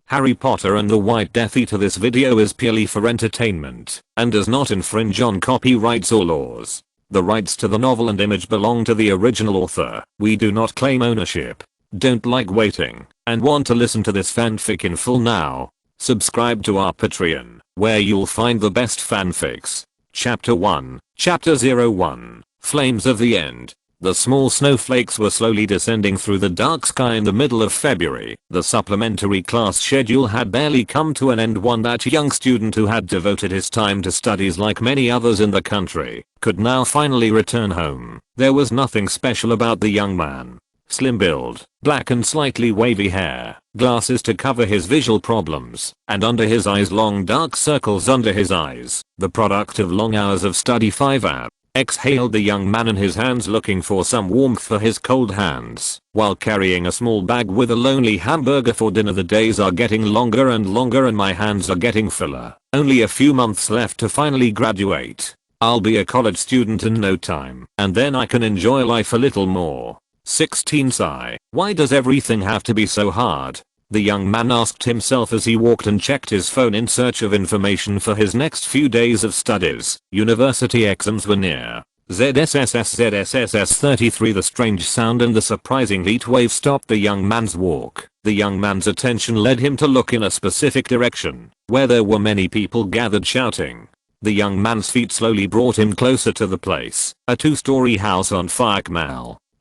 Harry Potter and the White Death Eater. This video is purely for entertainment and does not infringe on copyrights or laws. The rights to the novel and image belong to the original author. We do not claim ownership. Don't like waiting and want to listen to this fanfic in full now? Subscribe to our Patreon, where you'll find the best fanfics. Chapter 1, Chapter 01, Flames of the End. The small snowflakes were slowly descending through the dark sky in the middle of February. The supplementary class schedule had barely come to an end. That young student who had devoted his time to studies like many others in the country could now finally return home. There was nothing special about the young man. Slim build, black and slightly wavy hair, glasses to cover his visual problems, and under his eyes long dark circles under his eyes, the product of long hours of study. 5 exhaled the young man in his hands, looking for some warmth for his cold hands, while carrying a small bag with a lonely hamburger for dinner. The days are getting longer and longer and my hands are getting fuller. Only a few months left to finally graduate. I'll be a college student in no time, and then I can enjoy life a little more. 16 sigh. Why does everything have to be so hard? The young man asked himself as he walked and checked his phone in search of information for his next few days of studies. University exams were near. ZSSS 33. The strange sound and the surprising heat wave stopped the young man's walk. The young man's attention led him to look in a specific direction, where there were many people gathered shouting. The young man's feet slowly brought him closer to the place. A 2-story house on fire,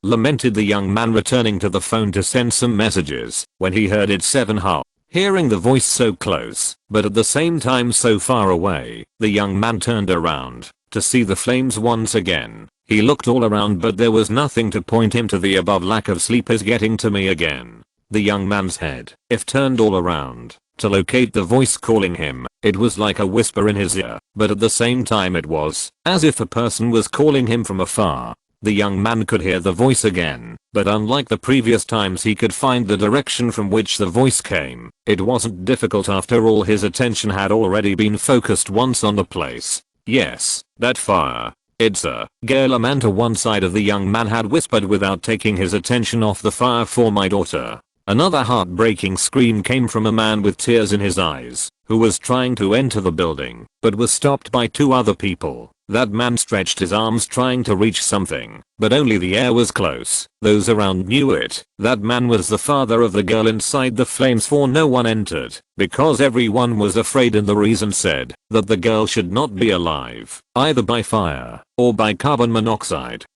lamented the young man, returning to the phone to send some messages when he heard it 7 Hearing the voice so close, but at the same time so far away, the young man turned around to see the flames once again. He looked all around, but there was nothing to point him to the above. Lack of sleep is getting to me again. The young man's head turned all around to locate the voice calling him. It was like a whisper in his ear, but at the same time it was as if a person was calling him from afar. The young man could hear the voice again, but unlike the previous times he could find the direction from which the voice came. It wasn't difficult after all. His attention had already been focused once on the place. Yes, that fire. It's a girl. A man to one side of the young man had whispered without taking his attention off the fire. For my daughter. Another heartbreaking scream came from a man with tears in his eyes, who was trying to enter the building, but was stopped by 2 other people. That man stretched his arms trying to reach something, but only the air was close. Those around knew it. That man was the father of the girl inside the flames, for no one entered because everyone was afraid, and the reason said that the girl should not be alive, either by fire or by carbon monoxide.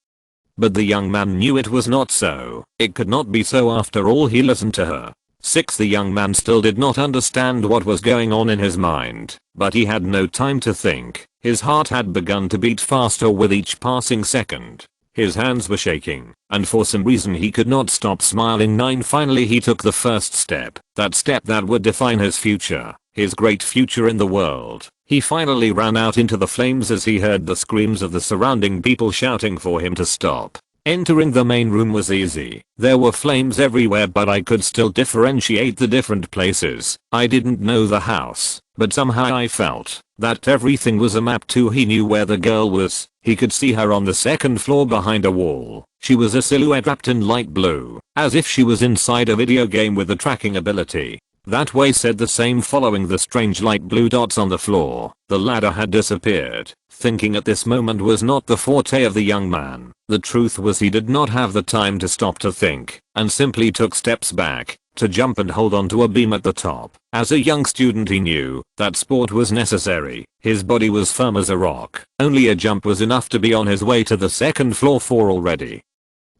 But the young man knew it was not so. It could not be so after all. He listened to her. 6. The young man still did not understand what was going on in his mind, but he had no time to think. His heart had begun to beat faster with each passing second. His hands were shaking, and for some reason he could not stop smiling. 9. Finally he took the first step, that step that would define his future, his great future in the world. He finally ran out into the flames as he heard the screams of the surrounding people shouting for him to stop. Entering the main room was easy. There were flames everywhere, but I could still differentiate the different places. I didn't know the house, but somehow I felt that everything was a map too. He knew where the girl was. He could see her on the 2nd floor behind a wall. She was a silhouette wrapped in light blue, as if she was inside a video game with a tracking ability. That way said the same. Following the strange light blue dots on the floor, the ladder had disappeared. Thinking at this moment was not the forte of the young man. The truth was he did not have the time to stop to think, and simply took steps back to jump and hold on to a beam at the top. As a young student he knew that sport was necessary. His body was firm as a rock. Only a jump was enough to be on his way to the 2nd floor. For already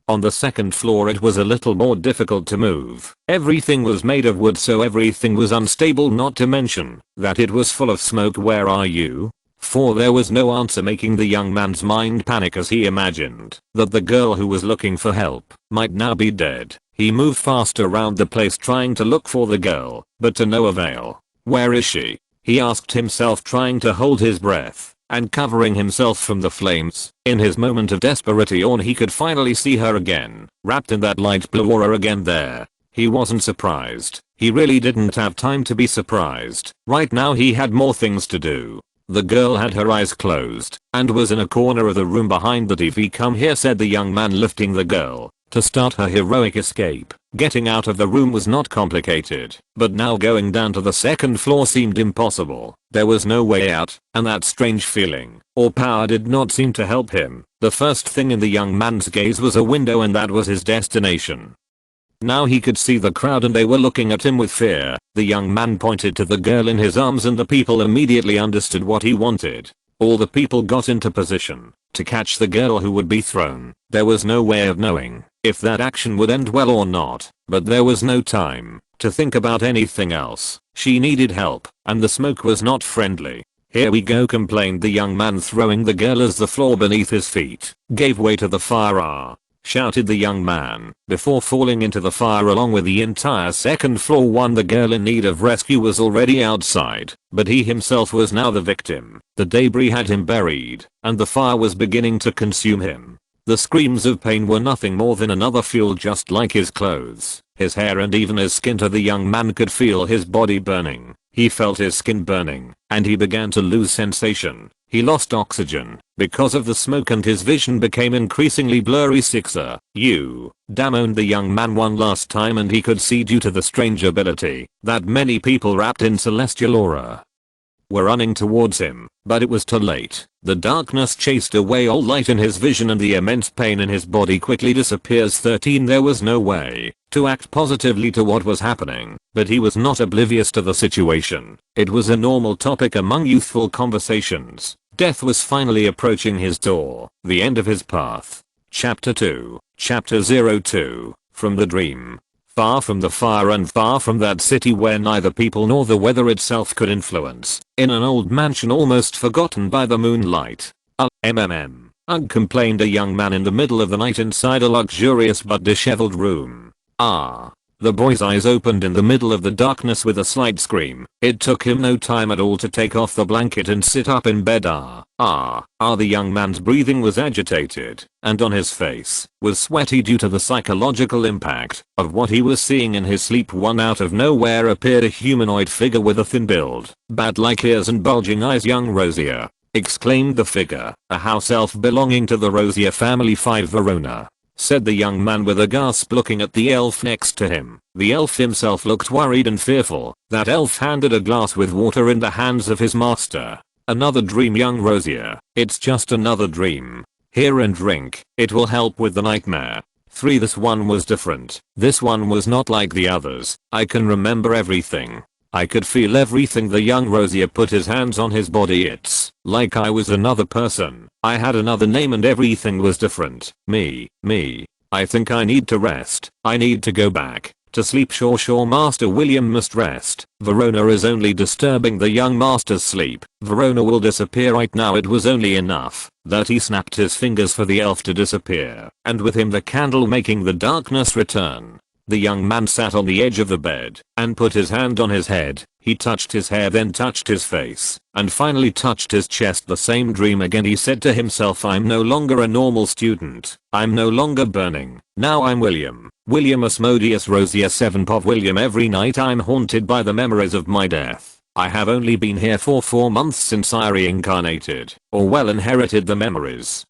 on the 2nd floor it was a little more difficult to move. Everything was made of wood, so everything was unstable, not to mention that it was full of smoke. Where are you? For there was no answer, making the young man's mind panic as he imagined that the girl who was looking for help might now be dead. He moved fast around the place trying to look for the girl, but to no avail. Where is she? He asked himself, trying to hold his breath and covering himself from the flames. In his moment of desperation he could finally see her again, wrapped in that light blue aura again there. He wasn't surprised. He really didn't have time to be surprised. Right now he had more things to do. The girl had her eyes closed and was in a corner of the room behind the TV. Come here, said the young man, lifting the girl to start her heroic escape. Getting out of the room was not complicated, but now going down to the second floor seemed impossible. There was no way out, and that strange feeling, or power, did not seem to help him. The first thing in the young man's gaze was a window, and that was his destination. Now he could see the crowd and they were looking at him with fear. The young man pointed to the girl in his arms and the people immediately understood what he wanted. All the people got into position to catch the girl who would be thrown. There was no way of knowing if that action would end well or not, but there was no time to think about anything else. She needed help, and the smoke was not friendly. "Here we go," complained the young man, throwing the girl as the floor beneath his feet gave way to the fire. Shouted the young man, before falling into the fire along with the entire second floor. The girl in need of rescue was already outside, but he himself was now the victim. The debris had him buried, and the fire was beginning to consume him. The screams of pain were nothing more than another fuel, just like his clothes, his hair, and even his skin. The young man could feel his body burning. He felt his skin burning, and he began to lose sensation. He lost oxygen because of the smoke, and his vision became increasingly blurry. "Sixer, you damn," moaned the young man one last time, and he could see, due to the strange ability, that many people wrapped in celestial aura were running towards him, but it was too late. The darkness chased away all light in his vision, and the immense pain in his body quickly disappears. 13. There was no way to act positively to what was happening, but he was not oblivious to the situation. It was a normal topic among youthful conversations. Death was finally approaching his door, the end of his path. Chapter 2, Chapter 02, From the Dream. Far from the fire and far from that city where neither people nor the weather itself could influence, in an old mansion almost forgotten by the moonlight. Ugh, complained a young man in the middle of the night inside a luxurious but disheveled room. The boy's eyes opened in the middle of the darkness with a slight scream. It took him no time at all to take off the blanket and sit up in bed. The young man's breathing was agitated, and on his face was sweaty due to the psychological impact of what he was seeing in his sleep. Out of nowhere appeared a humanoid figure with a thin build, bat-like ears and bulging eyes. "Young Rosier," exclaimed the figure, "a house elf belonging to the Rosier family." 5 Verona, said the young man with a gasp, looking at the elf next to him. The elf himself looked worried and fearful. That elf handed a glass with water in the hands of his master. "Another dream, young Rosier. It's just another dream. Here and drink. It will help with the nightmare." 3 This one was different. This one was not like the others. "I can remember everything. I could feel everything." The young Rosier put his hands on his body. "It's like I was another person. I had another name and everything was different. Me. I think I need to rest. I need to go back to sleep." Sure, Master William must rest. Verona is only disturbing the young master's sleep. Verona will disappear right now." It was only enough that he snapped his fingers for the elf to disappear, and with him the candle, making the darkness return. The young man sat on the edge of the bed and put his hand on his head. He touched his hair, then touched his face, and finally touched his chest. The same dream again. He said to himself, "I'm no longer a normal student. I'm no longer burning. Now I'm William Asmodeus Rosier 7 Pov William. Every night I'm haunted by the memories of my death. I have only been here for 4 months since I reincarnated, or well, inherited the memories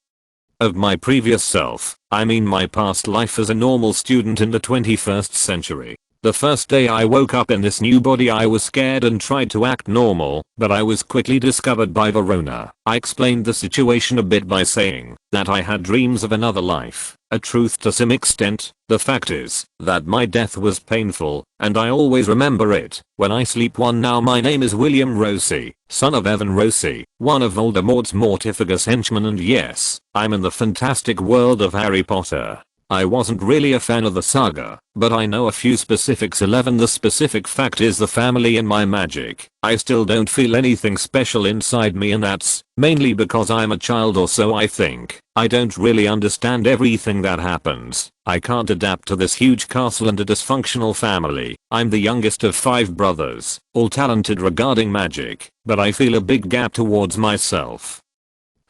of my previous self. I mean my past life as a normal student in the 21st century. The first day I woke up in this new body I was scared and tried to act normal, but I was quickly discovered by Verona." I explained the situation a bit by saying that I had dreams of another life, a truth to some extent. The fact is that my death was painful, and I always remember it when I sleep. Now my name is William Rosier, son of Evan Rosier, one of Voldemort's mortifagous henchmen, and yes, I'm in the fantastic world of Harry Potter. I wasn't really a fan of the saga, but I know a few specifics. 11 The specific fact is the family and my magic. I still don't feel anything special inside me, and that's mainly because I'm a child, or so I think. I don't really understand everything that happens. I can't adapt to this huge castle and a dysfunctional family. I'm the youngest of 5 brothers, all talented regarding magic, but I feel a big gap towards myself.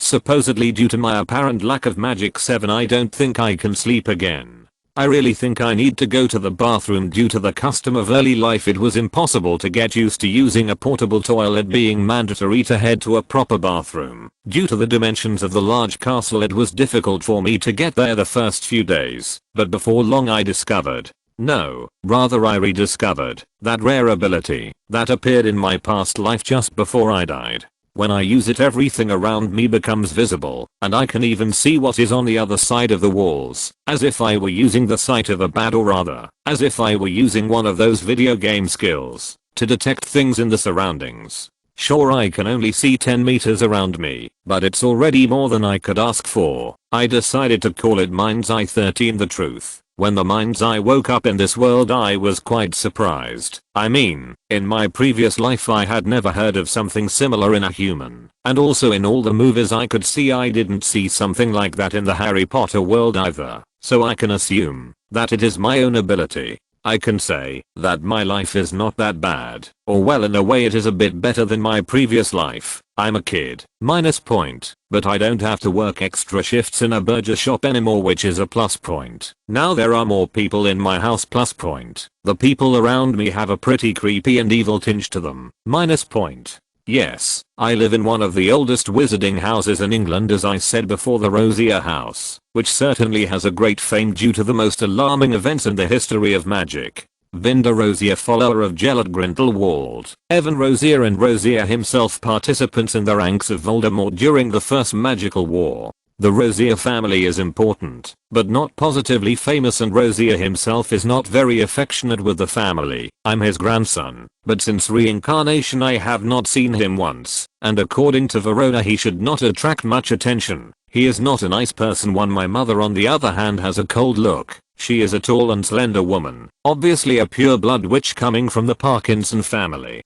Supposedly due to my apparent lack of magic. 7 I don't think I can sleep again. I really think I need to go to the bathroom. Due to the custom of early life, it was impossible to get used to using a portable toilet being mandatory to head to a proper bathroom. Due to the dimensions of the large castle, it was difficult for me to get there the first few days, but before long I discovered No, rather I rediscovered that rare ability that appeared in my past life just before I died. When I use it, everything around me becomes visible, and I can even see what is on the other side of the walls, as if I were using the sight of a bat, or rather, as if I were using one of those video game skills to detect things in the surroundings. Sure, I can only see 10 meters around me, but it's already more than I could ask for. I decided to call it Mind's Eye 13. The truth, when the Mind's Eye woke up in this world, I was quite surprised. I mean, in my previous life I had never heard of something similar in a human, and also in all the movies I could see I didn't see something like that in the Harry Potter world either, so I can assume that it is my own ability. I can say that my life is not that bad, or well, in a way it is a bit better than my previous life. I'm a kid, minus point, but I don't have to work extra shifts in a burger shop anymore, which is a plus point. Now there are more people in my house, plus point. The people around me have a pretty creepy and evil tinge to them, minus point. Yes, I live in one of the oldest wizarding houses in England, as I said before, the Rosier House, which certainly has a great fame due to the most alarming events in the history of magic. Vinda Rosier, follower of Gellert Grindelwald, Evan Rosier and Rosier himself, participants in the ranks of Voldemort during the First Magical War. The Rosier family is important, but not positively famous, and Rosier himself is not very affectionate with the family. I'm his grandson, but since reincarnation I have not seen him once, and according to Verona he should not attract much attention. He is not a nice person. My mother on the other hand has a cold look. She is a tall and slender woman, obviously a pure blood witch coming from the Parkinson family.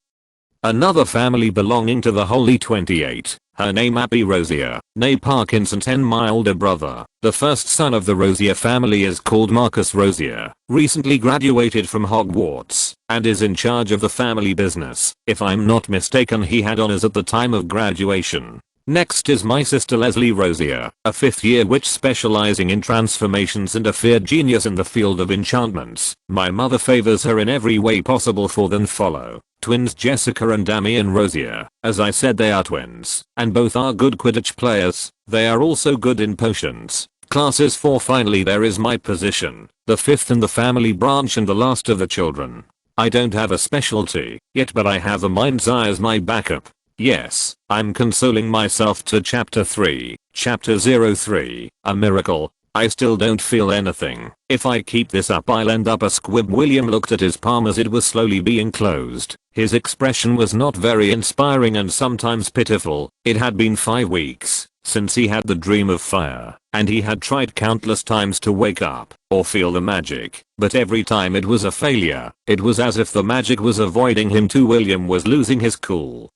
Another family belonging to the Holy 28, her name Abby Rosier, née Parkinson, 10 milder brother. The first son of the Rosier family is called Marcus Rosier, recently graduated from Hogwarts, and is in charge of the family business. If I'm not mistaken, he had honors at the time of graduation. Next is my sister Leslie Rosier, a 5th year witch specializing in transformations and a feared genius in the field of enchantments. My mother favors her in every way possible. For them follow twins Jessica and Damian Rosier. As I said, they are twins, and both are good Quidditch players. They are also good in potions classes. For finally there is my position, the 5th in the family branch and the last of the children. I don't have a specialty yet, but I have a Mind's Eye as my backup. Yes, I'm consoling myself to chapter 3, chapter 03, a miracle. I still don't feel anything. If I keep this up I'll end up a squib. William looked at his palm as it was slowly being closed. His expression was not very inspiring and sometimes pitiful. It had been 5 weeks since he had the dream of fire, and he had tried countless times to wake up or feel the magic, but every time it was a failure. It was as if the magic was avoiding him too. William was losing his cool.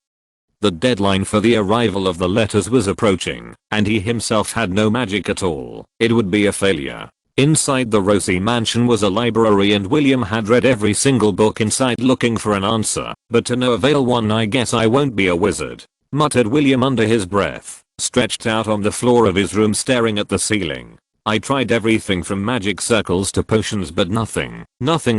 The deadline for the arrival of the letters was approaching, and he himself had no magic at all. It would be a failure. Inside the Rosier mansion was a library, and William had read every single book inside looking for an answer, but to no avail. I guess I won't be a wizard, muttered William under his breath, stretched out on the floor of his room staring at the ceiling. I tried everything from magic circles to potions, but nothing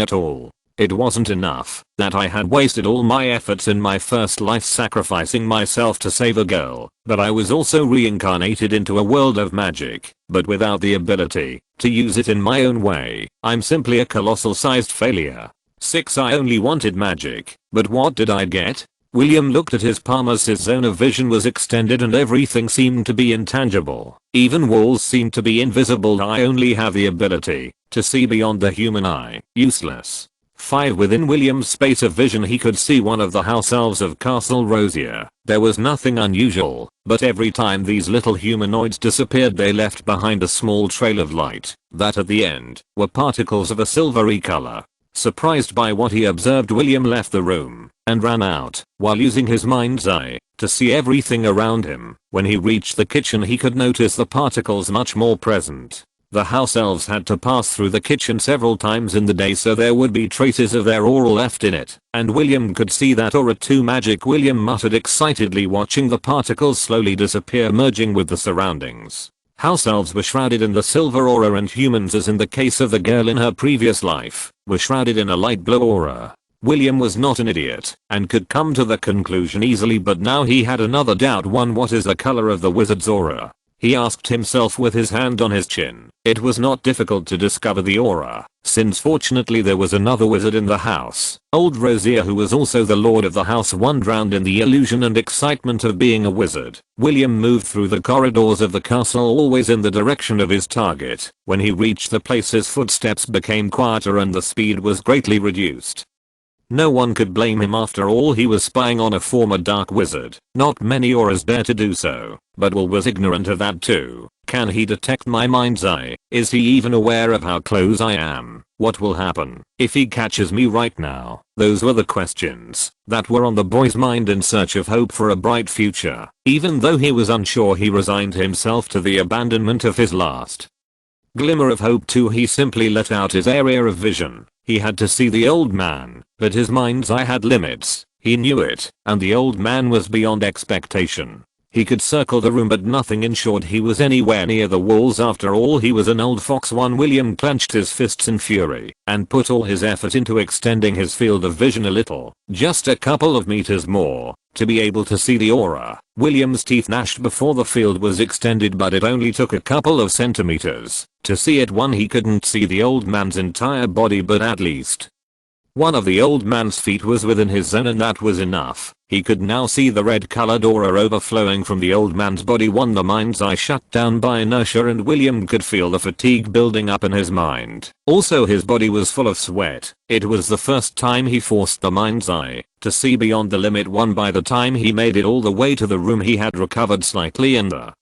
at all. It wasn't enough that I had wasted all my efforts in my first life sacrificing myself to save a girl, but I was also reincarnated into a world of magic, but without the ability to use it in my own way. I'm simply a colossal sized failure. 6. I only wanted magic, but what did I get? William looked at his palm as his zone of vision was extended and everything seemed to be intangible. Even walls seemed to be invisible. I only have the ability to see beyond the human eye. Useless. 5. Within William's space of vision he could see one of the house elves of Castle Rosier. There was nothing unusual, but every time these little humanoids disappeared they left behind a small trail of light, that at the end were particles of a silvery color. Surprised by what he observed, William left the room and ran out while using his mind's eye to see everything around him. When he reached the kitchen he could notice the particles much more present. The house elves had to pass through the kitchen several times in the day, so there would be traces of their aura left in it, and William could see that aura too. Magic, William muttered excitedly, watching the particles slowly disappear, merging with the surroundings. House elves were shrouded in the silver aura, and humans, as in the case of the girl in her previous life, were shrouded in a light blue aura. William was not an idiot and could come to the conclusion easily, but now he had another doubt. 1. What is the color of the wizard's aura? He asked himself with his hand on his chin. It was not difficult to discover the aura, since fortunately there was another wizard in the house. Old Rosier, who was also the lord of the house, one drowned in the illusion and excitement of being a wizard. William moved through the corridors of the castle, always in the direction of his target. When he reached the place, his footsteps became quieter and the speed was greatly reduced. No one could blame him, after all he was spying on a former dark wizard. Not many auras dare to do so, but Will was ignorant of that too. Can he detect my mind's eye? Is he even aware of how close I am? What will happen if he catches me right now? Those were the questions that were on the boy's mind in search of hope for a bright future. Even though he was unsure, he resigned himself to the abandonment of his last glimmer of hope too. He simply let out his area of vision. He had to see the old man, but his mind's eye had limits. He knew it, and the old man was beyond expectation. He could circle the room, but nothing ensured he was anywhere near the walls. After all, he was an old fox. William clenched his fists in fury and put all his effort into extending his field of vision a little, just a couple of meters more, to be able to see the aura. William's teeth gnashed before the field was extended, but it only took a couple of centimeters to see it. He couldn't see the old man's entire body, but at least one of the old man's feet was within his zone, and that was enough. He could now see the red colored aura overflowing from the old man's body. The mind's eye shut down by inertia, and William could feel the fatigue building up in his mind. Also, his body was full of sweat. It was the first time he forced the mind's eye to see beyond the limit. By the time he made it all the way to the room, he had recovered slightly and the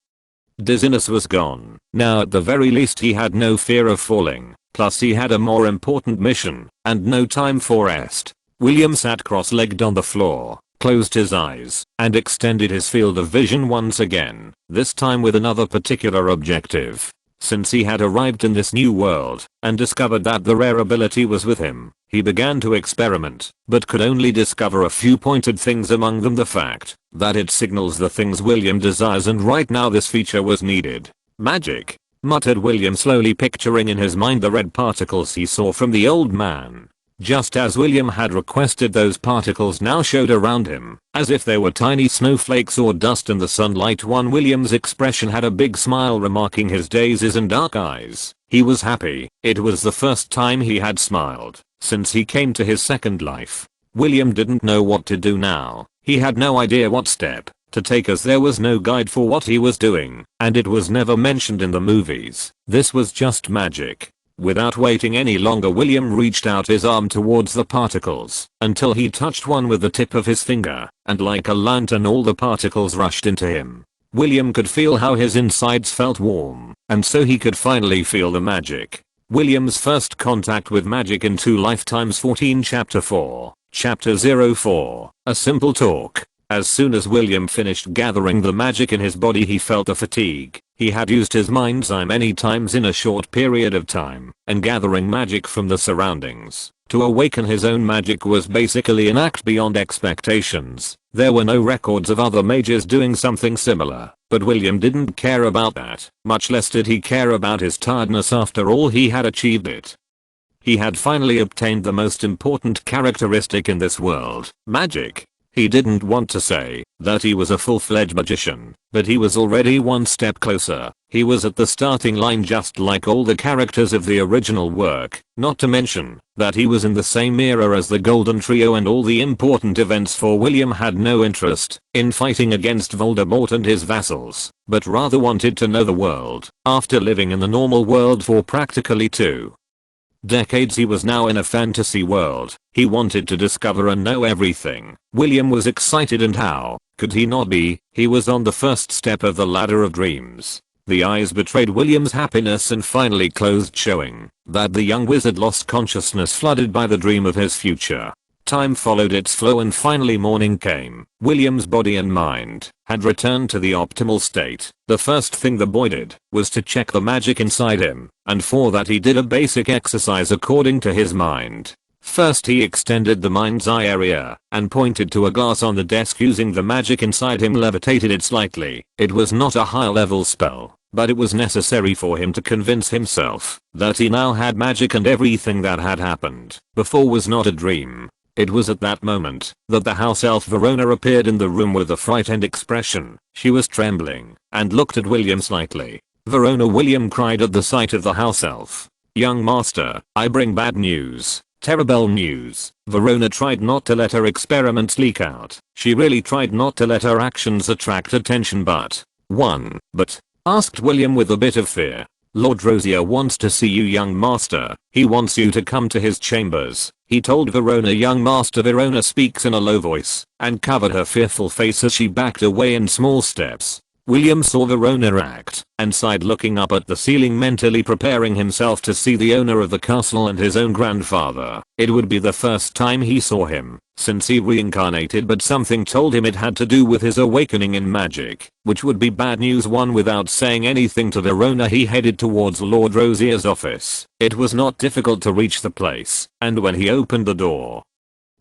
dizziness was gone. Now at the very least he had no fear of falling. Plus he had a more important mission, and no time for rest. William sat cross-legged on the floor, closed his eyes, and extended his field of vision once again, this time with another particular objective. Since he had arrived in this new world, and discovered that the rare ability was with him, he began to experiment, but could only discover a few pointed things, among them the fact that it signals the things William desires, and right now this feature was needed. Magic, muttered William, slowly picturing in his mind the red particles he saw from the old man. Just as William had requested, those particles now showed around him, as if they were tiny snowflakes or dust in the sunlight. William's expression had a big smile, remarking his dazes and dark eyes. He was happy. It was the first time he had smiled since he came to his second life. William didn't know what to do now. He had no idea what step to take, as there was no guide for what he was doing, and it was never mentioned in the movies. This was just magic. Without waiting any longer, William reached out his arm towards the particles until he touched one with the tip of his finger, and like a lantern all the particles rushed into him. William could feel how his insides felt warm, and so he could finally feel the magic. William's first contact with magic in 2 lifetimes. 14 Chapter 4. Chapter 04. A Simple Talk. As soon as William finished gathering the magic in his body, he felt a fatigue. He had used his mind's eye many times in a short period of time, and gathering magic from the surroundings to awaken his own magic was basically an act beyond expectations. There were no records of other mages doing something similar, but William didn't care about that. Much less did he care about his tiredness. After all, he had achieved it. He had finally obtained the most important characteristic in this world, magic. He didn't want to say that he was a full-fledged magician, but he was already one step closer. He was at the starting line, just like all the characters of the original work, not to mention that he was in the same era as the Golden Trio and all the important events. For William had no interest in fighting against Voldemort and his vassals, but rather wanted to know the world. After living in the normal world for practically 2 decades, he was now in a fantasy world. He wanted to discover and know everything. William was excited, and how could he not be? He was on the first step of the ladder of dreams. The eyes betrayed William's happiness and finally closed, showing that the young wizard lost consciousness, flooded by the dream of his future. Time followed its flow, and finally morning came. William's body and mind had returned to the optimal state. The first thing the boy did was to check the magic inside him, and for that he did a basic exercise according to his mind. First he extended the mind's eye area and pointed to a glass on the desk. Using the magic inside him, levitated it slightly. It was not a high level spell, but it was necessary for him to convince himself that he now had magic, and everything that had happened before was not a dream. It was at that moment that the house elf Verona appeared in the room with a frightened expression. She was trembling and looked at William slightly. Verona. William cried at the sight of the house elf. Young master, I bring bad news. Terrible news. Verona tried not to let her experiments leak out. She really tried not to let her actions attract attention but. But? Asked William with a bit of fear. Lord Rosier wants to see you, young master. He wants you to come to his chambers. He told Verona. Young master. Verona speaks in a low voice and covered her fearful face as she backed away in small steps. William saw Verona act and sighed, looking up at the ceiling, mentally preparing himself to see the owner of the castle and his own grandfather. It would be the first time he saw him since he reincarnated, but something told him it had to do with his awakening in magic, which would be bad news. Without saying anything to Verona, he headed towards Lord Rosier's office. It was not difficult to reach the place, and when he opened the door,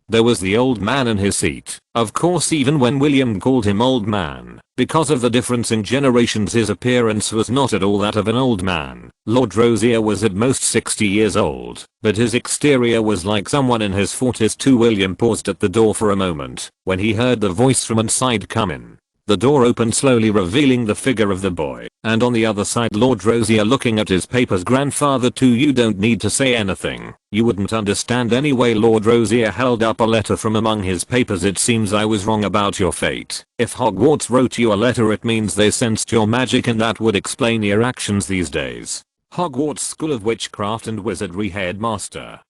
there was the old man in his seat. Of course, even when William called him old man, because of the difference in generations, his appearance was not at all that of an old man. Lord Rosier was at most 60 years old, but his exterior was like someone in his 40s too. William paused at the door for a moment when he heard the voice from inside come in. The door opened slowly, revealing the figure of the boy, and on the other side Lord Rosier looking at his papers. Grandfather too, you don't need to say anything. You wouldn't understand anyway. Lord Rosier held up a letter from among his papers. It seems I was wrong about your fate. If Hogwarts wrote you a letter, it means they sensed your magic, and that would explain your actions these days. Hogwarts School of Witchcraft and Wizardry Headmaster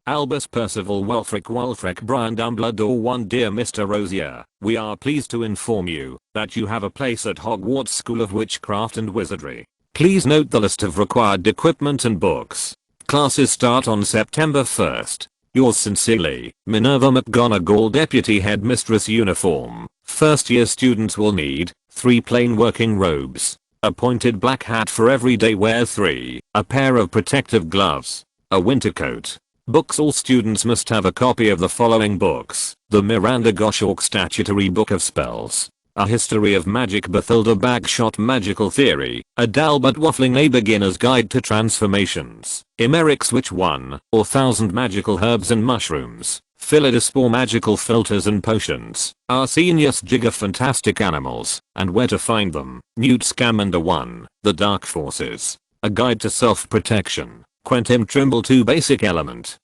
Albus Percival Wulfric Brian Dumbledore. 1 Dear Mr. Rosier, we are pleased to inform you that you have a place at Hogwarts School of Witchcraft and Wizardry. Please note the list of required equipment and books. Classes start on September 1st. Yours sincerely, Minerva McGonagall. Deputy Headmistress Uniform. First year students will need 3 plain working robes, a pointed black hat for everyday wear, 3, a pair of protective gloves, a winter coat. Books. All students must have a copy of the following books: the Miranda Goshawk Statutory Book of Spells, A History of Magic, Bathilda Bagshot Magical Theory, a Dalbert Waffling A Beginner's Guide to Transformations, Emeric Switch 1, or 1000 Magical Herbs and Mushrooms, Philodispore Magical Filters and Potions, Arsenius Jigger Fantastic Animals, and Where to Find Them, Newt Scamander 1, The Dark Forces, A Guide to Self-Protection, Quentin Trimble 2. Basic Element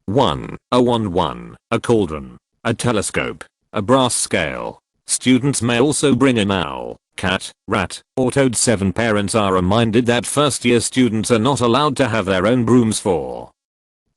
1. A wand 1, a cauldron, a telescope, a brass scale. Students may also bring an owl, cat, rat, or toad. 7. Parents are reminded that first year students are not allowed to have their own brooms for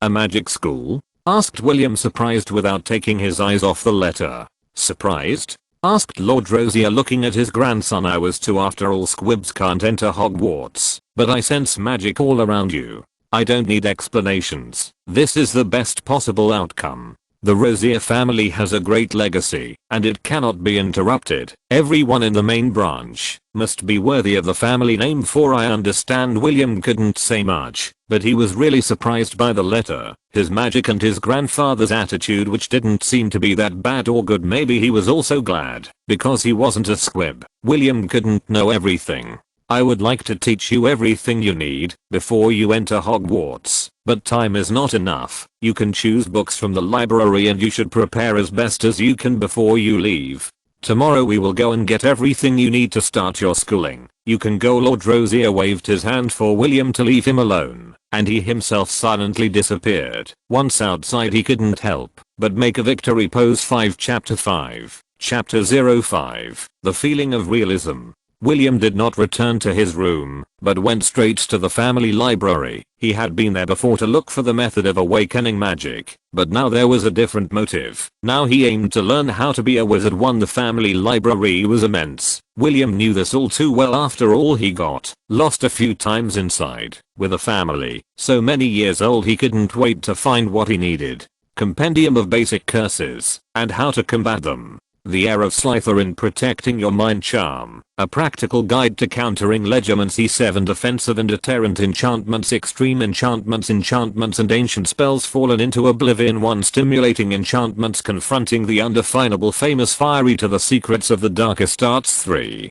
a magic school? Asked William, surprised without taking his eyes off the letter. Surprised? Asked Lord Rosier, looking at his grandson. I was too. After all, squibs can't enter Hogwarts, but I sense magic all around you. I don't need explanations. This is the best possible outcome. The Rosier family has a great legacy, and it cannot be interrupted. Everyone in the main branch must be worthy of the family name. For I understand. William couldn't say much, but he was really surprised by the letter, his magic, and his grandfather's attitude, which didn't seem to be that bad or good. Maybe he was also glad, because he wasn't a squib. William couldn't know everything. I would like to teach you everything you need before you enter Hogwarts, but time is not enough. You can choose books from the library, and you should prepare as best as you can before you leave. Tomorrow we will go and get everything you need to start your schooling. You can go. Lord Rosier waved his hand for William to leave him alone, and he himself silently disappeared. Once outside, he couldn't help but make a victory pose. 5. Chapter 5. Chapter 05. The Feeling of Realism. William did not return to his room, but went straight to the family library. He had been there before to look for the method of awakening magic, but now there was a different motive. Now he aimed to learn how to be a wizard. 1. The family library was immense. William knew this all too well. After all, he got lost a few times inside with a family so many years old he couldn't wait to find what he needed. Compendium of Basic Curses and How to Combat Them. The Heir of Slytherin Protecting Your Mind Charm. A practical guide to countering legerdemaincy. 7. Defensive and deterrent enchantments. Extreme enchantments. Enchantments and ancient spells fallen into oblivion. 1. Stimulating enchantments confronting the undefinable. Famous Fiery to the Secrets of the Darkest Arts. 3.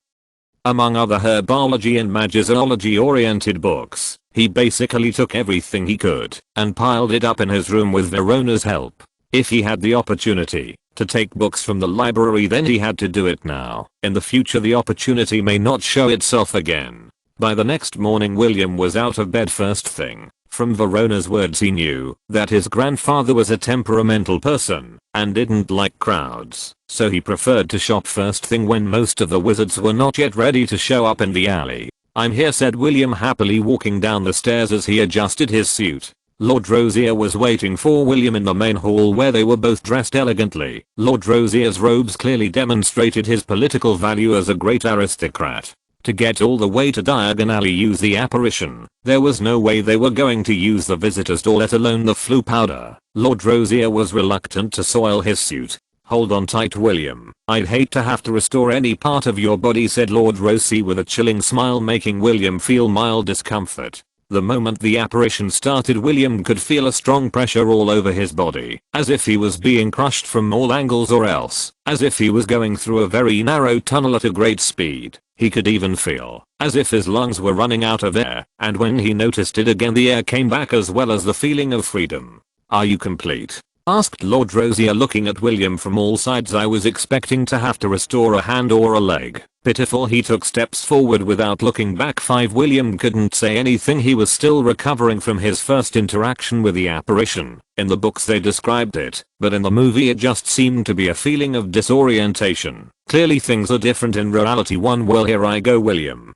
Among other herbology and magizoology oriented books, he basically took everything he could and piled it up in his room with Verona's help. If he had the opportunity to take books from the library, then he had to do it now. In the future the opportunity may not show itself again. By the next morning William was out of bed first thing. From Verona's words he knew that his grandfather was a temperamental person and didn't like crowds, so he preferred to shop first thing when most of the wizards were not yet ready to show up in the alley. "I'm here," said William, happily walking down the stairs as he adjusted his suit. Lord Rosier was waiting for William in the main hall where they were both dressed elegantly. Lord Rosier's robes clearly demonstrated his political value as a great aristocrat. To get all the way to Diagon Alley use the apparition, there was no way they were going to use the visitor's door, let alone the flu powder. Lord Rosier was reluctant to soil his suit. "Hold on tight, William. I'd hate to have to restore any part of your body," said Lord Rosier with a chilling smile, making William feel mild discomfort. The moment the apparition started, William could feel a strong pressure all over his body, as if he was being crushed from all angles, or else, as if he was going through a very narrow tunnel at a great speed. He could even feel as if his lungs were running out of air, and when he noticed it again, the air came back as well as the feeling of freedom. "Are you complete?" asked Lord Rosier, looking at William from all sides. "I was expecting to have to restore a hand or a leg." Pitiful, he took steps forward without looking back. William couldn't say anything. He was still recovering from his first interaction with the apparition. In the books they described it, but in the movie it just seemed to be a feeling of disorientation. Clearly things are different in reality. "Well, here I go," William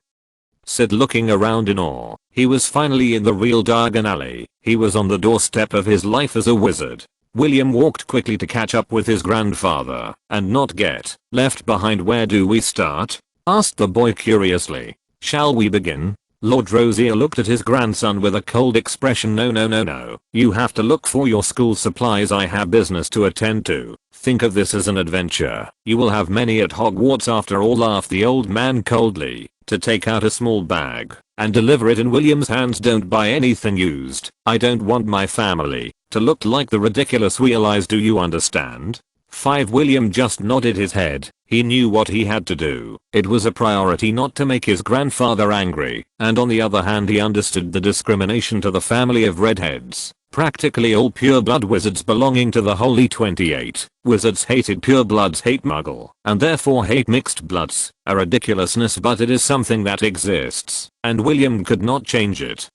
said, looking around in awe. He was finally in the real Diagon Alley. He was on the doorstep of his life as a wizard. William walked quickly to catch up with his grandfather and not get left behind. "Where do we start?" asked the boy curiously. "Shall we begin?" Lord Rosier looked at his grandson with a cold expression. No. You have to look for your school supplies. I have business to attend to. Think of this as an adventure. You will have many at Hogwarts after all," laughed the old man coldly. To take out a small bag and deliver it in William's hands. "Don't buy anything used. I don't want my family to look like the ridiculous realize. Do you understand?" William just nodded his head. He knew what he had to do. It was a priority not to make his grandfather angry, and on the other hand he understood the discrimination to the family of redheads. Practically all pureblood wizards belonging to the Holy 28 Wizards hated purebloods, hate Muggle, and therefore hate mixed bloods. A ridiculousness, but it is something that exists, and William could not change it.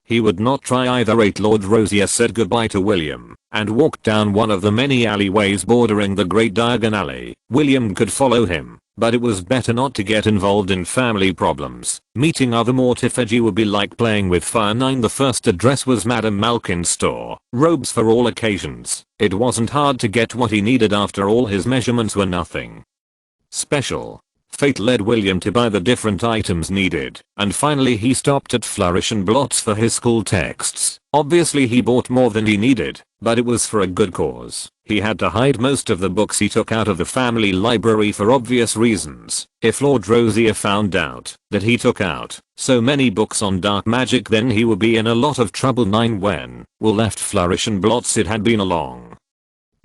He would not try either. Lord Rosier said goodbye to William and walked down one of the many alleyways bordering the Great Diagon Alley. William could follow him, but it was better not to get involved in family problems. Meeting other mortifagi would be like playing with fire. The first address was Madame Malkin's store. Robes for all occasions. It wasn't hard to get what he needed. After all, his measurements were nothing special. Fate led William to buy the different items needed, and finally he stopped at Flourish and Blots for his school texts. Obviously he bought more than he needed, but it was for a good cause. He had to hide most of the books he took out of the family library for obvious reasons. If Lord Rosier found out that he took out so many books on dark magic, then he would be in a lot of trouble. When Will left Flourish and Blots, it had been a long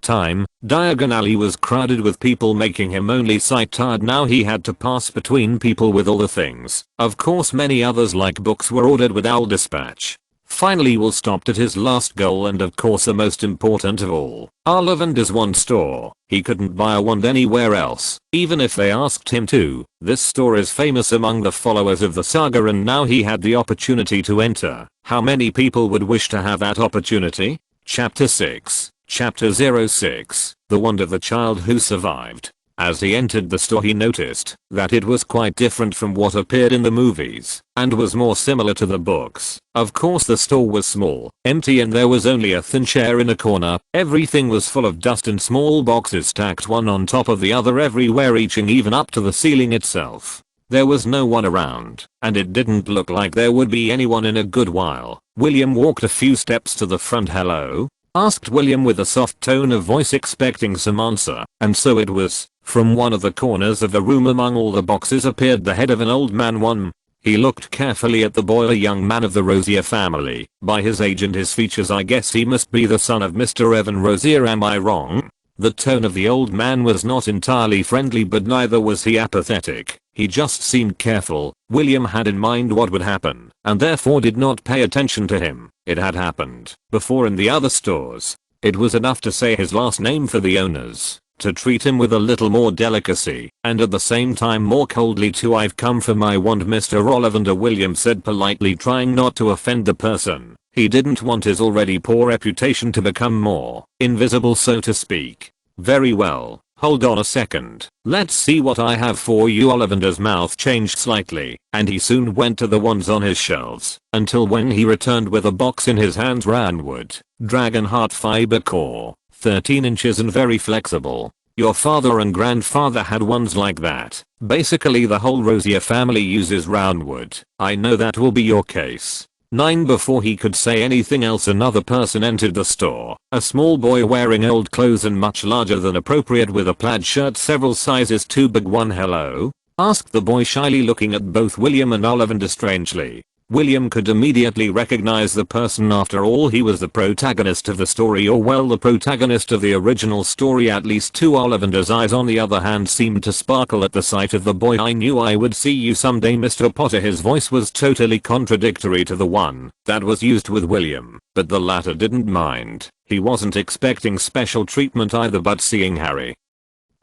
time. Diagon Alley was crowded with people, making him only sight tired. Now he had to pass between people with all the things. Of course many others like books were ordered with owl dispatch. Finally Will stopped at his last goal, and of course the most important of all, Ollivander's wand store. He couldn't buy a wand anywhere else, even if they asked him to. This store is famous among the followers of the saga, and now he had the opportunity to enter. How many people would wish to have that opportunity? Chapter 6. Chapter 06. The Wand of the Child Who Survived. As he entered the store he noticed that it was quite different from what appeared in the movies, and was more similar to the books. Of course the store was small, empty, and there was only a thin chair in a corner. Everything was full of dust and small boxes stacked one on top of the other everywhere, reaching even up to the ceiling itself. There was no one around, and it didn't look like there would be anyone in a good while. William walked a few steps to the front. "Hello?" asked William with a soft tone of voice, expecting some answer, and so it was. From one of the corners of the room among all the boxes appeared the head of an old man. He looked carefully at the boy, a young man of the Rosier family. By his age and his features I guess he must be the son of Mr. Evan Rosier. Am I wrong? The tone of the old man was not entirely friendly, but neither was he apathetic. He just seemed careful. William had in mind what would happen, and therefore did not pay attention to him. It had happened before in the other stores. It was enough to say his last name for the owners, to treat him with a little more delicacy, and at the same time more coldly too. "I've come for my wand, Mr. Ollivander," William said politely, trying not to offend the person. He didn't want his already poor reputation to become more invisible, so to speak. "Very well. Hold on a second. Let's see what I have for you." Ollivander's mouth changed slightly, and he soon went to the wands on his shelves, until when he returned with a box in his hands. Roundwood, dragon heart fiber core, 13 inches and very flexible. Your father and grandfather had wands like that. Basically the whole Rosier family uses roundwood. I know that will be your case. 9. Before he could say anything else, another person entered the store. A small boy wearing old clothes and much larger than appropriate, with a plaid shirt several sizes too big. "One hello?" asked the boy shyly, looking at both William and Ollivander strangely. William could immediately recognize the person. After all, he was the protagonist of the story, or well, the protagonist of the original story, at least to Ollivander's eyes. On the other hand, seemed to sparkle at the sight of the boy. "I knew I would see you someday, Mr. Potter." His voice was totally contradictory to the one that was used with William, but the latter didn't mind. He wasn't expecting special treatment either, but seeing Harry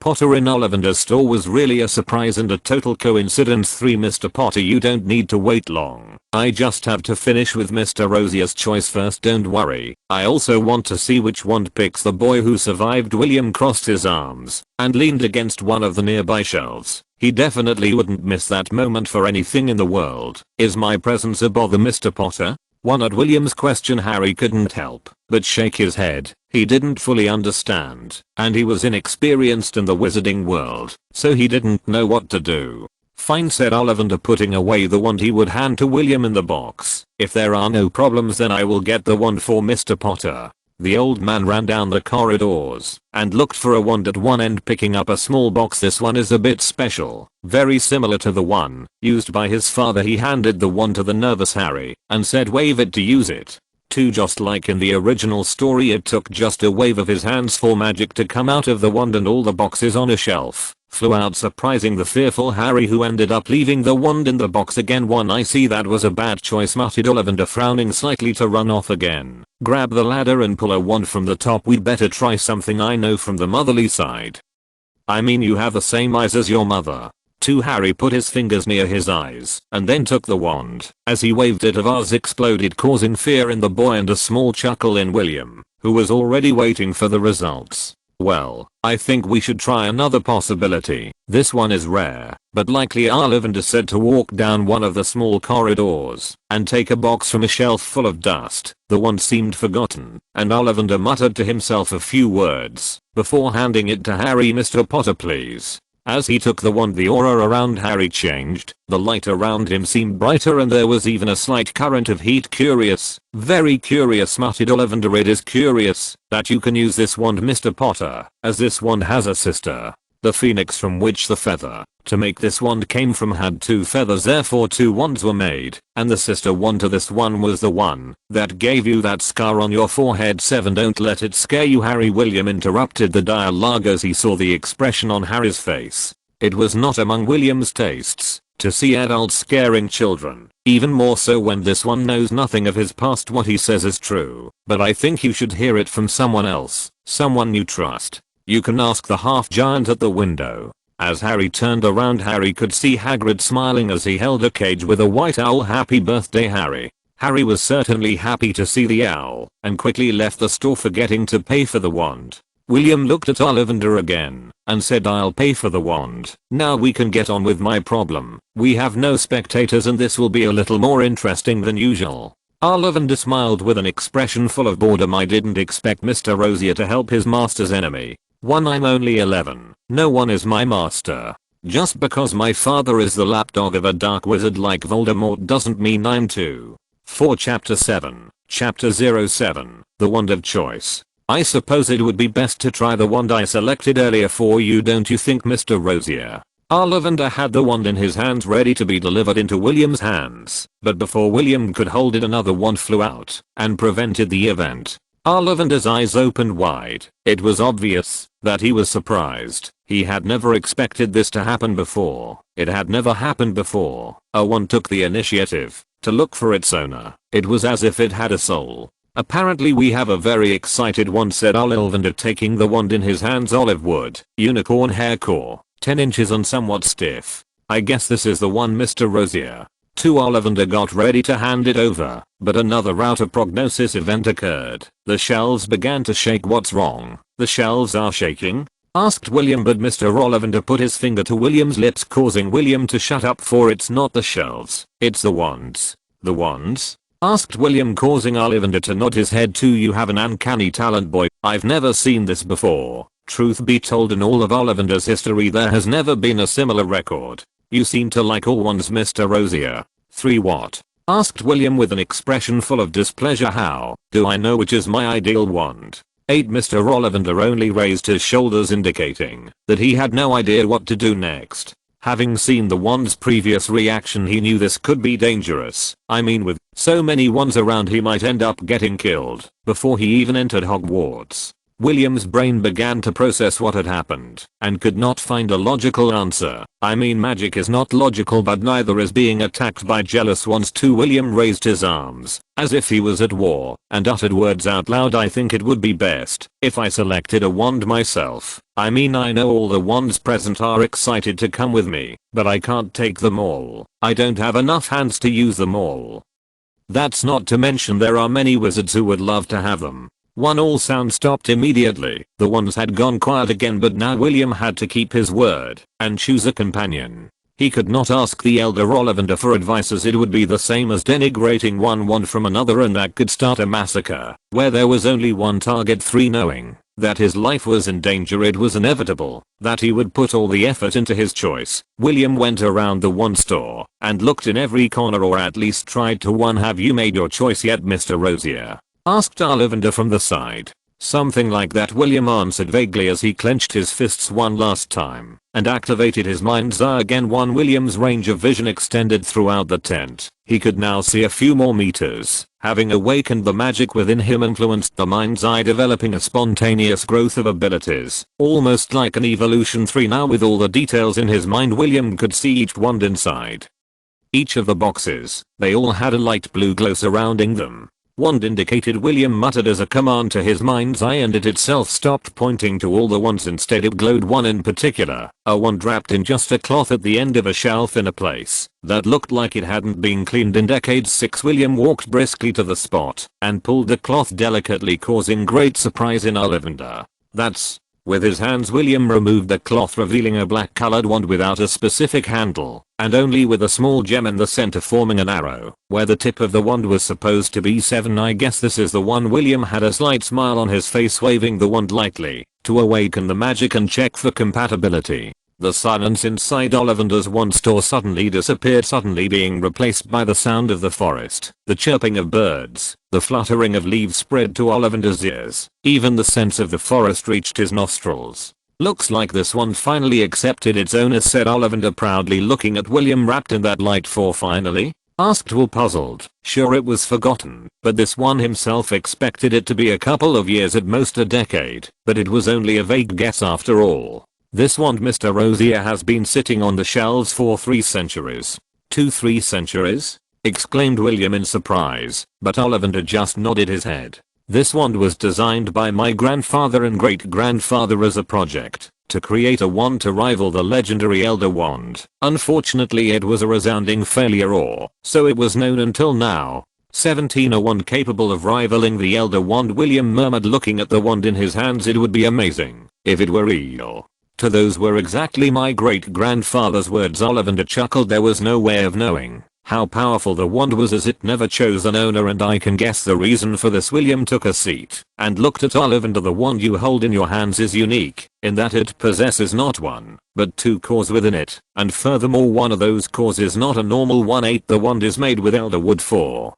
Potter in Ollivander's store was really a surprise and a total coincidence. 3. "Mr. Potter, you don't need to wait long. I just have to finish with Mr. Rosier's choice first. Don't worry. I also want to see which wand picks." The boy who survived William crossed his arms and leaned against one of the nearby shelves. He definitely wouldn't miss that moment for anything in the world. "Is my presence a bother, Mr. Potter?" At William's question, Harry couldn't help but shake his head. He didn't fully understand, and he was inexperienced in the wizarding world, so he didn't know what to do. "Fine," said Ollivander, putting away the wand he would hand to William in the box. "If there are no problems, then I will get the wand for Mr. Potter." The old man ran down the corridors and looked for a wand at one end, picking up a small box. "This one is a bit special, very similar to the one used by his father." He handed the wand to the nervous Harry and said, "Wave it to use it." 2. Just like in the original story, it took just a wave of his hands for magic to come out of the wand, and all the boxes on a shelf flew out, surprising the fearful Harry, who ended up leaving the wand in the box again. "1. I see that was a bad choice," muttered Ollivander, frowning slightly to run off again. "Grab the ladder and pull a wand from the top. We'd better try something I know from the motherly side." "I mean, you have the same eyes as your mother." 2. Harry put his fingers near his eyes and then took the wand. As he waved it, a vase exploded, causing fear in the boy and a small chuckle in William, who was already waiting for the results. "Well, I think we should try another possibility. This one is rare, but likely," Ollivander said, to walk down one of the small corridors and take a box from a shelf full of dust. The wand seemed forgotten, and Ollivander muttered to himself a few words before handing it to Harry. "Mr. Potter, please." As he took the wand, the aura around Harry changed. The light around him seemed brighter, and there was even a slight current of heat. "Curious, very curious," muttered Ollivander. "It is curious that you can use this wand, Mr. Potter, as this wand has a sister, the phoenix from which the feather to make this wand came from had 2 feathers, therefore 2 wands were made, and the sister wand to this one was the one that gave you that scar on your forehead." 7. Don't let it scare you, Harry. William interrupted the dialogue as he saw the expression on Harry's face. It was not among William's tastes to see adults scaring children, even more so when this one knows nothing of his past. "What he says is true, but I think you should hear it from someone else, someone you trust. You can ask the half-giant at the window." As Harry turned around, Harry could see Hagrid smiling as he held a cage with a white owl. "Happy birthday, Harry." Harry was certainly happy to see the owl, and quickly left the store, forgetting to pay for the wand. William looked at Ollivander again and said, "I'll pay for the wand. Now we can get on with my problem. We have no spectators and this will be a little more interesting than usual." Ollivander smiled with an expression full of boredom. "I didn't expect Mr. Rosier to help his master's enemy. 1. I'm only 11. No one is my master. Just because my father is the lapdog of a dark wizard like Voldemort doesn't mean I'm 2. 4. Chapter 7. Chapter 07. The Wand of Choice. I suppose it would be best to try the wand I selected earlier for you, don't you think, Mr. Rosier? Ollivander had the wand in his hands, ready to be delivered into William's hands, but before William could hold it, another wand flew out and prevented the event. Ollivander's eyes opened wide. It was obvious that he was surprised. He had never expected this to happen before. It had never happened before. A wand took the initiative to look for its owner. It was as if it had a soul. Apparently we have a very excited one, said Ollivander, taking the wand in his hands. Olive wood, unicorn hair core, 10 inches and somewhat stiff. I guess this is the one, Mr. Rosier. Ollivander got ready to hand it over, but another out of prognosis event occurred. The shelves began to shake. What's wrong? The shelves are shaking? Asked William, but Mr. Ollivander put his finger to William's lips, causing William to shut up. For it's not the shelves, it's the wands. The wands? Asked William, causing Ollivander to nod his head too. You have an uncanny talent, boy. I've never seen this before. Truth be told, in all of Ollivander's history there has never been a similar record. You seem to like all wands, Mr. Rosier. 3 what? Asked William with an expression full of displeasure. How do I know which is my ideal wand? 8. Mr. Ollivander only raised his shoulders, indicating that he had no idea what to do next. Having seen the wand's previous reaction, he knew this could be dangerous. I mean, with so many wands around, he might end up getting killed before he even entered Hogwarts. William's brain began to process what had happened and could not find a logical answer. I mean, magic is not logical, but neither is being attacked by jealous ones too. William raised his arms as if he was at war and uttered words out loud. I think it would be best if I selected a wand myself. I mean, I know all the wands present are excited to come with me, but I can't take them all. I don't have enough hands to use them all. That's not to mention there are many wizards who would love to have them. All sound stopped immediately. The wands had gone quiet again, but now William had to keep his word and choose a companion. He could not ask the elder Ollivander for advice, as it would be the same as denigrating one wand from another, and that could start a massacre where there was only one target. 3. Knowing that his life was in danger, it was inevitable that he would put all the effort into his choice. William went around the wand store and looked in every corner, or at least tried to. 1. Have you made your choice yet, Mr. Rosier? Asked Ollivander from the side. Something like that, William answered vaguely as he clenched his fists one last time and activated his mind's eye again. 1. William's range of vision extended throughout the tent. He could now see a few more meters. Having awakened the magic within him influenced the mind's eye, developing a spontaneous growth of abilities, almost like an evolution. 3. Now with all the details in his mind, William could see each wand inside each of the boxes. They all had a light blue glow surrounding them. Wand indicated, William muttered as a command to his mind's eye, and it itself stopped pointing to all the wands. Instead it glowed. One in particular, a wand wrapped in just a cloth at the end of a shelf in a place that looked like it hadn't been cleaned in decades. 6. William walked briskly to the spot and pulled the cloth delicately, causing great surprise in Ollivander. That's With his hands, William removed the cloth, revealing a black colored wand without a specific handle, and only with a small gem in the center forming an arrow, where the tip of the wand was supposed to be. 7. I guess this is the one. William had a slight smile on his face, waving the wand lightly to awaken the magic and check for compatibility. The silence inside Ollivander's wand store suddenly disappeared, suddenly being replaced by the sound of the forest, the chirping of birds, the fluttering of leaves spread to Ollivander's ears. Even the scent of the forest reached his nostrils. Looks like this one finally accepted its owner, said Ollivander proudly, looking at William wrapped in that light. For finally? Asked Will, puzzled. Sure, it was forgotten, but this one himself expected it to be a couple of years, at most a decade, but it was only a vague guess after all. This wand, Mr. Rosier, has been sitting on the shelves for 3 centuries. 3 centuries? Exclaimed William in surprise, but Ollivander just nodded his head. This wand was designed by my grandfather and great-grandfather as a project to create a wand to rival the legendary Elder Wand. Unfortunately, it was a resounding failure, or so it was known until now. 17. A wand capable of rivaling the Elder Wand, William murmured, looking at the wand in his hands. It would be amazing if it were real. To those were exactly my great-grandfather's words. Ollivander chuckled. There was no way of knowing how powerful the wand was, as it never chose an owner, and I can guess the reason for this. William took a seat and looked at Ollivander. The wand you hold in your hands is unique in that it possesses not 1, but 2 cores within it, and furthermore one of those cores is not a normal one. 8. The wand is made with elder wood. For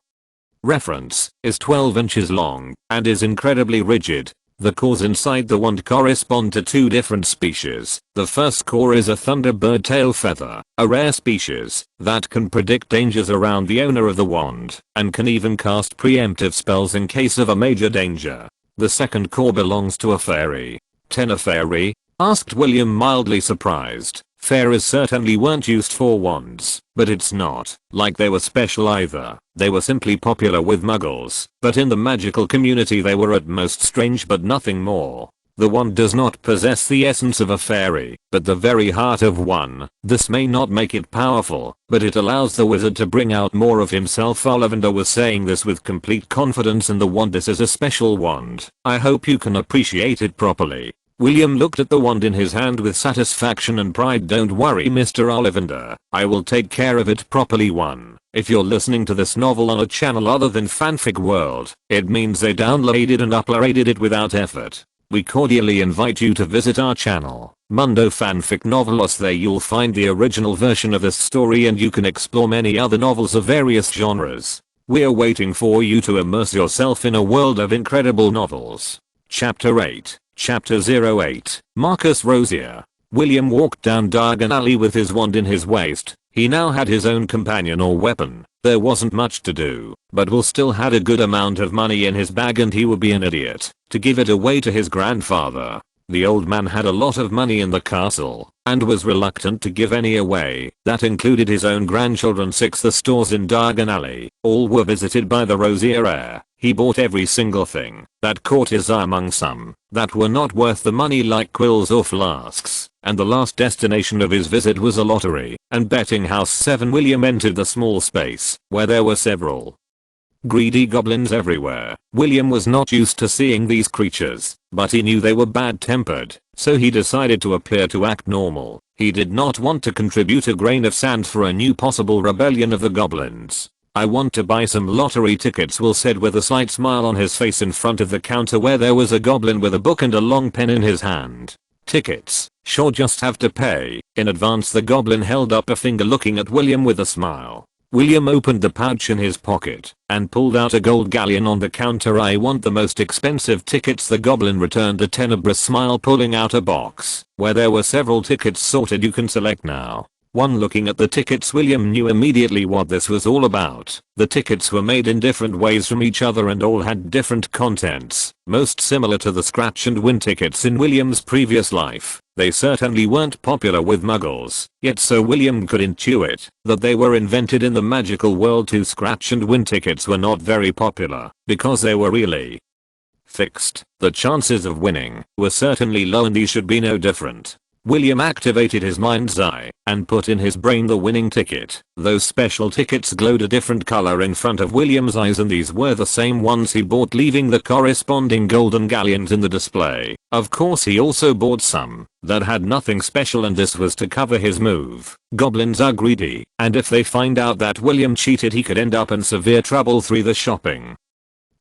reference, is 12 inches long and is incredibly rigid. The cores inside the wand correspond to 2 different species. The first core is a thunderbird tail feather, a rare species that can predict dangers around the owner of the wand and can even cast preemptive spells in case of a major danger. The second core belongs to a fairy. 10. A fairy? Asked William, mildly surprised. Fairies certainly weren't used for wands, but it's not like they were special either. They were simply popular with muggles, but in the magical community they were at most strange but nothing more. The wand does not possess the essence of a fairy, but the very heart of one. This may not make it powerful, but it allows the wizard to bring out more of himself. Ollivander was saying this with complete confidence in the wand. This is a special wand. I hope you can appreciate it properly. William looked at the wand in his hand with satisfaction and pride. Don't worry, Mr. Ollivander, I will take care of it properly. If you're listening to this novel on a channel other than Fanfic World, it means they downloaded and uploaded it without effort. We cordially invite you to visit our channel, Mundo Fanfic Novelos. There you'll find the original version of this story and you can explore many other novels of various genres. We're waiting for you to immerse yourself in a world of incredible novels. Chapter 8, Chapter 08, Marcus Rosier. William walked down Diagon Alley with his wand in his waist. He now had his own companion or weapon. There wasn't much to do, but Will still had a good amount of money in his bag and he would be an idiot to give it away to his grandfather. The old man had a lot of money in the castle and was reluctant to give any away. That included his own grandchildren. The stores in Diagon Alley, all were visited by the Rosier heir. He bought every single thing that caught his eye, among some that were not worth the money like quills or flasks, and the last destination of his visit was a lottery and betting house. 7 William entered the small space where there were several greedy goblins everywhere. William was not used to seeing these creatures, but he knew they were bad-tempered, so he decided to appear to act normal. He did not want to contribute a grain of sand for a new possible rebellion of the goblins. I want to buy some lottery tickets, Will said with a slight smile on his face in front of the counter where there was a goblin with a book and a long pen in his hand. Tickets? Sure, just have to pay in advance. The goblin held up a finger looking at William with a smile. William opened the pouch in his pocket and pulled out a gold galleon on the counter. I want the most expensive tickets. The goblin returned a tenebrous smile, pulling out a box where there were several tickets sorted. You can select now. Looking at the tickets, William knew immediately what this was all about. The tickets were made in different ways from each other and all had different contents, most similar to the scratch and win tickets in William's previous life. They certainly weren't popular with muggles, yet so William could intuit that they were invented in the magical world too. Scratch and win tickets were not very popular because they were really fixed. The chances of winning were certainly low and these should be no different. William activated his mind's eye and put in his brain the winning ticket. Those special tickets glowed a different color in front of William's eyes and these were the same ones he bought, leaving the corresponding golden galleons in the display. Of course he also bought some that had nothing special and this was to cover his move. Goblins are greedy, and if they find out that William cheated he could end up in severe trouble. The shopping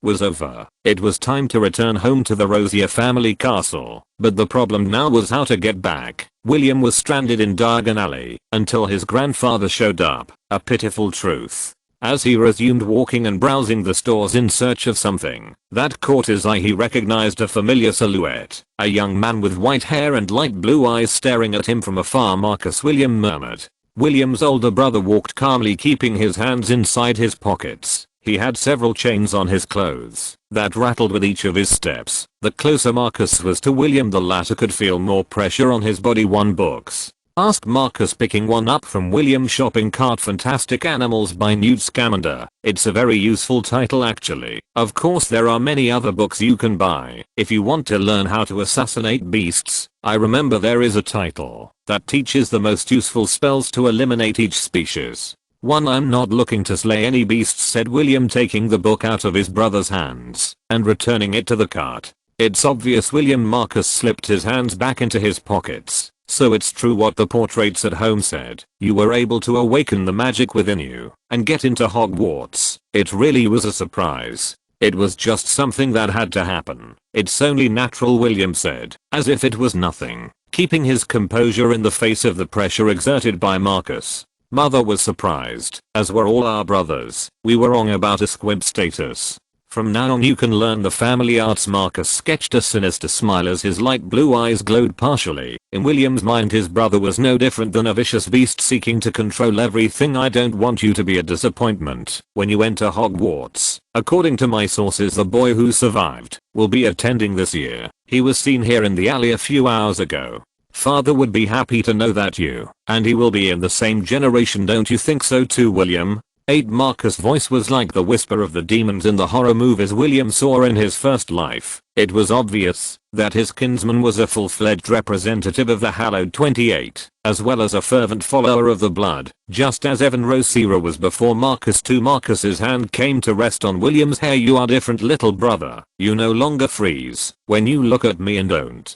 was over. It was time to return home to the Rosier family castle, but the problem now was how to get back. William was stranded in Diagon Alley until his grandfather showed up, a pitiful truth. As he resumed walking and browsing the stores in search of something that caught his eye, he recognized a familiar silhouette, a young man with white hair and light blue eyes staring at him from afar. Marcus, William murmured. William's older brother walked calmly, keeping his hands inside his pockets. He had several chains on his clothes that rattled with each of his steps. The closer Marcus was to William, the latter could feel more pressure on his body. Books? Asked Marcus, picking one up from William's shopping cart. Fantastic Animals by Newt Scamander. It's a very useful title actually. Of course there are many other books you can buy if you want to learn how to assassinate beasts. I remember there is a title that teaches the most useful spells to eliminate each species. I'm not looking to slay any beasts, said William, taking the book out of his brother's hands and returning it to the cart. It's obvious. Marcus slipped his hands back into his pockets. So it's true what the portraits at home said. You were able to awaken the magic within you and get into Hogwarts. It really was a surprise. It was just something that had to happen. It's only natural, William said, as if it was nothing, keeping his composure in the face of the pressure exerted by Marcus. Mother was surprised, as were all our brothers. We were wrong about a squib status. From now on you can learn the family arts. Marcus sketched a sinister smile as his light blue eyes glowed partially. In William's mind his brother was no different than a vicious beast seeking to control everything. I don't want you to be a disappointment when you enter Hogwarts. According to my sources, the boy who survived will be attending this year. He was seen here in the alley a few hours ago. Father would be happy to know that you and he will be in the same generation, don't you think so too, William? 8. Marcus' voice was like the whisper of the demons in the horror movies William saw in his first life. It was obvious that his kinsman was a full-fledged representative of the hallowed 28, as well as a fervent follower of the blood, just as Evan Rosier was before Marcus too. Marcus's hand came to rest on William's hair. You are different, little brother. You no longer freeze when you look at me and don't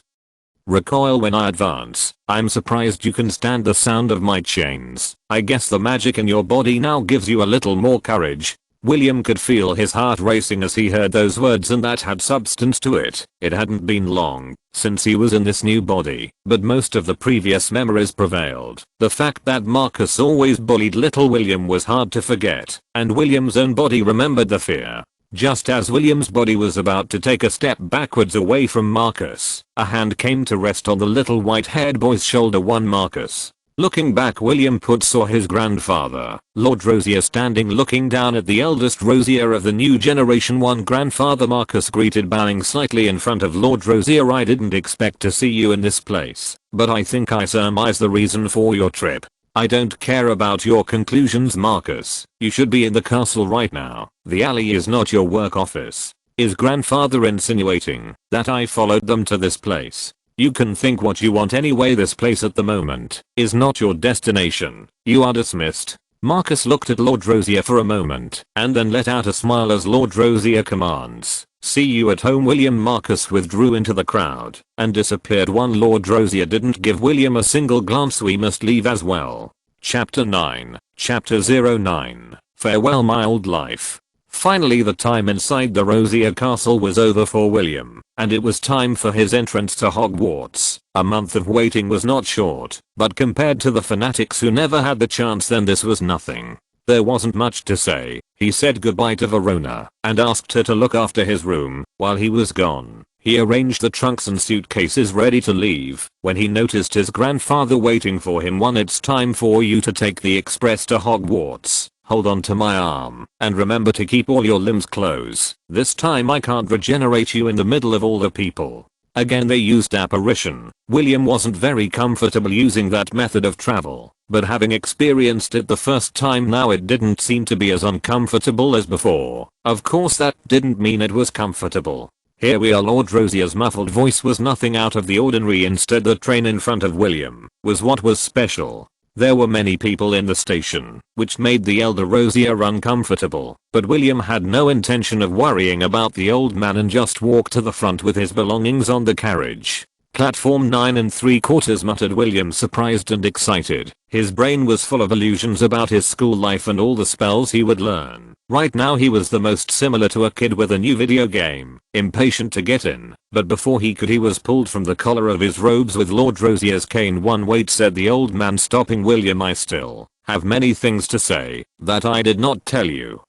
recoil when I advance. I'm surprised you can stand the sound of my chains. I guess the magic in your body now gives you a little more courage. William could feel his heart racing as he heard those words, and that had substance to it. It hadn't been long since he was in this new body, but most of the previous memories prevailed. The fact that Marcus always bullied little William was hard to forget, and William's own body remembered the fear. Just as William's body was about to take a step backwards away from Marcus, a hand came to rest on the little white-haired boy's shoulder. Marcus. Looking back, William saw his grandfather, Lord Rosier, standing looking down at the eldest Rosier of the new generation. Grandfather Marcus greeted, bowing slightly in front of Lord Rosier. I didn't expect to see you in this place, but I think I surmise the reason for your trip. I don't care about your conclusions, Marcus. You should be in the castle right now. The alley is not your work office. Is grandfather insinuating that I followed them to this place? You can think what you want anyway. This place at the moment is not your destination. You are dismissed. Marcus looked at Lord Rosier for a moment and then let out a smile as Lord Rosier commands, "See you at home, William." Marcus withdrew into the crowd and disappeared. Lord Rosier didn't give William a single glance. We must leave as well. Chapter 9. Chapter 09. Farewell my old life. Finally, the time inside the Rosier Castle was over for William, and it was time for his entrance to Hogwarts. A month of waiting was not short, but compared to the fanatics who never had the chance, then this was nothing. There wasn't much to say. He said goodbye to Verona and asked her to look after his room while he was gone. He arranged the trunks and suitcases ready to leave when he noticed his grandfather waiting for him. It's time for you to take the express to Hogwarts. Hold on to my arm and remember to keep all your limbs closed. This time I can't regenerate you in the middle of all the people. Again they used apparition. William wasn't very comfortable using that method of travel, but having experienced it the first time now, it didn't seem to be as uncomfortable as before. Of course that didn't mean it was comfortable. Here we are. Lord Rosier's muffled voice was nothing out of the ordinary. Instead, the train in front of William was what was special. There were many people in the station, which made the elder Rosier uncomfortable, but William had no intention of worrying about the old man and just walked to the front with his belongings on the carriage. Platform 9 3/4, muttered William, surprised and excited. His brain was full of illusions about his school life and all the spells he would learn. Right now he was the most similar to a kid with a new video game, impatient to get in, but before he could he was pulled from the collar of his robes with Lord Rosier's cane. Wait, said the old man, stopping William. I still have many things to say that I did not tell you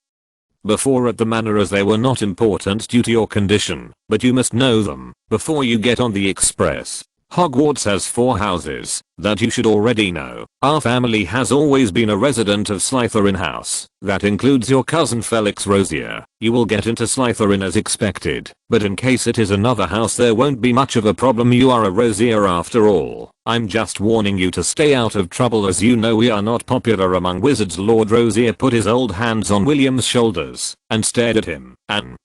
before at the manor, as they were not important due to your condition, but you must know them before you get on the express. Hogwarts has 4 houses that you should already know. Our family has always been a resident of Slytherin House. That includes your cousin Felix Rosier. You will get into Slytherin as expected, but in case it is another house there won't be much of a problem. You are a Rosier after all. I'm just warning you to stay out of trouble, as you know we are not popular among wizards. Lord Rosier put his old hands on William's shoulders and stared at him. And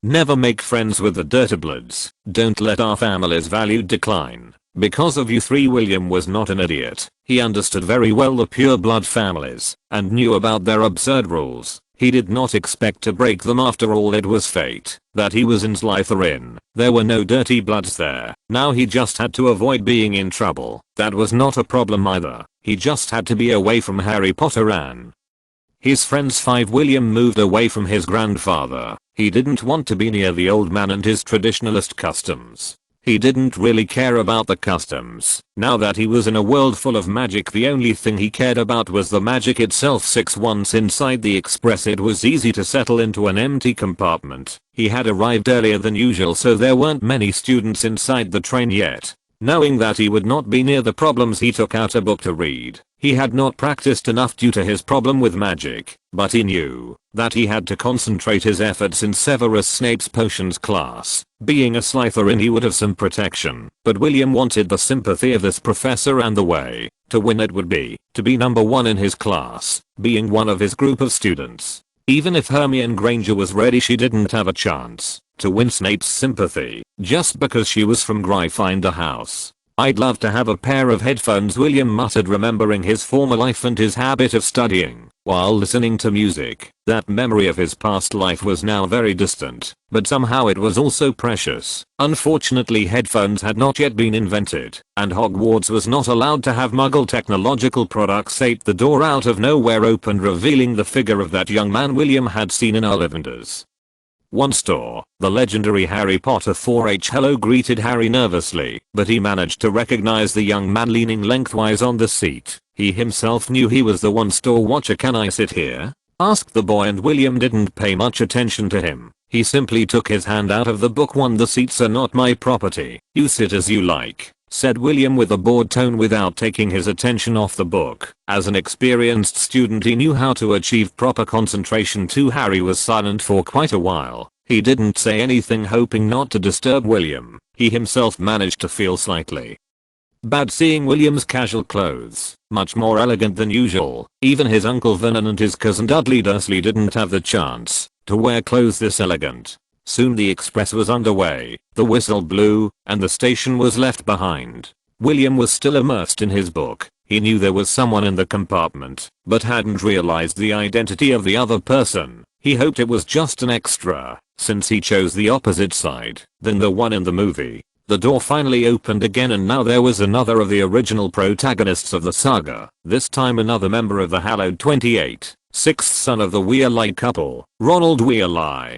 never make friends with the Dirtbloods. Don't let our family's value decline because of you 3. William was not an idiot. He understood very well the pure blood families and knew about their absurd rules. He did not expect to break them. After all, it was fate that he was in Slytherin. There were no dirty bloods there. Now he just had to avoid being in trouble. That was not a problem either. He just had to be away from Harry Potter and his friends. 5. William moved away from his grandfather. He didn't want to be near the old man and his traditionalist customs. He didn't really care about the customs. Now that he was in a world full of magic, the only thing he cared about was the magic itself. 6. Once inside the express, it was easy to settle into an empty compartment. He had arrived earlier than usual, so there weren't many students inside the train yet. Knowing that he would not be near the problems, he took out a book to read. He had not practiced enough due to his problem with magic, but he knew that he had to concentrate his efforts in Severus Snape's potions class. Being a Slytherin, he would have some protection, but William wanted the sympathy of this professor, and the way to win it would be to be number one in his class, being one of his group of students. Even if Hermione Granger was ready, she didn't have a chance to win Snape's sympathy just because she was from Gryffindor house. I'd love to have a pair of headphones, William muttered, remembering his former life and his habit of studying while listening to music. That memory of his past life was now very distant, but somehow it was also precious. Unfortunately, headphones had not yet been invented, and Hogwarts was not allowed to have Muggle technological products. The door out of nowhere opened, revealing the figure of that young man William had seen in Ollivander's one store. The legendary Harry Potter 4H Hello greeted Harry nervously, but he managed to recognize the young man leaning lengthwise on the seat. He himself knew he was the one store watcher. "Can I sit here?" asked the boy, and William didn't pay much attention to him. He simply took his hand out of the book. "One, the seats are not my property. You sit as you like," said William with a bored tone without taking his attention off the book. As an experienced student, he knew how to achieve proper concentration too. Harry was silent for quite a while. He didn't say anything, hoping not to disturb William. He himself managed to feel slightly bad seeing William's casual clothes, much more elegant than usual. Even his Uncle Vernon and his cousin Dudley Dursley didn't have the chance to wear clothes this elegant. Soon the express was underway, the whistle blew, and the station was left behind. William was still immersed in his book. He knew there was someone in the compartment, but hadn't realized the identity of the other person. He hoped it was just an extra, since he chose the opposite side than the one in the movie. The door finally opened again, and now there was another of the original protagonists of the saga, this time another member of the hallowed 28, sixth son of the Weasley couple, Ronald Weasley.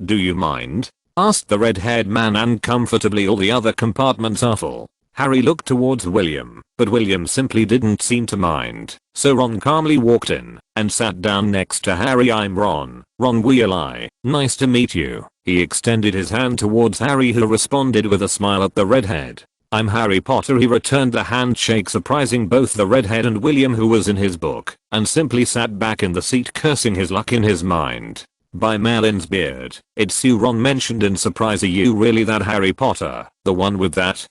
Do you mind?" asked the red-haired man uncomfortably. All the other compartments are full. Harry looked towards William, but William simply didn't seem to mind. So Ron calmly walked in and sat down next to Harry. "I'm Ron Weasley. Nice to meet you." He extended his hand towards Harry, who responded with a smile at the redhead. "I'm Harry Potter." He returned the handshake, surprising both the redhead and William, who was in his book, and simply sat back in the seat, cursing his luck in his mind. "By Merlin's beard, it's you," Ron mentioned in surprise. "Are you really that Harry Potter? The one with that,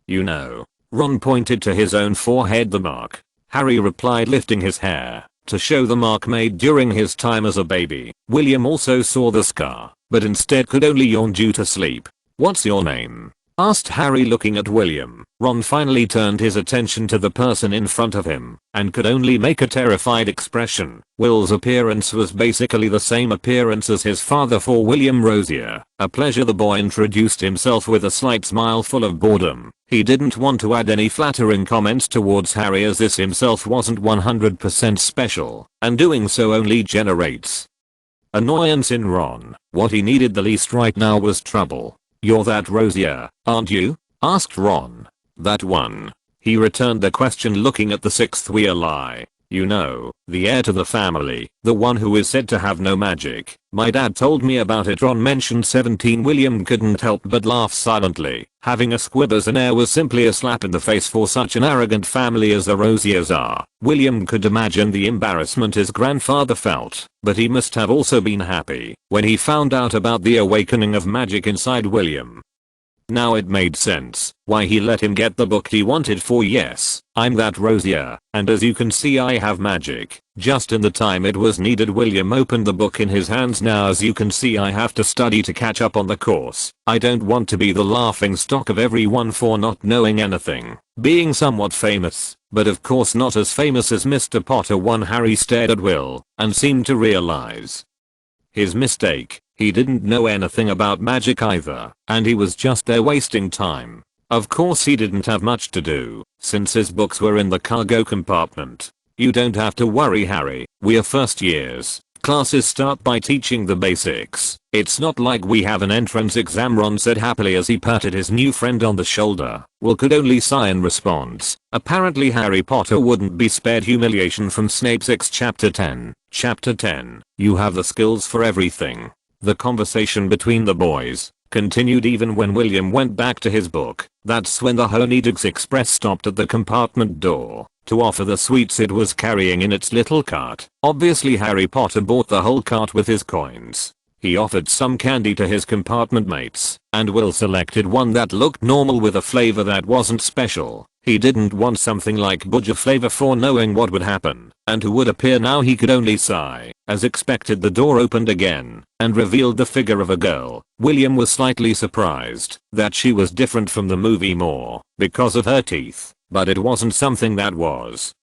you know?" Ron pointed to his own forehead. "The mark," Harry replied, lifting his hair to show the mark made during his time as a baby. William also saw the scar, but instead could only yawn due to sleep. "What's your name?" asked Harry, looking at William. Ron finally turned his attention to the person in front of him, and could only make a terrified expression. Will's appearance was basically the same appearance as his father, for William Rosier. "A pleasure," the boy introduced himself with a slight smile full of boredom. He didn't want to add any flattering comments towards Harry, as this himself wasn't 100% special, and doing so only generates annoyance in Ron. What he needed the least right now was trouble. "You're that Rosier, aren't you?" asked Ron. "That one." He returned the question, looking at the sixth Weasley. "You know, the heir to the family, the one who is said to have no magic. My dad told me about it." Ron mentioned 17. William couldn't help but laugh silently. Having a squib as an heir was simply a slap in the face for such an arrogant family as the Rosiers are. William could imagine the embarrassment his grandfather felt, but he must have also been happy when he found out about the awakening of magic inside William. Now it made sense why he let him get the book he wanted, for yes, I'm that Rosier, and as you can see I have magic. Just in the time it was needed, William opened the book in his hands. "Now as you can see I have to study to catch up on the course. I don't want to be the laughing stock of everyone for not knowing anything. Being somewhat famous, but of course not as famous as Mr. Potter." Harry stared at Will and seemed to realize his mistake. He didn't know anything about magic either, and he was just there wasting time. Of course he didn't have much to do, since his books were in the cargo compartment. "You don't have to worry, Harry, we're first years. Classes start by teaching the basics. It's not like we have an entrance exam," Ron said happily as he patted his new friend on the shoulder. Will could only sigh in response. Apparently Harry Potter wouldn't be spared humiliation from Snape's ex. Chapter 10. Chapter 10. You have the skills for everything. The conversation between the boys continued even when William went back to his book. That's when the Honeydukes Express stopped at the compartment door to offer the sweets it was carrying in its little cart. Obviously Harry Potter bought the whole cart with his coins. He offered some candy to his compartment mates, and Will selected one that looked normal with a flavor that wasn't special. He didn't want something like Budger flavor for knowing what would happen, and who would appear now. He could only sigh. As expected, the door opened again, and revealed the figure of a girl. William was slightly surprised that she was different from the movie more because of her teeth, but it wasn't something that was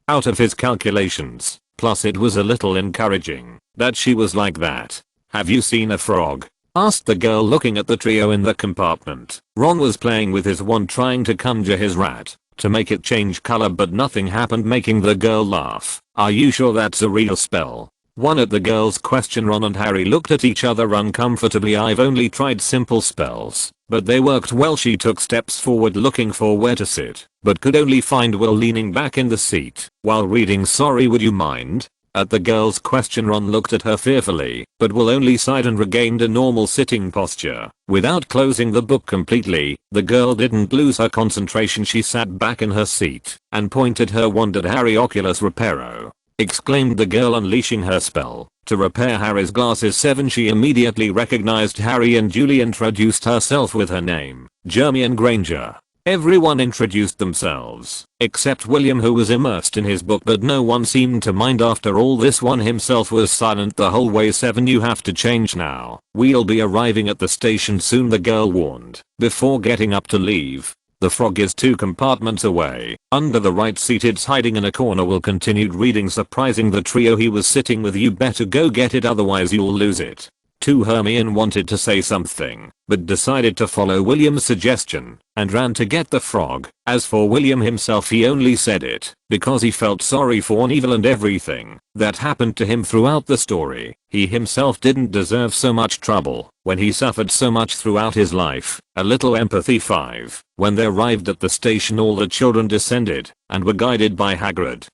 out of his calculations. Plus it was a little encouraging that she was like that. "Have you seen a frog?" asked the girl, looking at the trio in the compartment. Ron was playing with his wand trying to conjure his rat to make it change color, but nothing happened, making the girl laugh. "Are you sure that's a real spell?" One at the girl's question, Ron and Harry looked at each other uncomfortably. "I've only tried simple spells, but they worked well." She took steps forward looking for where to sit, but could only find Will leaning back in the seat while reading. "Sorry, would you mind?" At the girl's question, Ron looked at her fearfully, but Will only sighed and regained a normal sitting posture. Without closing the book completely, the girl didn't lose her concentration. She sat back in her seat and pointed her wand at Harry. "Oculus Reparo," exclaimed the girl, unleashing her spell to repair Harry's glasses. 7. She immediately recognized Harry and Julie introduced herself with her name, Hermione Granger. Everyone introduced themselves, except William, who was immersed in his book, but no one seemed to mind. After all, this one himself was silent the whole way. 7. You have to change now. We'll be arriving at the station soon, the girl warned before getting up to leave. "The frog is 2 compartments away, under the right seat. It's hiding in a corner." Will continued reading, surprising the trio he was sitting with. "You better go get it, otherwise you'll lose it." Hermione wanted to say something, but decided to follow William's suggestion and ran to get the frog. As for William himself, he only said it because he felt sorry for Neville and everything that happened to him throughout the story. He himself didn't deserve so much trouble when he suffered so much throughout his life. A little empathy. 5. When they arrived at the station, all the children descended and were guided by Hagrid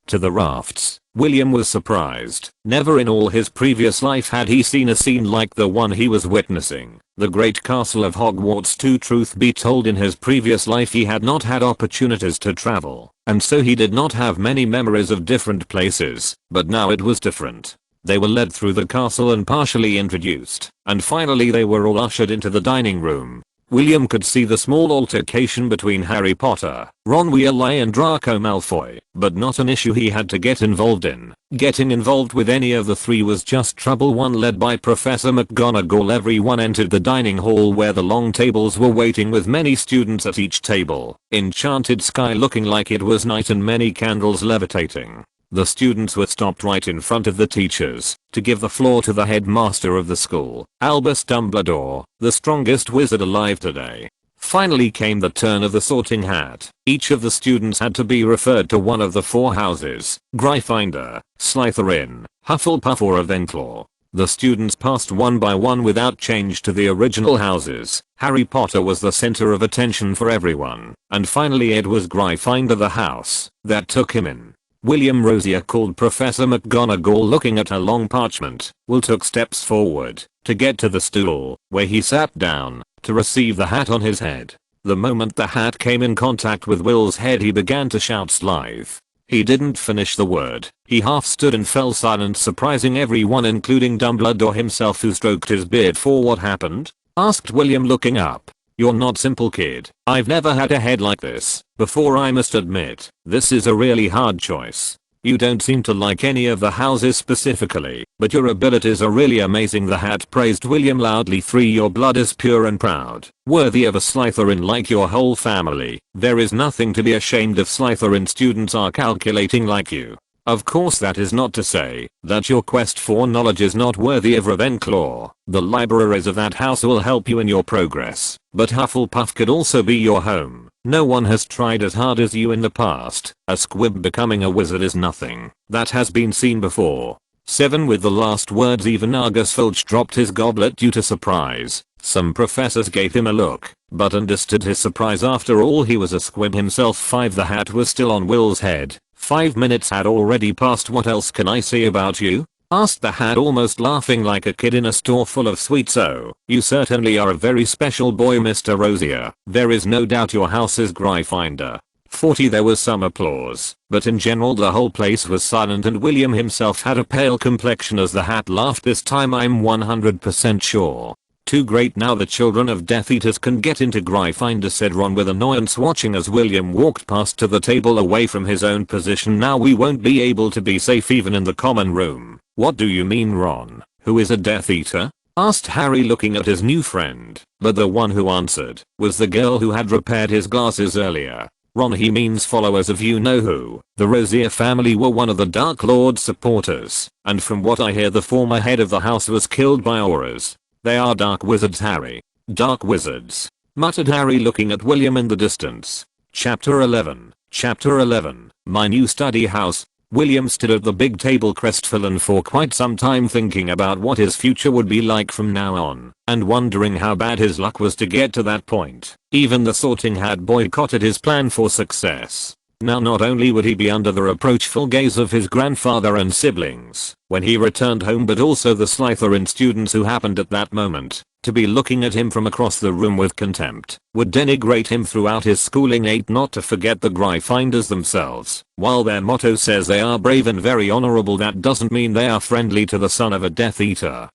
to the rafts. William was surprised. Never in all his previous life had he seen a scene like the one he was witnessing. The great castle of Hogwarts. To truth be told, in his previous life he had not had opportunities to travel, and so he did not have many memories of different places, but now it was different. They were led through the castle and partially introduced, and finally they were all ushered into the dining room. William could see the small altercation between Harry Potter, Ron Weasley and Draco Malfoy, but not an issue he had to get involved in. Getting involved with any of the three was just trouble. One led by Professor McGonagall. Everyone entered the dining hall where the long tables were waiting with many students at each table. Enchanted sky looking like it was night and many candles levitating. The students were stopped right in front of the teachers to give the floor to the headmaster of the school, Albus Dumbledore, the strongest wizard alive today. Finally came the turn of the sorting hat. Each of the students had to be referred to one of the 4 houses: Gryffindor, Slytherin, Hufflepuff or Ravenclaw. The students passed one by one without change to the original houses. Harry Potter was the center of attention for everyone, and finally it was Gryffindor, the house that took him in. William Rosier called Professor McGonagall. Looking at her long parchment, Will took steps forward to get to the stool where he sat down to receive the hat on his head. The moment the hat came in contact with Will's head, he began to shout Slythe. He didn't finish the word. He half stood and fell silent, surprising everyone including Dumbledore himself, who stroked his beard. "For what happened?" asked William, looking up. "You're not simple, kid. I've never had a head like this before, I must admit. This is a really hard choice. You don't seem to like any of the houses specifically, but your abilities are really amazing," the hat praised William loudly. 3. Your blood is pure and proud, worthy of a Slytherin like your whole family. There is nothing to be ashamed of. Slytherin students are calculating like you. Of course, that is not to say that your quest for knowledge is not worthy of Ravenclaw. The libraries of that house will help you in your progress, but Hufflepuff could also be your home. No one has tried as hard as you in the past. A squib becoming a wizard is nothing that has been seen before. 7. With the last words, even Argus Filch dropped his goblet due to surprise. Some professors gave him a look, but understood his surprise. After all, he was a squib himself. 5. The hat was still on Will's head. 5 minutes had already passed. "What else can I say about you?" asked the hat, almost laughing like a kid in a store full of sweets. "Oh, you certainly are a very special boy, Mr. Rosier. There is no doubt your house is Gryffindor." 40. There was some applause, but in general the whole place was silent, and William himself had a pale complexion as the hat laughed. "This time I'm 100% sure. Too great, now the children of Death Eaters can get into Gryffindor," said Ron with annoyance, watching as William walked past to the table away from his own position. "Now we won't be able to be safe even in the common room." "What do you mean, Ron? Who is a Death Eater?" asked Harry, looking at his new friend, but the one who answered was the girl who had repaired his glasses earlier. "Ron, he means followers of you-know-who. The Rosier family were one of the Dark Lord's supporters, and from what I hear the former head of the house was killed by auras. They are dark wizards, Harry." "Dark wizards," muttered Harry, looking at William in the distance. Chapter 11. Chapter 11. My new study house. William stood at the big table crestfallen for quite some time, thinking about what his future would be like from now on, and wondering how bad his luck was to get to that point. Even the Sorting Hat boycotted his plan for success. Now not only would he be under the reproachful gaze of his grandfather and siblings when he returned home, but also the Slytherin students who happened at that moment to be looking at him from across the room with contempt, would denigrate him throughout his schooling. 8. Not to forget the Gryffindors themselves. While their motto says they are brave and very honorable, that doesn't mean they are friendly to the son of a Death Eater.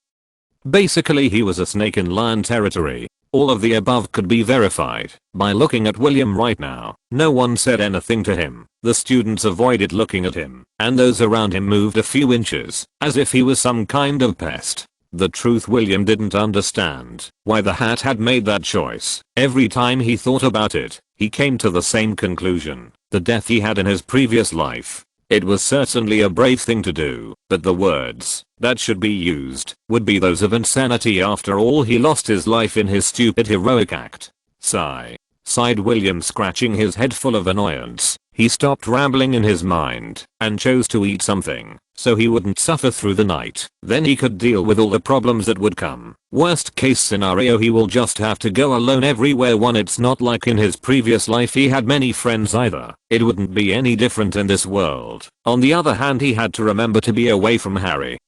Basically, he was a snake in lion territory. All of the above could be verified by looking at William right now. No one said anything to him. The students avoided looking at him, and those around him moved a few inches, as if he was some kind of pest. The truth, William didn't understand why the hat had made that choice. Every time he thought about it, he came to the same conclusion: the death he had in his previous life. It was certainly a brave thing to do, but the words that should be used would be those of insanity. After all, he lost his life in his stupid heroic act. Sigh. Sighed William, scratching his head full of annoyance. He stopped rambling in his mind and chose to eat something so he wouldn't suffer through the night. Then he could deal with all the problems that would come. Worst case scenario, he will just have to go alone everywhere. It's not like in his previous life he had many friends either. It wouldn't be any different in this world. On the other hand, he had to remember to be away from Harry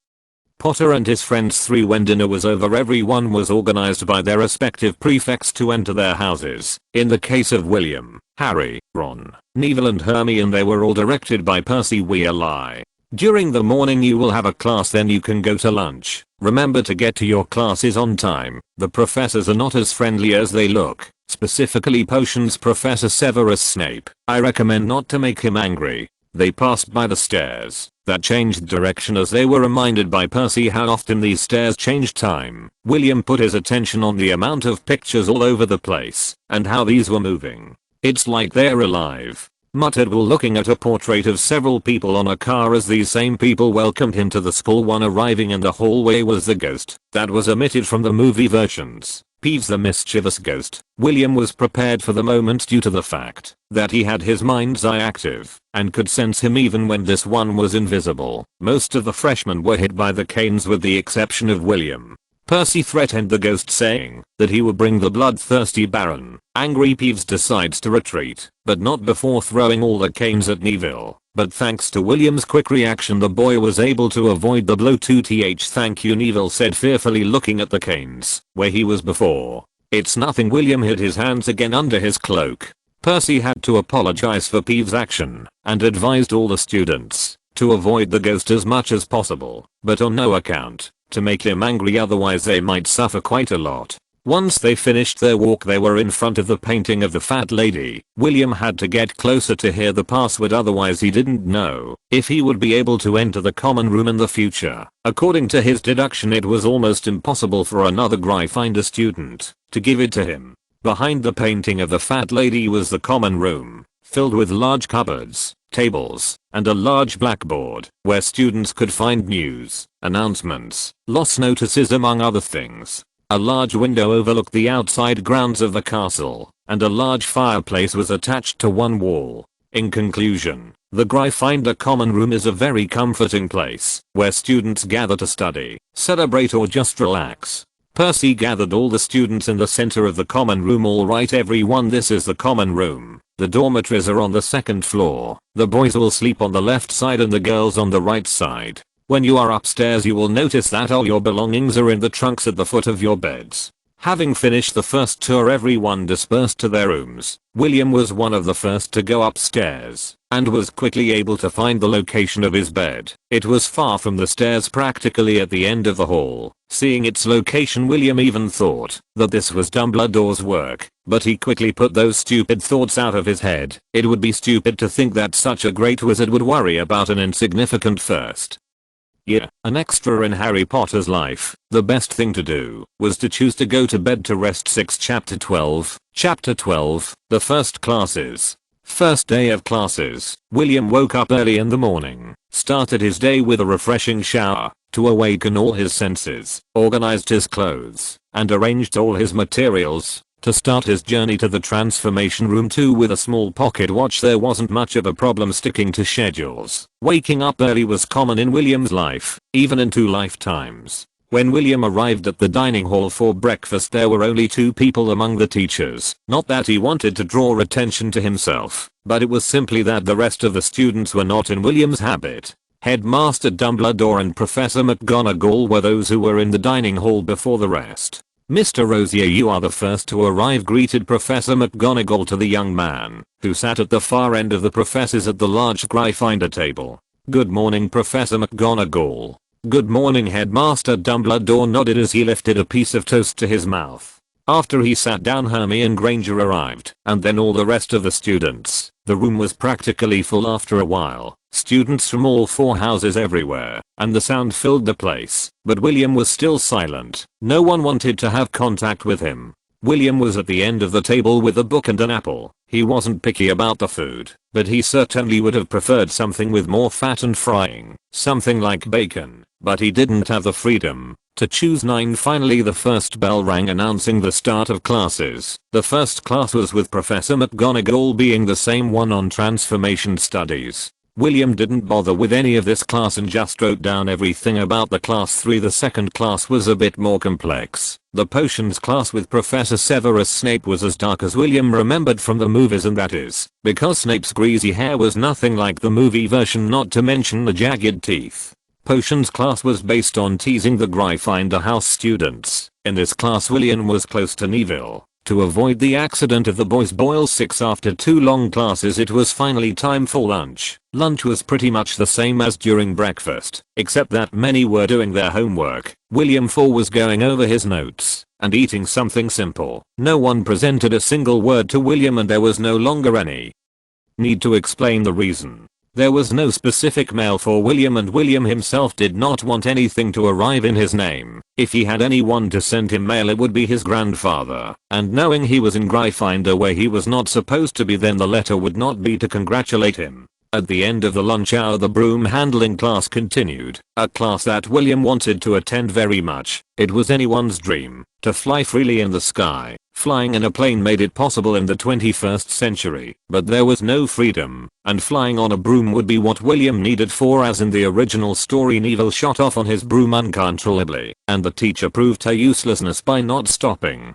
Potter and his friends. 3. When dinner was over, everyone was organized by their respective prefects to enter their houses. In the case of William, Harry, Ron, Neville and Hermione, they were all directed by Percy Weasley. During the morning you will have a class, then you can go to lunch. Remember to get to your classes on time. The professors are not as friendly as they look, specifically Potions Professor Severus Snape. I recommend not to make him angry. They passed by the stairs that changed direction as they were reminded by Percy how often these stairs changed time. William put his attention on the amount of pictures all over the place and how these were moving. "It's like they're alive," muttered Will, looking at a portrait of several people on a car as these same people welcomed him to the school. One arriving in the hallway was the ghost that was omitted from the movie versions. Peeves the mischievous ghost. William was prepared for the moment due to the fact that he had his mind's eye active and could sense him even when this one was invisible. Most of the freshmen were hit by the canes with the exception of William. Percy threatened the ghost, saying that he would bring the bloodthirsty Baron. Angry Peeves decides to retreat, but not before throwing all the canes at Neville. But thanks to William's quick reaction, the boy was able to avoid the blow. 2. Thank you, Neville said fearfully, looking at the canes where he was before. "It's nothing." William hid his hands again under his cloak. Percy had to apologize for Peeves' action and advised all the students to avoid the ghost as much as possible, but on no account to make him angry, otherwise they might suffer quite a lot. Once they finished their walk, they were in front of the painting of the fat lady. William had to get closer to hear the password, otherwise he didn't know if he would be able to enter the common room in the future. According to his deduction, it was almost impossible for another Gryffindor student to give it to him. Behind the painting of the fat lady was the common room, filled with large cupboards, tables, and a large blackboard where students could find news, announcements, lost notices, among other things. A large window overlooked the outside grounds of the castle, and a large fireplace was attached to one wall. In conclusion, the Gryffindor common room is a very comforting place where students gather to study, celebrate, or just relax. Percy gathered all the students in the center of the common room. "All right everyone, this is the common room. The dormitories are on the second floor. The boys will sleep on the left side and the girls on the right side. When you are upstairs you will notice that all your belongings are in the trunks at the foot of your beds. Having finished the first tour, everyone dispersed to their rooms. William was one of the first to go upstairs and was quickly able to find the location of his bed. It was far from the stairs, practically at the end of the hall. Seeing its location, William even thought that this was Dumbledore's work, but he quickly put those stupid thoughts out of his head. It would be stupid to think that such a great wizard would worry about an insignificant first. Yeah, an extra in Harry Potter's life. The best thing to do was to choose to go to bed to rest. Chapter 12. Chapter 12. The first classes. First day of classes. William woke up early in the morning, started his day with a refreshing shower to awaken all his senses, organized his clothes, and arranged all his materials to start his journey to the transformation room 2 with a small pocket watch. There wasn't much of a problem sticking to schedules. Waking up early was common in William's life, even in 2 lifetimes. When William arrived at the dining hall for breakfast, there were only 2 people among the teachers. Not that he wanted to draw attention to himself, but it was simply that the rest of the students were not in William's habit. Headmaster Dumbledore and Professor McGonagall were those who were in the dining hall before the rest. "Mr. Rosier, you are the first to arrive," greeted Professor McGonagall to the young man, who sat at the far end of the professors at the large Gryffindor table. "Good morning, Professor McGonagall." "Good morning." Headmaster Dumbledore nodded as he lifted a piece of toast to his mouth. After he sat down, Hermione Granger arrived, and then all the rest of the students. The room was practically full after a while. Students from all 4 houses everywhere, and the sound filled the place. But William was still silent. No one wanted to have contact with him. William was at the end of the table with a book and an apple. He wasn't picky about the food, but he certainly would have preferred something with more fat and frying, something like bacon, but he didn't have the freedom to choose. 9. Finally the first bell rang, announcing the start of classes. The first class was with Professor McGonagall, being the same one on transformation studies. William didn't bother with any of this class and just wrote down everything about the class 3. The second class was a bit more complex. The potions class with Professor Severus Snape was as dark as William remembered from the movies, and that is because Snape's greasy hair was nothing like the movie version, not to mention the jagged teeth. Potions class was based on teasing the Gryffindor house students. In this class William was close to Neville. To avoid the accident of the boys' boil 6. After 2 long classes it was finally time for lunch. Lunch was pretty much the same as during breakfast, except that many were doing their homework. William 4 was going over his notes and eating something simple. No one presented a single word to William, and there was no longer any need to explain the reason. There was no specific mail for William, and William himself did not want anything to arrive in his name. If he had anyone to send him mail, it would be his grandfather, and knowing he was in Gryffindor where he was not supposed to be, then the letter would not be to congratulate him. At the end of the lunch hour the broom handling class continued, a class that William wanted to attend very much. It was anyone's dream to fly freely in the sky. Flying in a plane made it possible in the 21st century, but there was no freedom, and flying on a broom would be what William needed, for as in the original story Neville shot off on his broom uncontrollably, and the teacher proved her uselessness by not stopping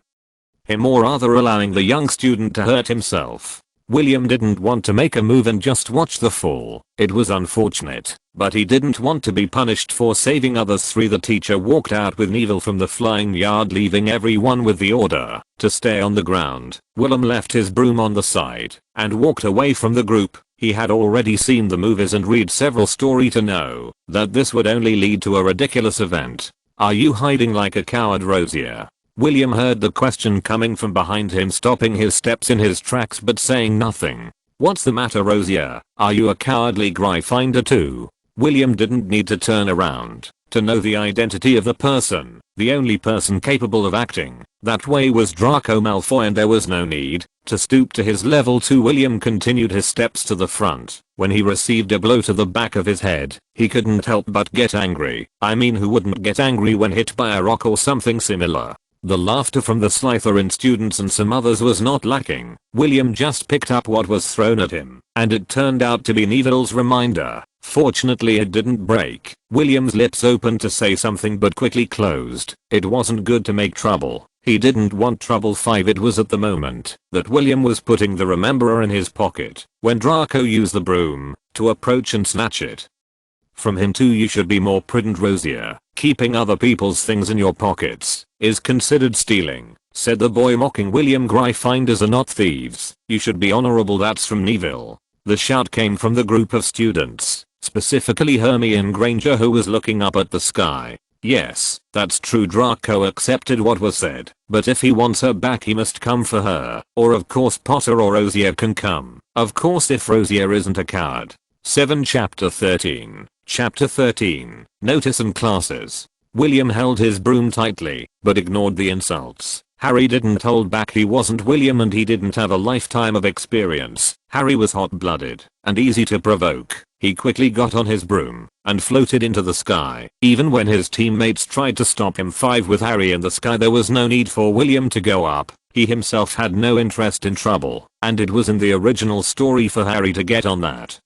him, or rather allowing the young student to hurt himself. William didn't want to make a move and just watch the fall. It was unfortunate, but he didn't want to be punished for saving others. 3. The teacher walked out with Neville from the flying yard, leaving everyone with the order to stay on the ground. William left his broom on the side and walked away from the group. He had already seen the movies and read several stories to know that this would only lead to a ridiculous event. "Are you hiding like a coward, Rosier?" William heard the question coming from behind him, stopping his steps in his tracks but saying nothing. "What's the matter, Rosier? Are you a cowardly Gryffindor too?" William didn't need to turn around to know the identity of the person. The only person capable of acting that way was Draco Malfoy, and there was no need to stoop to his level. 2. William continued his steps to the front. When he received a blow to the back of his head, he couldn't help but get angry. I mean, who wouldn't get angry when hit by a rock or something similar? The laughter from the Slytherin students and some others was not lacking. William just picked up what was thrown at him, and it turned out to be Neville's reminder. Fortunately it didn't break. William's lips opened to say something but quickly closed. It wasn't good to make trouble. He didn't want trouble. 5. It was at the moment that William was putting the rememberer in his pocket when Draco used the broom to approach and snatch it From him too you should be more prudent, Rosier. Keeping other people's things in your pockets is considered stealing, said the boy, mocking William. Gryffindors are not thieves. You should be honorable. That's from Neville. The shout came from the group of students, specifically Hermione Granger, who was looking up at the sky. Yes, that's true. Draco accepted what was said, but if he wants her back he must come for her, or of course Potter or Rosier can come. Of course, if Rosier isn't a coward. 7 Chapter 13. Chapter 13. Notice and Classes. William held his broom tightly, but ignored the insults. Harry didn't hold back. He wasn't William and he didn't have a lifetime of experience. Harry was hot-blooded and easy to provoke. He quickly got on his broom and floated into the sky. Even when his teammates tried to stop him, 5 with Harry in the sky, there was no need for William to go up. He himself had no interest in trouble, and it was in the original story for Harry to get on that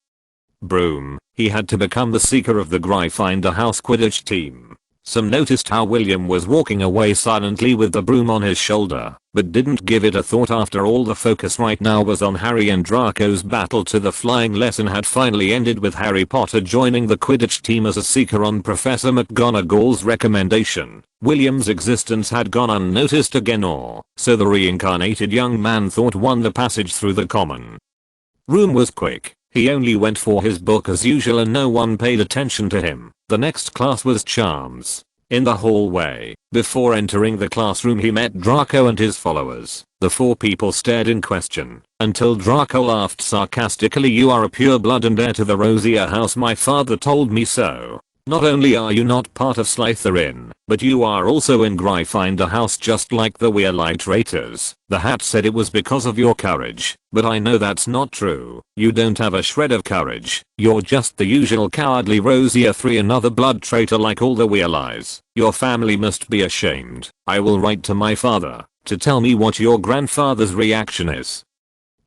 broom. He had to become the seeker of the Gryffindor house Quidditch team. Some noticed how William was walking away silently with the broom on his shoulder, but didn't give it a thought. After all, the focus right now was on Harry and Draco's battle. To the flying lesson had finally ended with Harry Potter joining the Quidditch team as a seeker on Professor McGonagall's recommendation. William's existence had gone unnoticed again, or so the reincarnated young man thought. The passage through the common room was quick. He only went for his book as usual and no one paid attention to him. The next class was Charms. In the hallway, before entering the classroom, he met Draco and his followers. The 4 people stared in question, until Draco laughed sarcastically. You are a pureblood and heir to the Rosier house. My father told me so. Not only are you not part of Slytherin, but you are also in Gryffindor house, just like the Weirlight traitors. The hat said it was because of your courage, but I know that's not true. You don't have a shred of courage. You're just the usual cowardly Rosier 3, another blood traitor like all the Weirlies. Your family must be ashamed. I will write to my father to tell me what your grandfather's reaction is.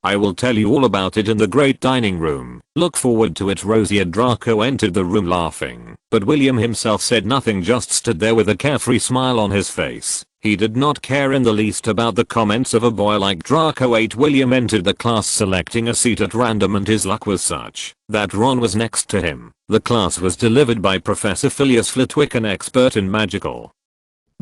I will tell you all about it in the great dining room. Look forward to it, Rosier. Draco entered the room laughing, but William himself said nothing, just stood there with a carefree smile on his face. He did not care in the least about the comments of a boy like Draco. 8 William entered the class selecting a seat at random, and his luck was such that Ron was next to him. The class was delivered by Professor Phileas Flitwick, an expert in magical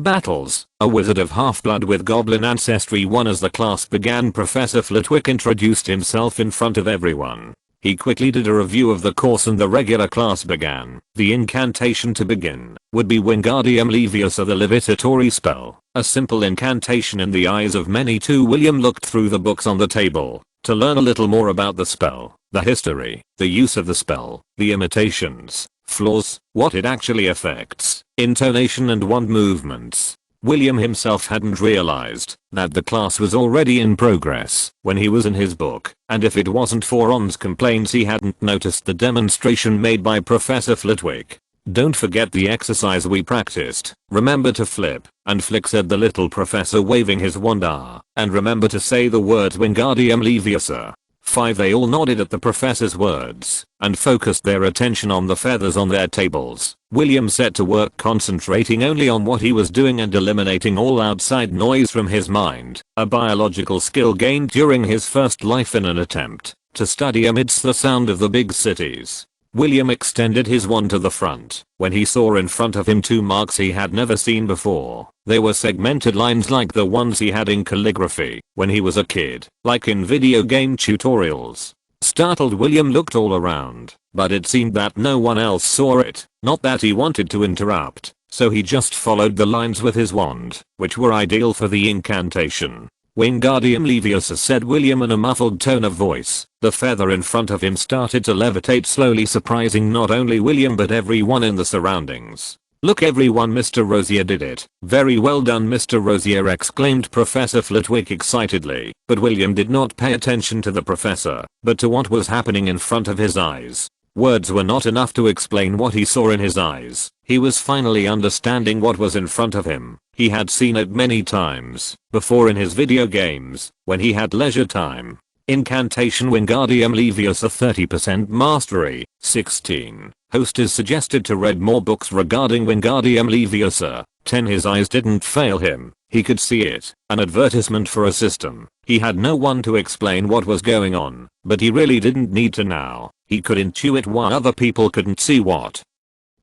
battles, a wizard of half-blood with goblin ancestry. As the class began, Professor Flitwick introduced himself in front of everyone. He quickly did a review of the course and the regular class began. The incantation to begin would be Wingardium Leviosa, the levitatory spell, a simple incantation in the eyes of many too. William looked through the books on the table to learn a little more about the spell, the history, the use of the spell, the imitations, flaws, what it actually affects, intonation and wand movements. William himself hadn't realized that the class was already in progress when he was in his book, and if it wasn't for Ron's complaints he hadn't noticed the demonstration made by Professor Flitwick. Don't forget the exercise we practiced. Remember to flip and flick, said the little professor, waving his wand. And remember to say the words Wingardium Leviosa. 5 They all nodded at the professor's words and focused their attention on the feathers on their tables. William set to work concentrating only on what he was doing and eliminating all outside noise from his mind, a biological skill gained during his first life in an attempt to study amidst the sound of the big cities. William extended his wand to the front when he saw in front of him 2 marks he had never seen before. They were segmented lines like the ones he had in calligraphy when he was a kid, like in video game tutorials. Startled, William looked all around, but it seemed that no one else saw it. Not that he wanted to interrupt, so he just followed the lines with his wand, which were ideal for the incantation. Wingardium Leviosa, said William in a muffled tone of voice. The feather in front of him started to levitate slowly, surprising not only William but everyone in the surroundings. Look everyone, Mr. Rosier did it. Very well done, Mr. Rosier, exclaimed Professor Flitwick excitedly. But William did not pay attention to the professor, but to what was happening in front of his eyes. Words were not enough to explain what he saw in his eyes. He was finally understanding what was in front of him. He had seen it many times before in his video games when he had leisure time. Incantation Wingardium Leviosa, 30% mastery. 16. Host is suggested to read more books regarding Wingardium Leviosa. 10. His eyes didn't fail him. He could see it. An advertisement for a system. He had no one to explain what was going on, but he really didn't need to now. He could intuit why other people couldn't see what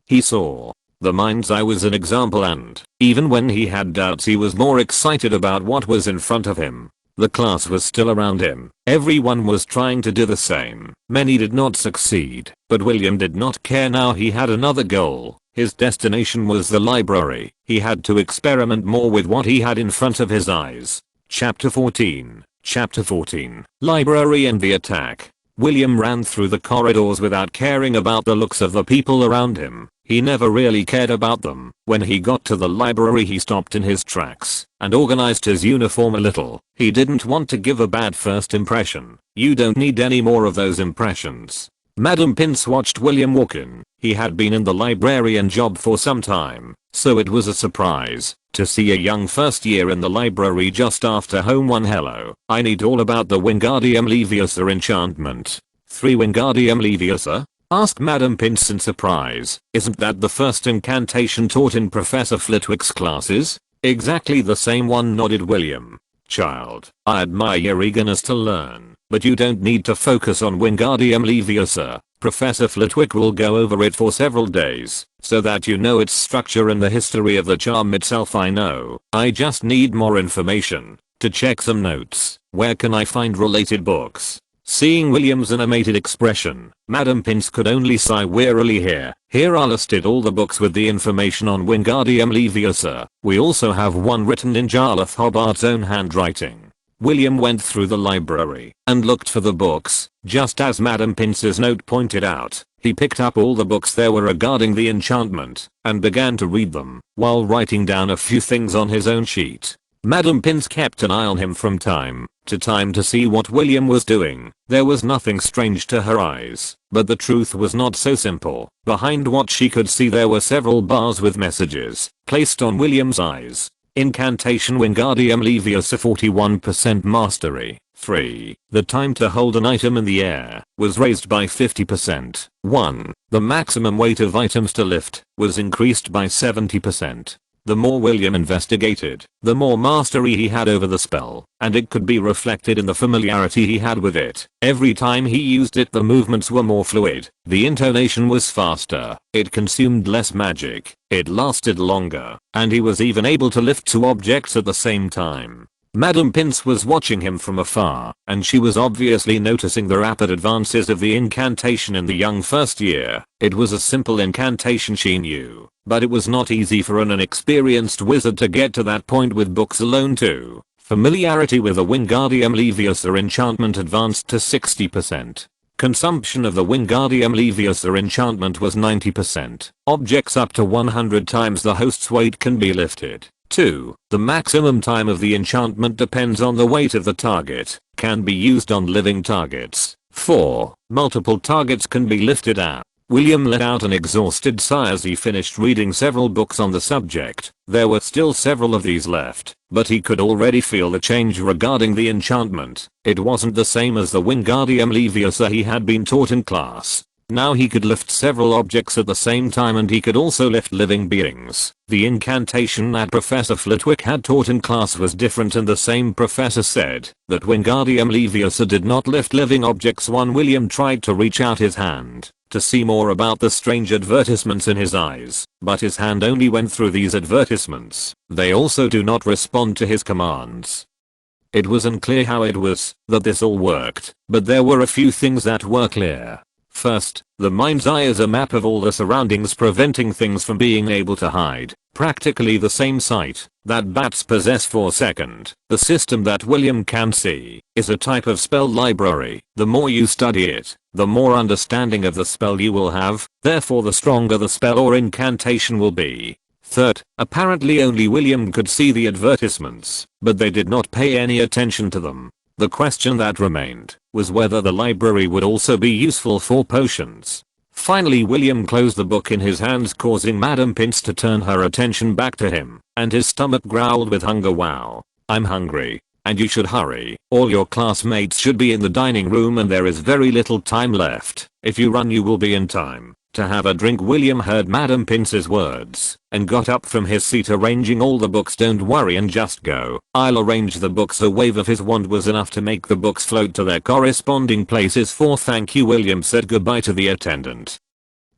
He saw. The mind's eye was an example, and even when he had doubts he was more excited about what was in front of him. The class was still around him. Everyone was trying to do the same. Many did not succeed, but William did not care now. He had another goal. His destination was the library. He had to experiment more with what he had in front of his eyes. Chapter 14. Chapter 14. Library and the attack. William ran through the corridors without caring about the looks of the people around him. He never really cared about them. When he got to the library he stopped in his tracks and organized his uniform a little. He didn't want to give a bad first impression. You don't need any more of those impressions. Madam Pince watched William walk in. He had been in the librarian job for some time, so it was a surprise to see a young first year in the library just after home 1. Hello, I need all about the Wingardium Leviosa enchantment. 3 Wingardium Leviosa? Asked Madam Pince in surprise. Isn't that the first incantation taught in Professor Flitwick's classes? Exactly the same one, nodded William. Child, I admire your eagerness to learn, but you don't need to focus on Wingardium Leviosa. Professor Flitwick will go over it for several days, so that you know its structure and the history of the charm itself. I know. I just need more information to check some notes. Where can I find related books? Seeing William's animated expression, Madam Pince could only sigh wearily. Here are listed all the books with the information on Wingardium Leviosa. We also have one written in Jarlath Hobbart's own handwriting. William went through the library and looked for the books. Just as Madam Pince's note pointed out, he picked up all the books there were regarding the enchantment and began to read them while writing down a few things on his own sheet. Madam Pince kept an eye on him from time to time to see what William was doing. There was nothing strange to her eyes, but the truth was not so simple. Behind what she could see there were several bars with messages placed on William's eyes. Incantation Wingardium Leviosa 41% mastery. 3. The time to hold an item in the air was raised by 50%. 1. The maximum weight of items to lift was increased by 70%. The more William investigated, the more mastery he had over the spell, and it could be reflected in the familiarity he had with it. Every time he used it the movements were more fluid, the intonation was faster, it consumed less magic, it lasted longer, and he was even able to lift 2 objects at the same time. Madam Pince was watching him from afar, and she was obviously noticing the rapid advances of the incantation in the young first year. It was a simple incantation, she knew, but it was not easy for an inexperienced wizard to get to that point with books alone too. Familiarity with the Wingardium Leviosa enchantment advanced to 60%. Consumption of the Wingardium Leviosa enchantment was 90%. Objects up to 100 times the host's weight can be lifted. 2. The maximum time of the enchantment depends on the weight of the target, can be used on living targets. 4. Multiple targets can be lifted at. William let out an exhausted sigh as he finished reading several books on the subject. There were still several of these left, but he could already feel the change regarding the enchantment. It wasn't the same as the Wingardium Leviosa he had been taught in class. Now he could lift several objects at the same time, and he could also lift living beings. The incantation that Professor Flitwick had taught in class was different, and the same professor said that Wingardium Leviosa did not lift living objects. William tried to reach out his hand to see more about the strange advertisements in his eyes, but his hand only went through these advertisements. They also do not respond to his commands. It was unclear how it was that this all worked, but there were a few things that were clear. First, the mind's eye is a map of all the surroundings, preventing things from being able to hide. Practically the same sight that bats possess. For second, the system that William can see is a type of spell library. The more you study it, the more understanding of the spell you will have, therefore the stronger the spell or incantation will be. Third, apparently only William could see the advertisements, but they did not pay any attention to them. The question that remained was whether the library would also be useful for potions. Finally, William closed the book in his hands, causing Madam Pince to turn her attention back to him, and his stomach growled with hunger. Wow. I'm hungry. And you should hurry. All your classmates should be in the dining room and there is very little time left. If you run you will be in time to have a drink. William heard Madam Pince's words and got up from his seat, arranging all the books. Don't worry and just go. I'll arrange the books. A wave of his wand was enough to make the books float to their corresponding places. For thank you. William said goodbye to the attendant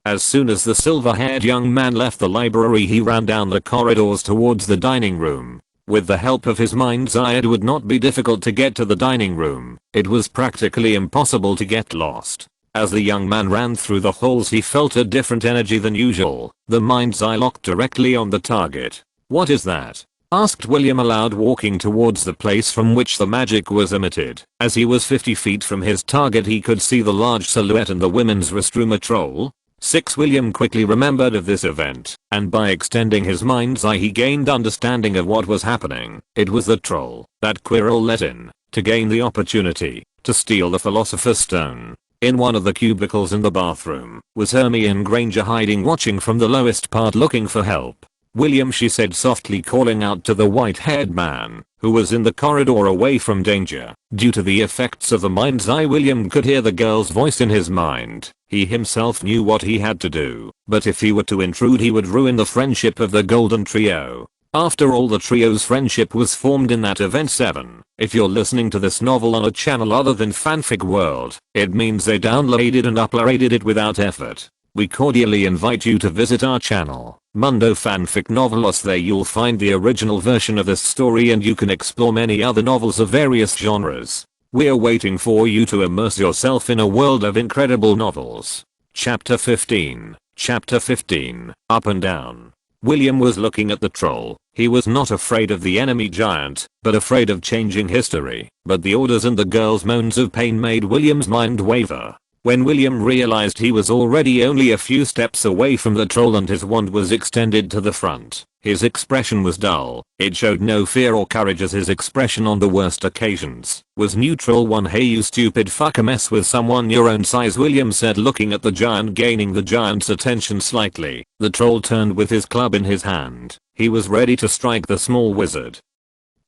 As soon as the silver-haired young man left the library, he ran down the corridors towards the dining room. With the help of his mind's eye, it would not be difficult to get to the dining room. It was practically impossible to get lost. As the young man ran through the halls, he felt a different energy than usual. The mind's eye locked directly on the target. "What is that?" asked William aloud, walking towards the place from which the magic was emitted. As he was 50 feet from his target, he could see the large silhouette in the women's restroom. A troll? 6. William quickly remembered of this event, and by extending his mind's eye he gained understanding of what was happening. It was the troll that Quirrell let in to gain the opportunity to steal the Philosopher's Stone. In one of the cubicles in the bathroom was Hermione Granger, hiding, watching from the lowest part, looking for help. "William," she said softly, calling out to the white-haired man who was in the corridor away from danger. Due to the effects of the mind's eye, William could hear the girl's voice in his mind. He himself knew what he had to do, but if he were to intrude, he would ruin the friendship of the Golden Trio. After all, the trio's friendship was formed in that event. 7. If you're listening to this novel on a channel other than Fanfic World, it means they downloaded and uploaded it without effort. We cordially invite you to visit our channel, Mundo Fanfic Novelos. There you'll find the original version of this story, and you can explore many other novels of various genres. We're waiting for you to immerse yourself in a world of incredible novels. Chapter 15. Chapter 15. Up and Down. William was looking at the troll. He was not afraid of the enemy giant, but afraid of changing history. But the orders and the girl's moans of pain made William's mind waver. When William realized he was already only a few steps away from the troll and his wand was extended to the front, his expression was dull. It showed no fear or courage, as his expression on the worst occasions was neutral. 1. "Hey you stupid fucker, mess with someone your own size," William said, looking at the giant, gaining the giant's attention slightly. The troll turned with his club in his hand. He was ready to strike the small wizard.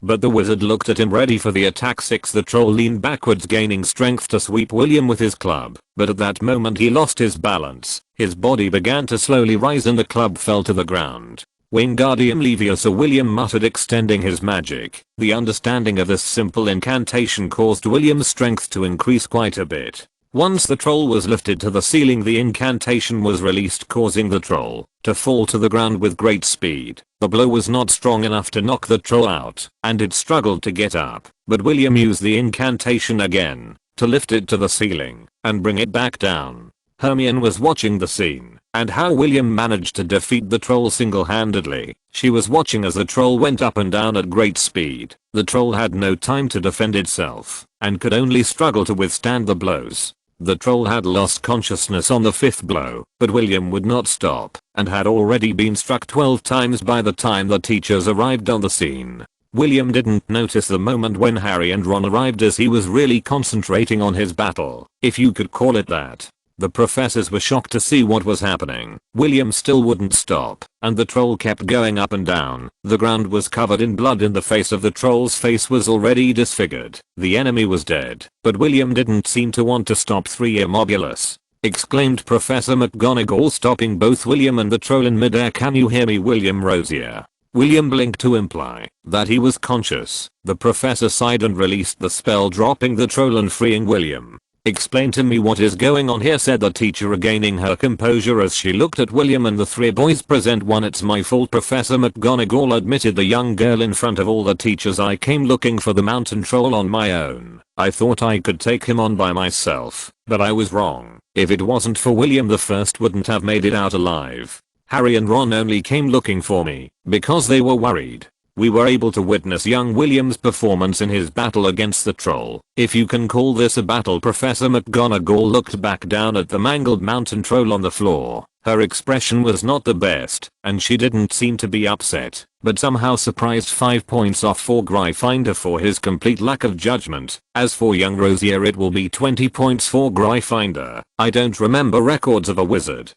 But the wizard looked at him, ready for the attack. 6. The troll leaned backwards, gaining strength to sweep William with his club, but at that moment he lost his balance. His body began to slowly rise and the club fell to the ground. "Wingardium Leviosa," William muttered, extending his magic. The understanding of this simple incantation caused William's strength to increase quite a bit. Once the troll was lifted to the ceiling, the incantation was released, causing the troll to fall to the ground with great speed. The blow was not strong enough to knock the troll out, and it struggled to get up, but William used the incantation again to lift it to the ceiling and bring it back down. Hermione was watching the scene and how William managed to defeat the troll single-handedly. She was watching as the troll went up and down at great speed. The troll had no time to defend itself and could only struggle to withstand the blows. The troll had lost consciousness on the 5th blow, but William would not stop and had already been struck 12 times by the time the teachers arrived on the scene. William didn't notice the moment when Harry and Ron arrived, as he was really concentrating on his battle, if you could call it that. The professors were shocked to see what was happening. William still wouldn't stop, and the troll kept going up and down. The ground was covered in blood, and the face of the troll's face was already disfigured. The enemy was dead, but William didn't seem to want to stop. 3. Immobulus, exclaimed Professor McGonagall, stopping both William and the troll in midair. "Can you hear me, William Rosier?" William blinked to imply that he was conscious. The professor sighed and released the spell, dropping the troll and freeing William. "Explain to me what is going on here," said the teacher, regaining her composure as she looked at William and the 3 boys present. "1. It's my fault," Professor McGonagall admitted the young girl in front of all the teachers. "I came looking for the mountain troll on my own. I thought I could take him on by myself, but I was wrong. If it wasn't for William, the first wouldn't have made it out alive. Harry and Ron only came looking for me because they were worried." We were able to witness young William's performance in his battle against the troll. "If you can call this a battle." Professor McGonagall looked back down at the mangled mountain troll on the floor. Her expression was not the best, and she didn't seem to be upset, but somehow surprised. 5 points off for Gryffindor for his complete lack of judgment. As for young Rosier, it will be 20 points for Gryffindor. I don't remember records of a wizard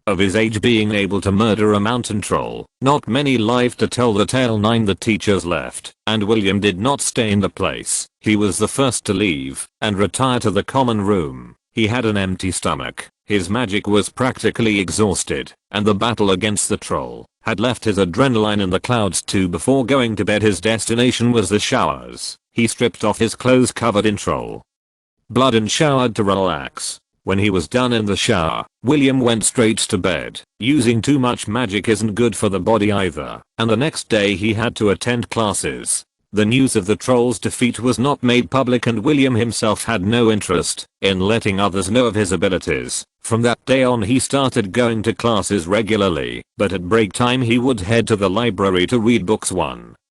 of his age being able to murder a mountain troll. Not many live to tell the tale. 9. The teachers left, and William did not stay in the place. He was the first to leave and retire to the common room. He had an empty stomach. His magic was practically exhausted, and the battle against the troll had left his adrenaline in the clouds too. Before going to bed, his destination was the showers. He stripped off his clothes covered in troll blood and showered to relax. When he was done in the shower, William went straight to bed. Using too much magic isn't good for the body either, and the next day he had to attend classes. The news of the troll's defeat was not made public and William himself had no interest in letting others know of his abilities. From that day on he started going to classes regularly, but at break time he would head to the library to read books.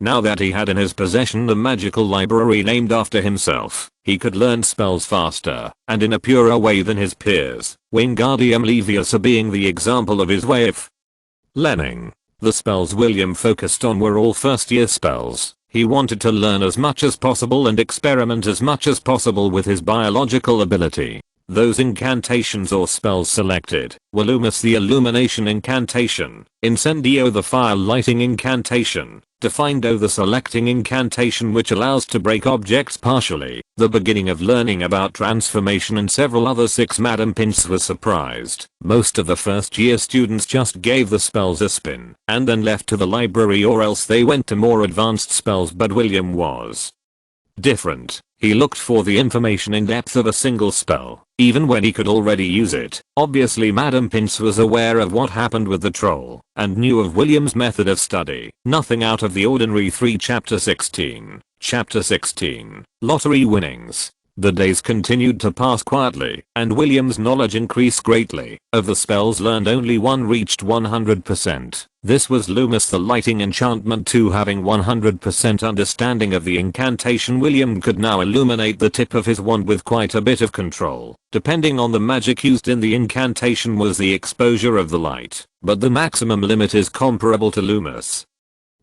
Now that he had in his possession the magical library named after himself, he could learn spells faster and in a purer way than his peers, Wingardium Leviosa being the example of his way of learning. The spells William focused on were all first-year spells. He wanted to learn as much as possible and experiment as much as possible with his biological ability. Those incantations or spells selected were Lumus the Illumination Incantation, Incendio the Fire Lighting Incantation, Defindo the Selecting Incantation which allows to break objects partially, the beginning of learning about transformation and several other 6. Madame Pince was surprised. Most of the first year students just gave the spells a spin and then left to the library or else they went to more advanced spells, but William was different. He looked for the information in depth of a single spell, even when he could already use it. Obviously Madame Pince was aware of what happened with the troll, and knew of William's method of study. Nothing out of the ordinary. Chapter 16. Chapter 16. Lottery Winnings. The days continued to pass quietly, and William's knowledge increased greatly. Of the spells learned only one reached 100%. This was Lumus the Lighting Enchantment. Having 100% understanding of the incantation, William could now illuminate the tip of his wand with quite a bit of control. Depending on the magic used in the incantation was the exposure of the light, but the maximum limit is comparable to Lumus.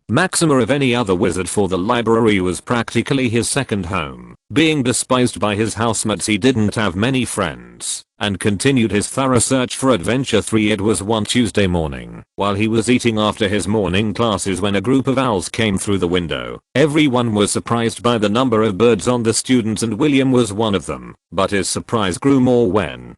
Maxima of any other wizard, for the library was practically his second home. Being despised by his housemates, he didn't have many friends, and continued his thorough search for adventure. It was one Tuesday morning, while he was eating after his morning classes, when a group of owls came through the window. Everyone was surprised by the number of birds on the students, and William was one of them, but his surprise grew more when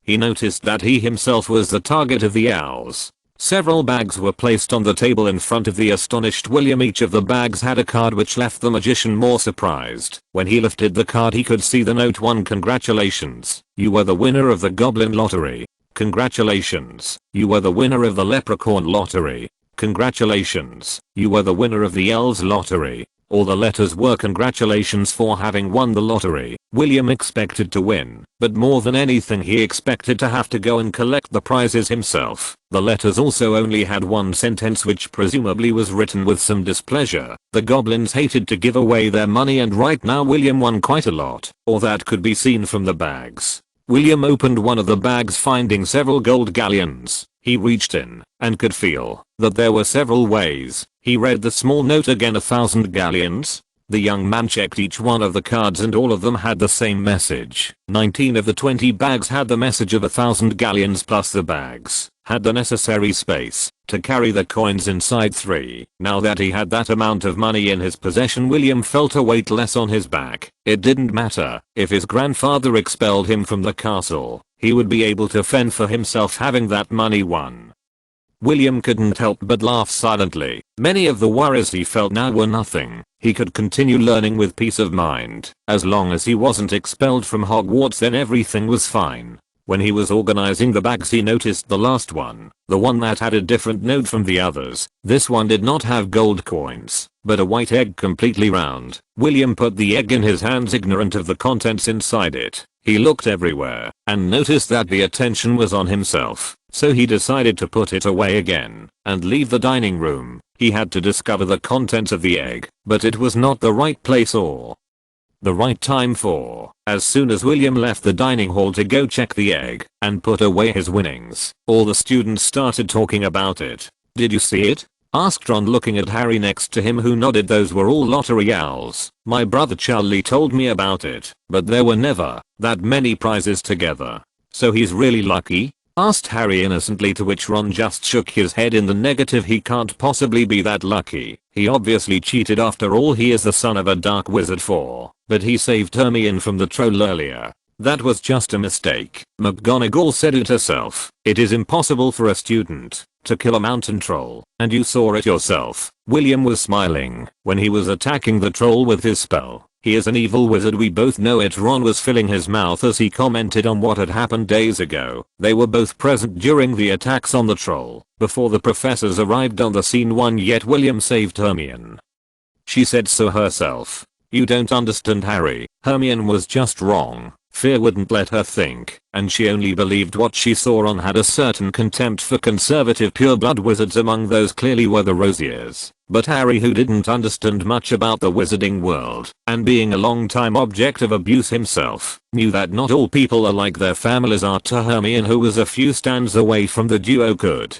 he noticed that he himself was the target of the owls. Several bags were placed on the table in front of the astonished William. Each of the bags had a card which left the magician more surprised. When he lifted the card he could see the note 1. Congratulations, you were the winner of the Goblin Lottery. Congratulations, you were the winner of the Leprechaun Lottery. Congratulations, you were the winner of the Elves Lottery. All the letters were congratulations for having won the lottery. William expected to win, but more than anything he expected to have to go and collect the prizes himself. The letters also only had one sentence which presumably was written with some displeasure. The goblins hated to give away their money, and right now William won quite a lot, or that could be seen from the bags. William opened one of the bags, finding several gold galleons. He reached in and could feel that there were several ways. He read the small note again, 1,000 galleons. The young man checked each one of the cards and all of them had the same message. 19 of the 20 bags had the message of 1,000 galleons, plus the bags had the necessary space to carry the coins inside. 3. Now that he had that amount of money in his possession, William felt a weight less on his back. It didn't matter if his grandfather expelled him from the castle. He would be able to fend for himself having that money. 1. William couldn't help but laugh silently. Many of the worries he felt now were nothing. He could continue learning with peace of mind. As long as he wasn't expelled from Hogwarts, then everything was fine. When he was organizing the bags, he noticed the last one, the one that had a different note from the others. This one did not have gold coins, but a white egg completely round. William put the egg in his hands, ignorant of the contents inside it. He looked everywhere and noticed that the attention was on himself, so he decided to put it away again and leave the dining room. He had to discover the contents of the egg, but it was not the right place or the right time for. As soon as William left the dining hall to go check the egg and put away his winnings, all the students started talking about it. "Did you see it?" asked Ron, looking at Harry next to him, who nodded. "Those were all lottery owls. My brother Charlie told me about it, but there were never that many prizes together. So he's really lucky?" asked Harry innocently, to which Ron just shook his head in the negative. "He can't possibly be that lucky. He obviously cheated. After all, he is the son of a dark wizard. But he saved Hermione from the troll earlier. That was just a mistake." McGonagall said it herself. "It is impossible for a student to kill a mountain troll, and you saw it yourself." William was smiling when he was attacking the troll with his spell. He is an evil wizard, we both know it. Ron was filling his mouth as he commented on what had happened days ago. They were both present during the attacks on the troll, before the professors arrived on the scene. Yet William saved Hermione. She said so herself. You don't understand, Harry. Hermione was just wrong. Fear wouldn't let her think, and she only believed what she saw. Ron had a certain contempt for conservative pureblood wizards. Among those clearly were the Rosiers. But Harry, who didn't understand much about the wizarding world, and being a long-time object of abuse himself, knew that not all people are like their families are. To Hermione, who was a few stands away from the duo, could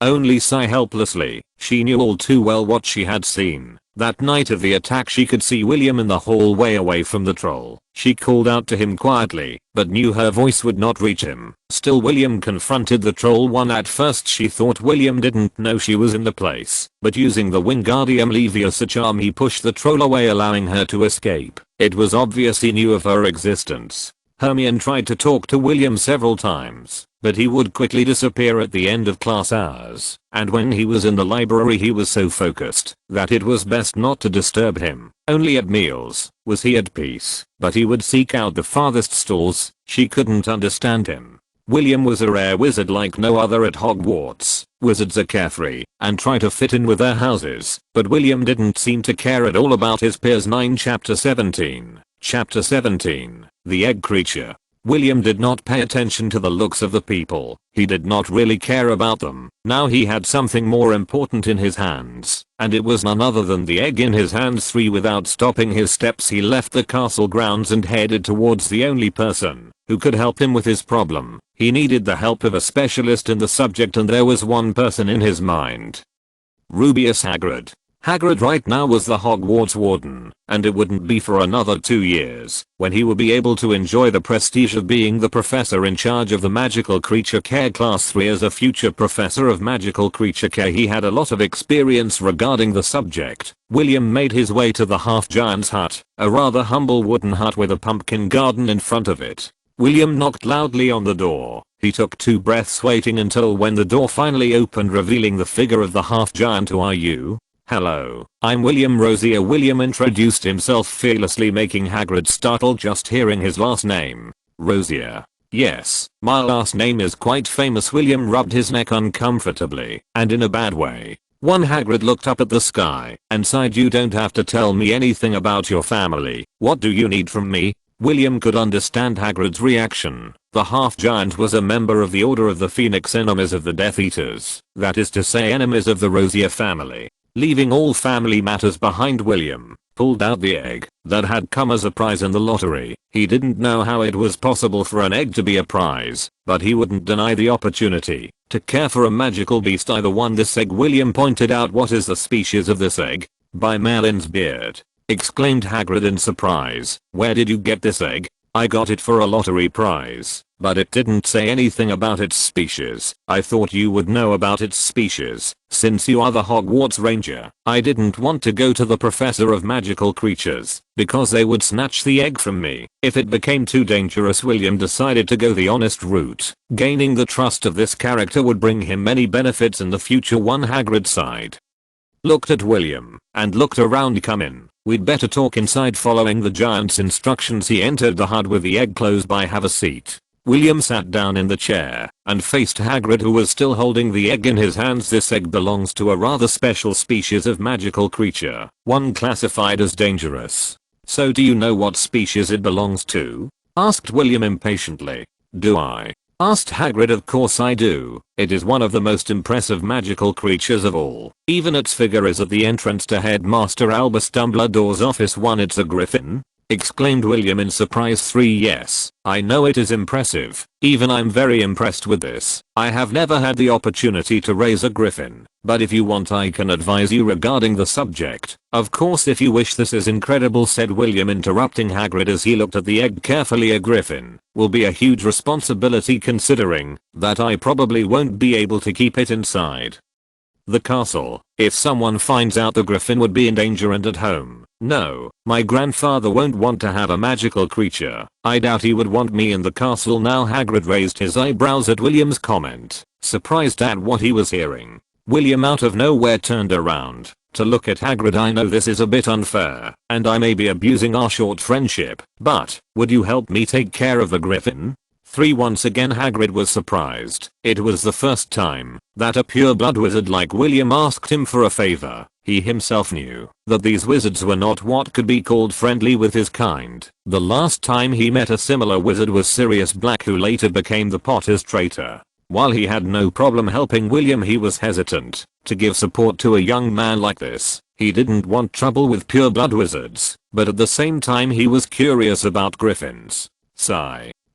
only sigh helplessly. She knew all too well what she had seen. That night of the attack, she could see William in the hallway away from the troll. She called out to him quietly, but knew her voice would not reach him. Still, William confronted the troll. At first she thought William didn't know she was in the place, but using the Wingardium Leviosa charm, he pushed the troll away, allowing her to escape. It was obvious he knew of her existence. Hermione tried to talk to William several times, but he would quickly disappear at the end of class hours, and when he was in the library he was so focused that it was best not to disturb him. Only at meals was he at peace, but he would seek out the farthest stalls. She couldn't understand him. William was a rare wizard like no other at Hogwarts. Wizards are carefree and try to fit in with their houses, but William didn't seem to care at all about his peers. Chapter 17. Chapter 17. The Egg Creature. William did not pay attention to the looks of the people. He did not really care about them. Now he had something more important in his hands, and it was none other than the egg in his hands. Without stopping his steps, he left the castle grounds and headed towards the only person who could help him with his problem. He needed the help of a specialist in the subject, and there was one person in his mind. Rubeus Hagrid. Hagrid right now was the Hogwarts warden, and it wouldn't be for another 2 years when he would be able to enjoy the prestige of being the professor in charge of the magical creature care class 3. As a future professor of magical creature care, he had a lot of experience regarding the subject. William made his way to the half-giant's hut, a rather humble wooden hut with a pumpkin garden in front of it. William knocked loudly on the door. He took 2 breaths, waiting until when the door finally opened, revealing the figure of the half-giant. Who are you? Hello, I'm William Rosier. William introduced himself fearlessly, making Hagrid startled just hearing his last name. Rosier. Yes, my last name is quite famous. William rubbed his neck uncomfortably, and in a bad way. Hagrid looked up at the sky and sighed. You don't have to tell me anything about your family. What do you need from me? William could understand Hagrid's reaction. The half-giant was a member of the Order of the Phoenix, enemies of the Death Eaters, that is to say enemies of the Rosier family. Leaving all family matters behind, William pulled out the egg that had come as a prize in the lottery. He didn't know how it was possible for an egg to be a prize, but he wouldn't deny the opportunity to care for a magical beast. Either one. This egg, William pointed out. What is the species of this egg? By Merlin's beard, exclaimed Hagrid in surprise. Where did you get this egg? I got it for a lottery prize, but it didn't say anything about its species. I thought you would know about its species, since you are the Hogwarts Ranger. I didn't want to go to the Professor of Magical Creatures, because they would snatch the egg from me if it became too dangerous. William decided to go the honest route. Gaining the trust of this character would bring him many benefits in the future. Hagrid sighed, looked at William, and looked around. Come in. We'd better talk inside. Following the giant's instructions, he entered the hut with the egg close by. Have a seat. William sat down in the chair and faced Hagrid, who was still holding the egg in his hands. This egg belongs to a rather special species of magical creature, one classified as dangerous. So do you know what species it belongs to? Asked William impatiently. Do I? Asked Hagrid. Of course I do. It is one of the most impressive magical creatures of all. Even its figure is at the entrance to Headmaster Albus Dumbledore's office. It's a griffin? Exclaimed William in surprise. 3. Yes, I know it is impressive. Even I'm very impressed with this. I have never had the opportunity to raise a griffin, but if you want I can advise you regarding the subject. Of course, if you wish. This is incredible, said William, interrupting Hagrid as he looked at the egg carefully. A griffin will be a huge responsibility, considering that I probably won't be able to keep it inside the castle. If someone finds out, the griffin would be in danger and at home. No, my grandfather won't want to have a magical creature. I doubt he would want me in the castle now. Hagrid raised his eyebrows at William's comment, surprised at what he was hearing. William out of nowhere turned around To look at Hagrid, I know this is a bit unfair, and I may be abusing our short friendship, but would you help me take care of the Griffin? 3. Once again Hagrid was surprised. It was the first time that a pureblood wizard like William asked him for a favor. He himself knew that these wizards were not what could be called friendly with his kind. The last time he met a similar wizard was Sirius Black, who later became the Potter's traitor. While he had no problem helping William, he was hesitant to give support to a young man like this. He didn't want trouble with pureblood wizards, but at the same time he was curious about griffins.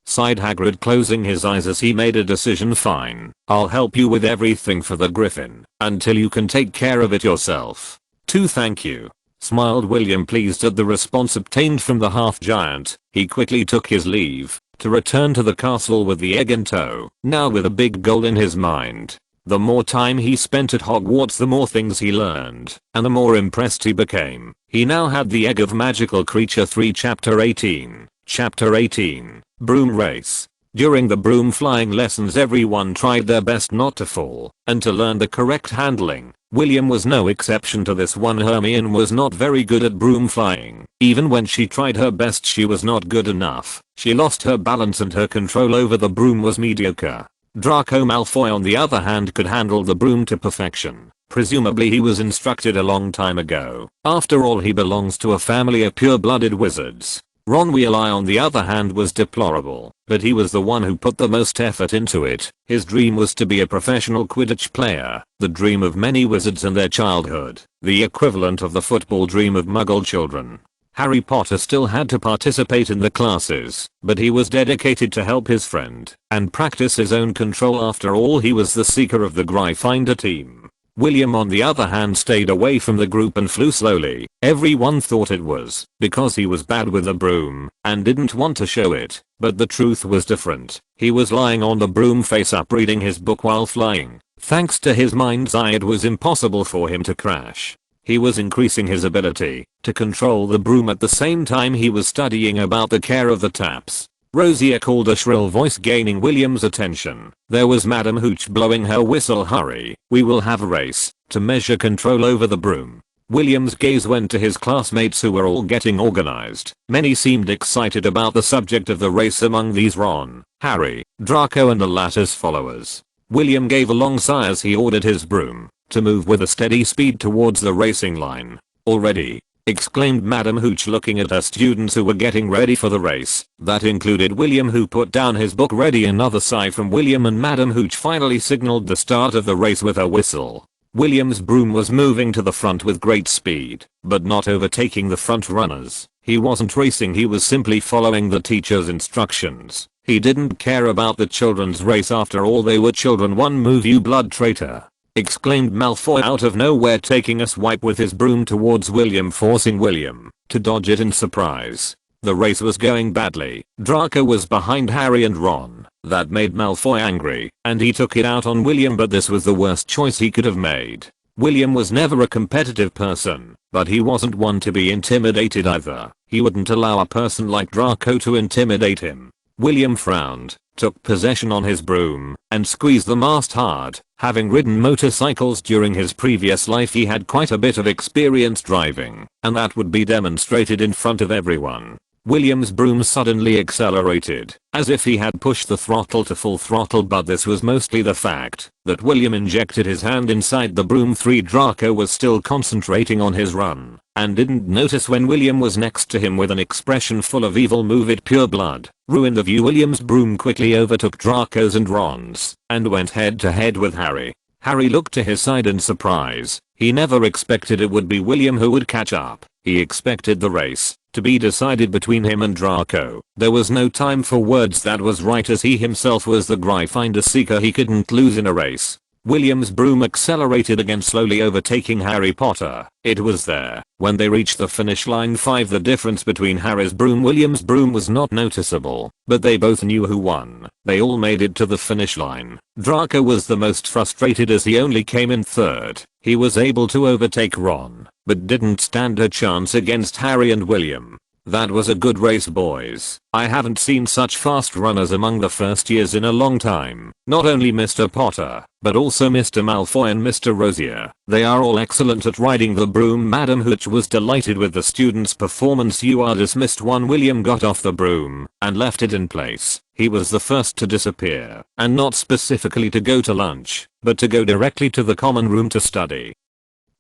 Sighed Hagrid, closing his eyes as he made a decision. Fine, I'll help you with everything for the griffin, until you can take care of it yourself. 2. Thank you, smiled William, pleased at the response obtained from the half-giant. He quickly took his leave to return to the castle with the egg in tow, now with a big goal in his mind. The more time he spent at Hogwarts, the more things he learned, and the more impressed he became. He now had the egg of magical creature 3. Chapter 18. Chapter 18. Broom Race. During the broom flying lessons, everyone tried their best not to fall and to learn the correct handling. William was no exception to this one. Hermione was not very good at broom flying. Even when she tried her best, she was not good enough. She lost her balance and her control over the broom was mediocre. Draco Malfoy, on the other hand, could handle the broom to perfection. Presumably he was instructed a long time ago. After all, he belongs to a family of pure-blooded wizards. Ron Weasley, on the other hand, was deplorable, but he was the one who put the most effort into it. His dream was to be a professional Quidditch player, the dream of many wizards in their childhood, the equivalent of the football dream of Muggle children. Harry Potter still had to participate in the classes, but he was dedicated to help his friend and practice his own control. After all, he was the seeker of the Gryffindor team. William, on the other hand, stayed away from the group and flew slowly. Everyone thought it was because he was bad with a broom and didn't want to show it, but the truth was different. He was lying on the broom face up reading his book while flying. Thanks to his mind's eye, it was impossible for him to crash. He was increasing his ability to control the broom at the same time he was studying about the care of the taps. Rosier called, a shrill voice gaining William's attention. There was Madam Hooch blowing her whistle. Hurry, we will have a race to measure control over the broom. William's gaze went to his classmates, who were all getting organized. Many seemed excited about the subject of the race, among these Ron, Harry, Draco and the latter's followers. William gave a long sigh as he ordered his broom to move with a steady speed towards the racing line. Already, exclaimed Madam Hooch, looking at her students who were getting ready for the race. That included William, who put down his book ready. Another sigh from William, and Madam Hooch finally signaled the start of the race with her whistle. William's broom was moving to the front with great speed, but not overtaking the front runners. He wasn't racing, he was simply following the teacher's instructions. He didn't care about the children's race, after all they were children. One move, you blood traitor, exclaimed Malfoy out of nowhere, taking a swipe with his broom towards William, forcing William to dodge it in surprise. The race was going badly. Draco was behind Harry and Ron. That made Malfoy angry, and he took it out on William, but this was the worst choice he could have made. William was never a competitive person, but he wasn't one to be intimidated either. He wouldn't allow a person like Draco to intimidate him. William frowned, took possession on his broom, and squeezed the mast hard. Having ridden motorcycles during his previous life, he had quite a bit of experience driving, and that would be demonstrated in front of everyone. William's broom suddenly accelerated, as if he had pushed the throttle to full throttle, but this was mostly the fact that William injected his hand inside the broom. 3. Draco was still concentrating on his run, and didn't notice when William was next to him with an expression full of evil. Move it, pure blood. Ruined the view. William's broom quickly overtook Draco's and Ron's, and went head to head with Harry. Harry looked to his side in surprise. He never expected it would be William who would catch up. He expected the race to be decided between him and Draco. There was no time for words. That was right, as he himself was the Gryffindor seeker. He couldn't lose in a race. William's broom accelerated again, slowly overtaking Harry Potter. It was there when they reached the finish line. 5. The difference between Harry's broom and William's broom was not noticeable, but they both knew who won. They all made it to the finish line. Draco was the most frustrated as he only came in third. He was able to overtake Ron, but didn't stand a chance against Harry and William. That was a good race, boys. I haven't seen such fast runners among the first years in a long time. Not only Mr. Potter, but also Mr. Malfoy and Mr. Rosier. They are all excellent at riding the broom. Madam Hooch was delighted with the students' performance. You are dismissed. William got off the broom and left it in place. He was the first to disappear, and not specifically to go to lunch, but to go directly to the common room to study.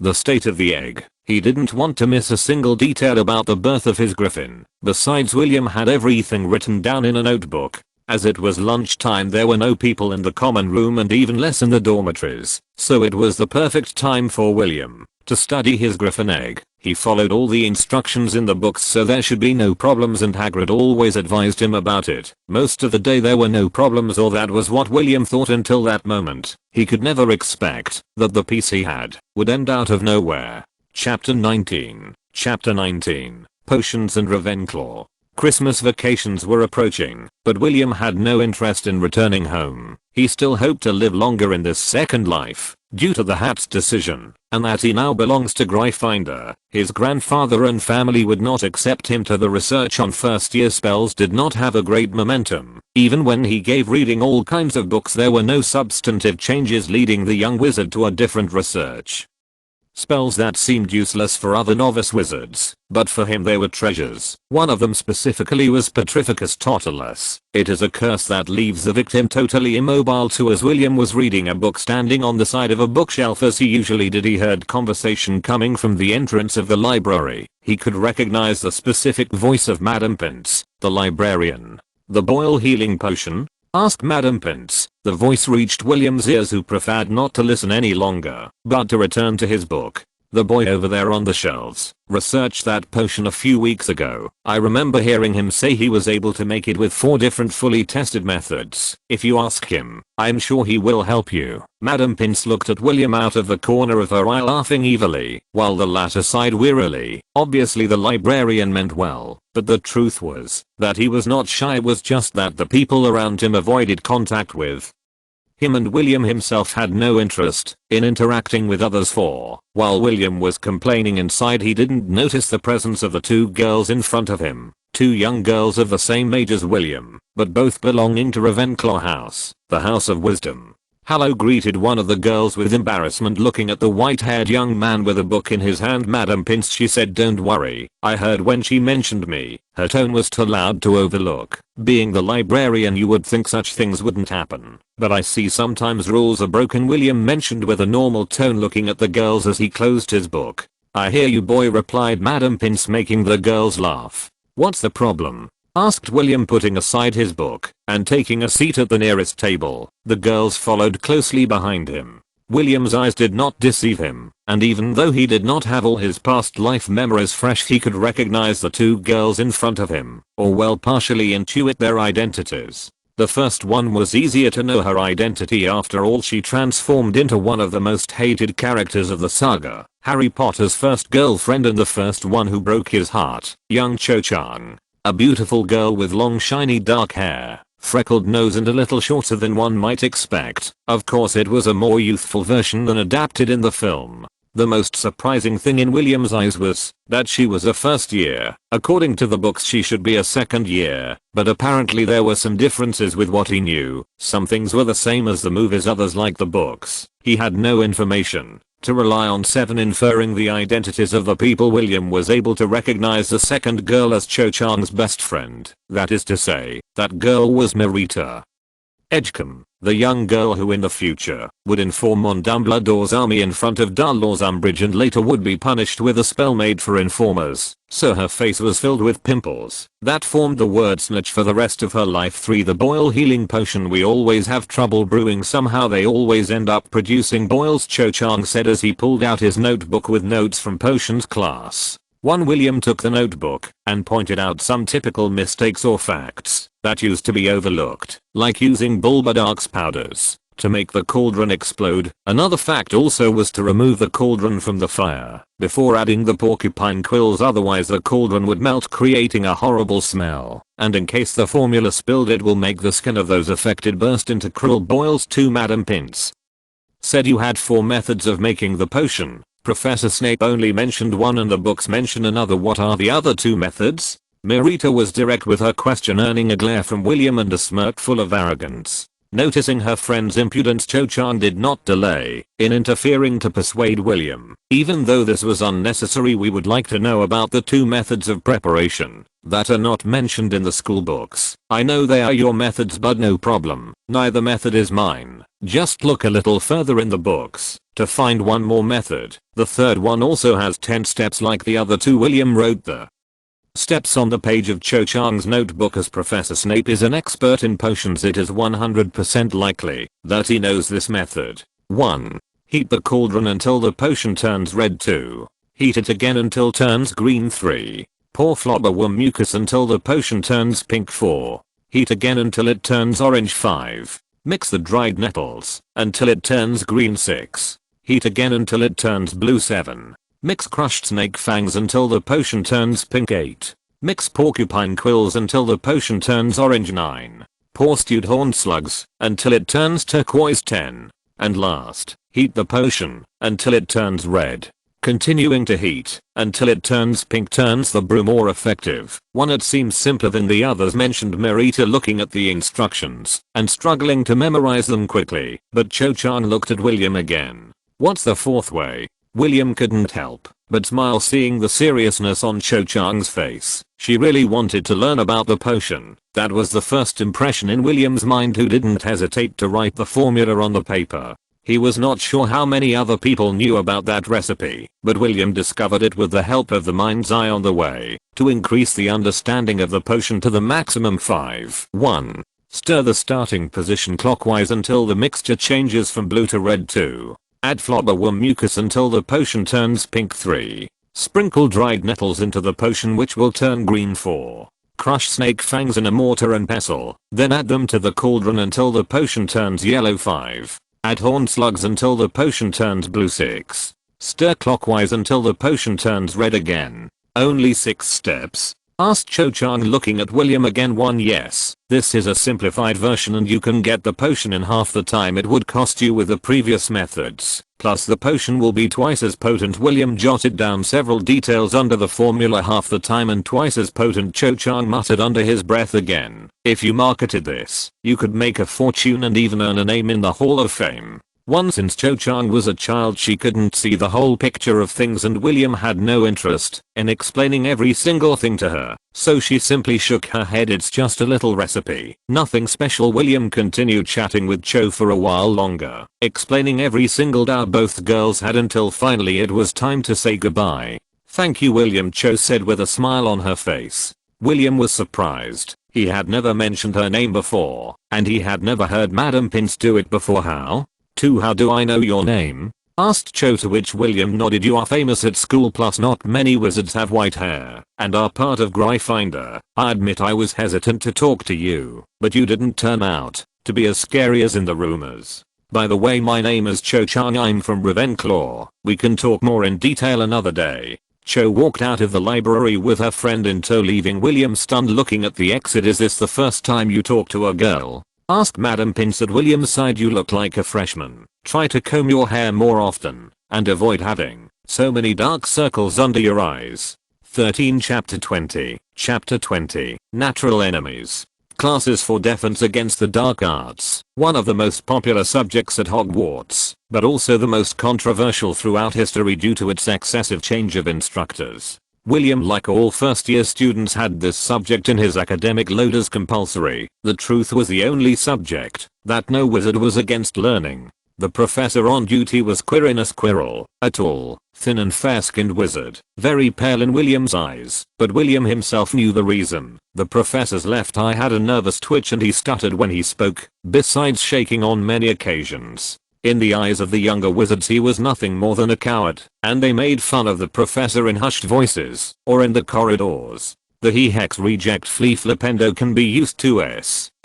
The state of the egg. He didn't want to miss a single detail about the birth of his griffin. Besides, William had everything written down in a notebook. As it was lunchtime, there were no people in the common room and even less in the dormitories, so it was the perfect time for William to study his griffin egg. He followed all the instructions in the books, so there should be no problems, and Hagrid always advised him about it. Most of the day there were no problems, or that was what William thought until that moment. He could never expect that the piece he had would end out of nowhere. Chapter 19. Chapter 19. Potions and Ravenclaw. Christmas vacations were approaching, but William had no interest in returning home. He still hoped to live longer in this second life, due to the Hat's decision, and that he now belongs to Gryffindor. His grandfather and family would not accept him. To the research on first year spells did not have a great momentum. Even when he gave reading all kinds of books, there were no substantive changes, leading the young wizard to a different research. Spells that seemed useless for other novice wizards, but for him they were treasures. One of them specifically was Petrificus Totalis. It is a curse that leaves the victim totally immobile. As William was reading a book standing on the side of a bookshelf, as he usually did, he heard conversation coming from the entrance of the library. He could recognize the specific voice of Madam Pince, the librarian. "The boil healing potion?" asked Madam Pince. The voice reached William's ears, who preferred not to listen any longer, but to return to his book. "The boy over there on the shelves researched that potion a few weeks ago. I remember hearing him say he was able to make it with 4 different fully tested methods. If you ask him, I'm sure he will help you." Madam Pince looked at William out of the corner of her eye, laughing evilly, while the latter sighed wearily. Obviously the librarian meant well, but the truth was that he was not shy. It was just that the people around him avoided contact with him, and William himself had no interest in interacting with others, for while William was complaining inside, he didn't notice the presence of the 2 girls in front of him. 2 young girls of the same age as William, but both belonging to Ravenclaw House, the House of Wisdom. "Hello," greeted one of the girls with embarrassment, looking at the white-haired young man with a book in his hand. "Madam Pince," she said, "don't worry. I heard when she mentioned me." Her tone was too loud to overlook. Being the librarian, you would think such things wouldn't happen, but I see sometimes rules are broken, William mentioned with a normal tone, looking at the girls as he closed his book. "I hear you, boy," replied Madam Pince, making the girls laugh. "What's the problem?" asked William, putting aside his book and taking a seat at the nearest table. The girls followed closely behind him. William's eyes did not deceive him, and even though he did not have all his past life memories fresh, he could recognize the 2 girls in front of him, or well, partially intuit their identities. The first one was easier to know her identity. After all, she transformed into one of the most hated characters of the saga, Harry Potter's first girlfriend and the first one who broke his heart, young Cho Chang. A beautiful girl with long shiny dark hair, freckled nose, and a little shorter than one might expect. Of course, it was a more youthful version than adapted in the film. The most surprising thing in William's eyes was that she was a first year. According to the books, she should be a second year, but apparently there were some differences with what he knew. Some things were the same as the movies, others, like the books, he had no information to rely on. 7. Inferring the identities of the people, William was able to recognize the second girl as Cho Chang's best friend. That is to say, that girl was Marita Edgecombe, the young girl who in the future would inform on Dumbledore's army in front of Dumbledore's Umbridge, and later would be punished with a spell made for informers, so her face was filled with pimples that formed the word snitch for the rest of her life. 3. The boil healing potion. "We always have trouble brewing, somehow they always end up producing boils," Cho Chang said as he pulled out his notebook with notes from potions class 1. William took the notebook and pointed out some typical mistakes or facts that used to be overlooked, like using Bulbadark's powders to make the cauldron explode. Another fact also was to remove the cauldron from the fire before adding the porcupine quills, otherwise the cauldron would melt, creating a horrible smell, and in case the formula spilled, it will make the skin of those affected burst into cruel boils. 2. Madam Pince said you had 4 methods of making the potion. Professor Snape only mentioned one and the books mention another. What are the other 2 methods? Marita was direct with her question, earning a glare from William and a smirk full of arrogance. Noticing her friend's impudence, Cho-chan did not delay in interfering to persuade William. Even though this was unnecessary, we would like to know about the 2 methods of preparation that are not mentioned in the school books. I know they are your methods, but no problem. Neither method is mine. Just look a little further in the books to find one more method. The third one also has 10 steps like the other 2. William wrote the steps on the page of Cho-chan's notebook. As Professor Snape is an expert in potions, it is 100% likely that he knows this method. 1. Heat the cauldron until the potion turns red. 2. Heat it again until turns green. 3. Pour flobberworm mucus until the potion turns pink. 4. Heat again until it turns orange. 5. Mix the dried nettles until it turns green. 6. Heat again until it turns blue. 7. Mix crushed snake fangs until the potion turns pink. 8. Mix porcupine quills until the potion turns orange. 9. Pour stewed horned slugs until it turns turquoise. 10. And last, heat the potion until it turns red. Continuing to heat until it turns pink turns the brew more effective. 1. It seems simpler than the others, mentioned Marita, looking at the instructions and struggling to memorize them quickly. But Cho-chan looked at William again. What's the 4th way? William couldn't help but smile, seeing the seriousness on Cho-chan's face. She really wanted to learn about the potion. That was the first impression in William's mind, who didn't hesitate to write the formula on the paper. He was not sure how many other people knew about that recipe, but William discovered it with the help of the mind's eye on the way to increase the understanding of the potion to the maximum. 5. 1. Stir the starting position clockwise until the mixture changes from blue to red. 2. Add flobberworm mucus until the potion turns pink. 3. Sprinkle dried nettles into the potion, which will turn green. 4. Crush snake fangs in a mortar and pestle, then add them to the cauldron until the potion turns yellow. 5. Add horned slugs until the potion turns blue. 6. Stir clockwise until the potion turns red again. Only 6 steps? Asked Cho-chan, looking at William again. 1. Yes, this is a simplified version and you can get the potion in half the time it would cost you with the previous methods. Plus the potion will be twice as potent. William jotted down several details under the formula. Half the time and twice as potent, Cho-chan muttered under his breath again. If you marketed this, you could make a fortune and even earn a name in the Hall of Fame. Once, since Cho-chan was a child, she couldn't see the whole picture of things, and William had no interest in explaining every single thing to her, so she simply shook her head. It's just a little recipe, nothing special. William continued chatting with Cho for a while longer, explaining every single doubt both girls had, until finally it was time to say goodbye. Thank you, William, Cho said with a smile on her face. William was surprised. He had never mentioned her name before, and he had never heard Madam Pince do it before. How? 2. How do I know your name? Asked Cho, to which William nodded. You are famous at school, plus not many wizards have white hair and are part of Gryffindor. I admit I was hesitant to talk to you, but you didn't turn out to be as scary as in the rumors. By the way, my name is Cho-chan. I'm from Ravenclaw. We can talk more in detail another day. Cho walked out of the library with her friend in tow, leaving William stunned, looking at the exit. Is this the first time you talk to a girl? Asked Madam Pince at William's side. You look like a freshman. Try to comb your hair more often and avoid having so many dark circles under your eyes. 13. Chapter 20. Chapter 20. Natural Enemies. Classes for defense against the dark arts. One of the most popular subjects at Hogwarts, but also the most controversial throughout history due to its excessive change of instructors. William, like all first year students, had this subject in his academic load as compulsory. The truth was, the only subject that no wizard was against learning. The professor on duty was Quirinus Quirrell, a tall, thin and fair-skinned wizard, very pale in William's eyes, but William himself knew the reason. The professor's left eye had a nervous twitch and he stuttered when he spoke, besides shaking on many occasions. In the eyes of the younger wizards he was nothing more than a coward, and they made fun of the professor in hushed voices, or in the corridors. The He-Hex Reject Flea Flipendo can be used to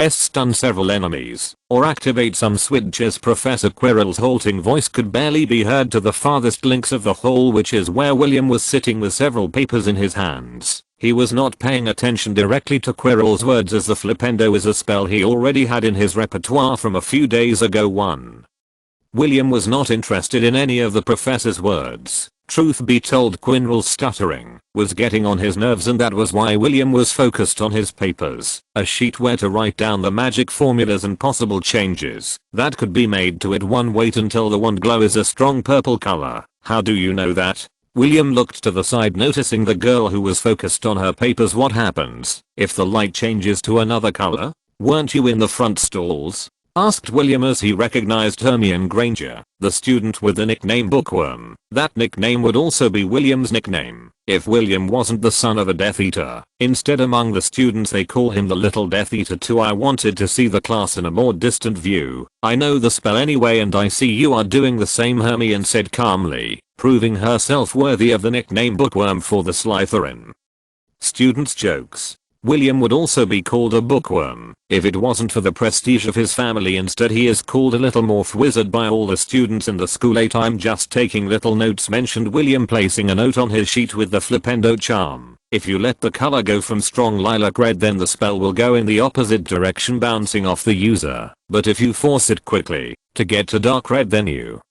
stun several enemies, or activate some switches. Professor Quirrell's halting voice could barely be heard to the farthest links of the hall, which is where William was sitting with several papers in his hands. He was not paying attention directly to Quirrell's words, as the Flipendo is a spell he already had in his repertoire from a few days ago. 1. William was not interested in any of the professor's words. Truth be told, Quirrell's stuttering was getting on his nerves, and that was why William was focused on his papers, a sheet where to write down the magic formulas and possible changes that could be made to it. Wait until the wand glow is a strong purple color. How do you know that? William looked to the side, noticing the girl who was focused on her papers. What happens if the light changes to another color? Weren't you in the front stalls? Asked William as he recognized Hermione Granger, the student with the nickname Bookworm. That nickname would also be William's nickname if William wasn't the son of a Death Eater. Instead, among the students they call him the Little Death Eater too. I wanted to see the class in a more distant view. I know the spell anyway, and I see you are doing the same, Hermione said calmly, proving herself worthy of the nickname Bookworm for the Slytherin. Students' jokes. William would also be called a bookworm if it wasn't for the prestige of his family. Instead, he is called a little morph wizard by all the students in the school. I'm just taking little notes, mentioned William, placing a note on his sheet with the Flipendo charm. If you let the color go from strong lilac red, then the spell will go in the opposite direction, bouncing off the user. But if you force it quickly to get to dark red, then you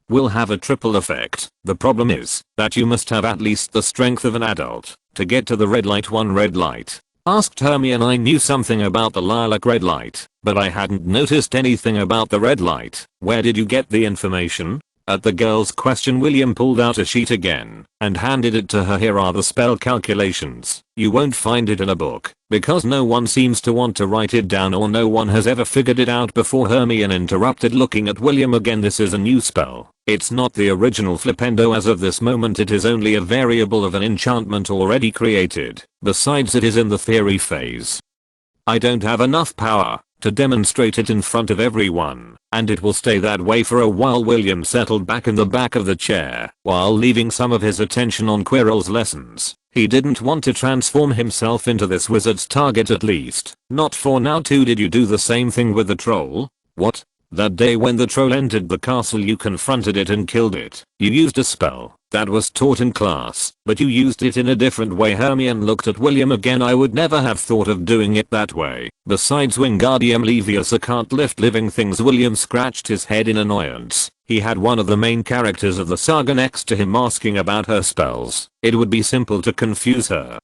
will have a triple effect. The problem is that you must have at least the strength of an adult to get to the red light. One red light? Asked Hermione. I knew something about the lilac red light, but I hadn't noticed anything about the red light. Where did you get the information? At the girl's question, William pulled out a sheet again and handed it to her. Here are the spell calculations. You won't find it in a book because no one seems to want to write it down, or no one has ever figured it out before. Hermione interrupted, looking at William again. This is a new spell. It's not the original Flipendo. As of this moment, it is only a variable of an enchantment already created. Besides, it is in the theory phase. I don't have enough power to demonstrate it in front of everyone, and it will stay that way for a while. William settled back in the back of the chair while leaving some of his attention on Quirrell's lessons. He didn't want to transform himself into this wizard's target, at least not for now. Too, did you do the same thing with the troll? What? That day when the troll entered the castle, you confronted it and killed it. You used a spell that was taught in class, but you used it in a different way. Hermione looked at William again. I would never have thought of doing it that way. Besides, Wingardium Leviosa can't lift living things. William scratched his head in annoyance. He had one of the main characters of the saga next to him asking about her spells. It would be simple to confuse her,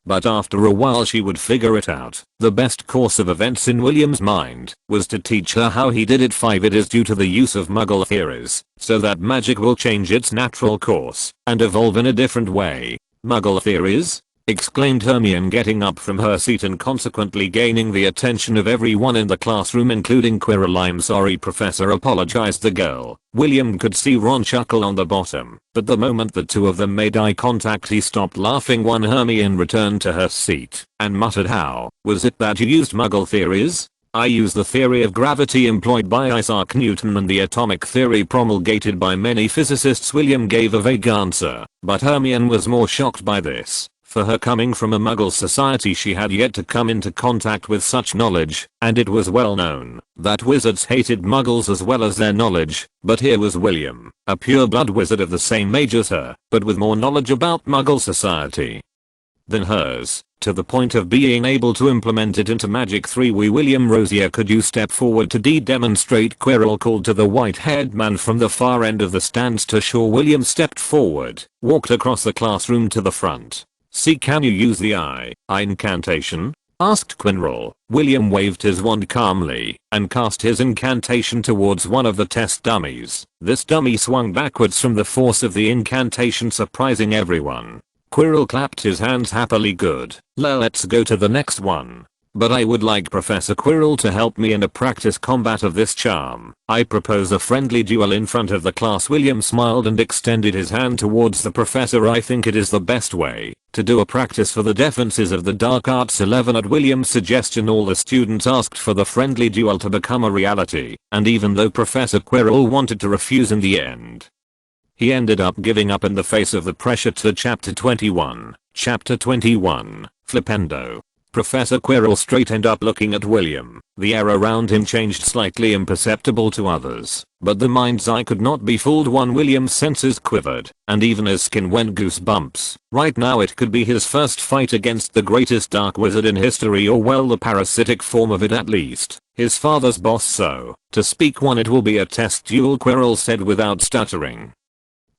but after a while she would figure it out. The best course of events in William's mind was to teach her how he did it. 5. It is due to the use of Muggle theories, so that magic will change its natural course and evolve in a different way. Muggle theories? Exclaimed Hermione, getting up from her seat and consequently gaining the attention of everyone in the classroom, including Quirrell. I'm sorry, Professor, apologized the girl. William could see Ron chuckle on the bottom, but the moment the two of them made eye contact he stopped laughing. Hermione returned to her seat and muttered, how was it that you used Muggle theories? I use the theory of gravity employed by Isaac Newton and the atomic theory promulgated by many physicists. William gave a vague answer, but Hermione was more shocked by this. For her, coming from a Muggle society, she had yet to come into contact with such knowledge, and it was well known that wizards hated Muggles as well as their knowledge. But here was William, a pure-blood wizard of the same age as her, but with more knowledge about Muggle society than hers, to the point of being able to implement it into magic. 3. William Rosier, could you step forward to demonstrate? Quirrell called to the white-haired man from the far end of the stands. To sure. William stepped forward, walked across the classroom to the front. See, can you use the eye incantation? Asked Quirrell. William waved his wand calmly and cast his incantation towards one of the test dummies. This dummy swung backwards from the force of the incantation, surprising everyone. Quirrell clapped his hands happily. Good. Let's go to the next one. But I would like Professor Quirrell to help me in a practice combat of this charm. I propose a friendly duel in front of the class. William smiled and extended his hand towards the professor. I think it is the best way to do a practice for the defenses of the dark arts. 11. At William's suggestion, all the students asked for the friendly duel to become a reality, and even though Professor Quirrell wanted to refuse in the end, he ended up giving up in the face of the pressure. To Chapter 21. Chapter 21. Flipendo. Professor Quirrell straightened up, looking at William. The air around him changed, slightly imperceptible to others, but the mind's eye could not be fooled. William's senses quivered, and even his skin went goosebumps. Right now it could be his first fight against the greatest dark wizard in history, or well, the parasitic form of it at least. his father's boss, so, to speak one, it will be a test duel, Quirrell said without stuttering.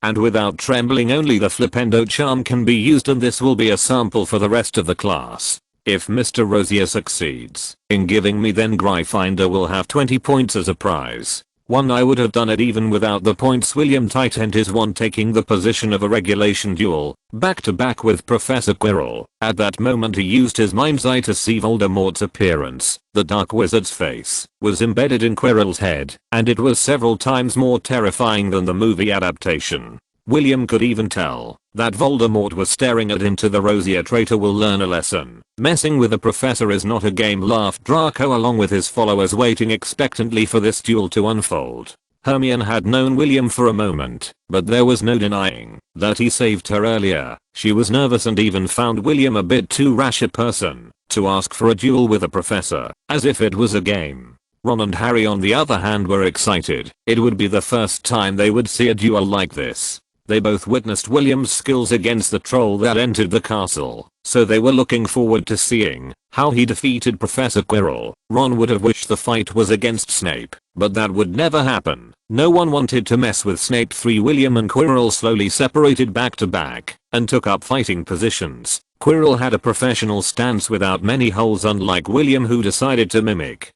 And without trembling, only the Flipendo charm can be used, and this will be a sample for the rest of the class. If Mr. Rosier succeeds in giving me, then Gryffindor will have 20 points as a prize. I would have done it even without the points. William tightened his wand, taking the position of a regulation duel, back to back with Professor Quirrell. At that moment he used his mind's eye to see Voldemort's appearance. The dark wizard's face was embedded in Quirrell's head, and it was several times more terrifying than the movie adaptation. William could even tell that Voldemort was staring at him. To the Rosier traitor will learn a lesson. Messing with the professor is not a game, laughed Draco, along with his followers waiting expectantly for this duel to unfold. Hermione had known William for a moment, but there was no denying that he saved her earlier. She was nervous and even found William a bit too rash a person to ask for a duel with a professor, as if it was a game. Ron and Harry, on the other hand, were excited. It would be the first time they would see a duel like this. They both witnessed William's skills against the troll that entered the castle, so they were looking forward to seeing how he defeated Professor Quirrell. Ron would have wished the fight was against Snape, but that would never happen. No one wanted to mess with Snape. William and Quirrell slowly separated back to back and took up fighting positions. Quirrell had a professional stance without many holes, unlike William, who decided to mimic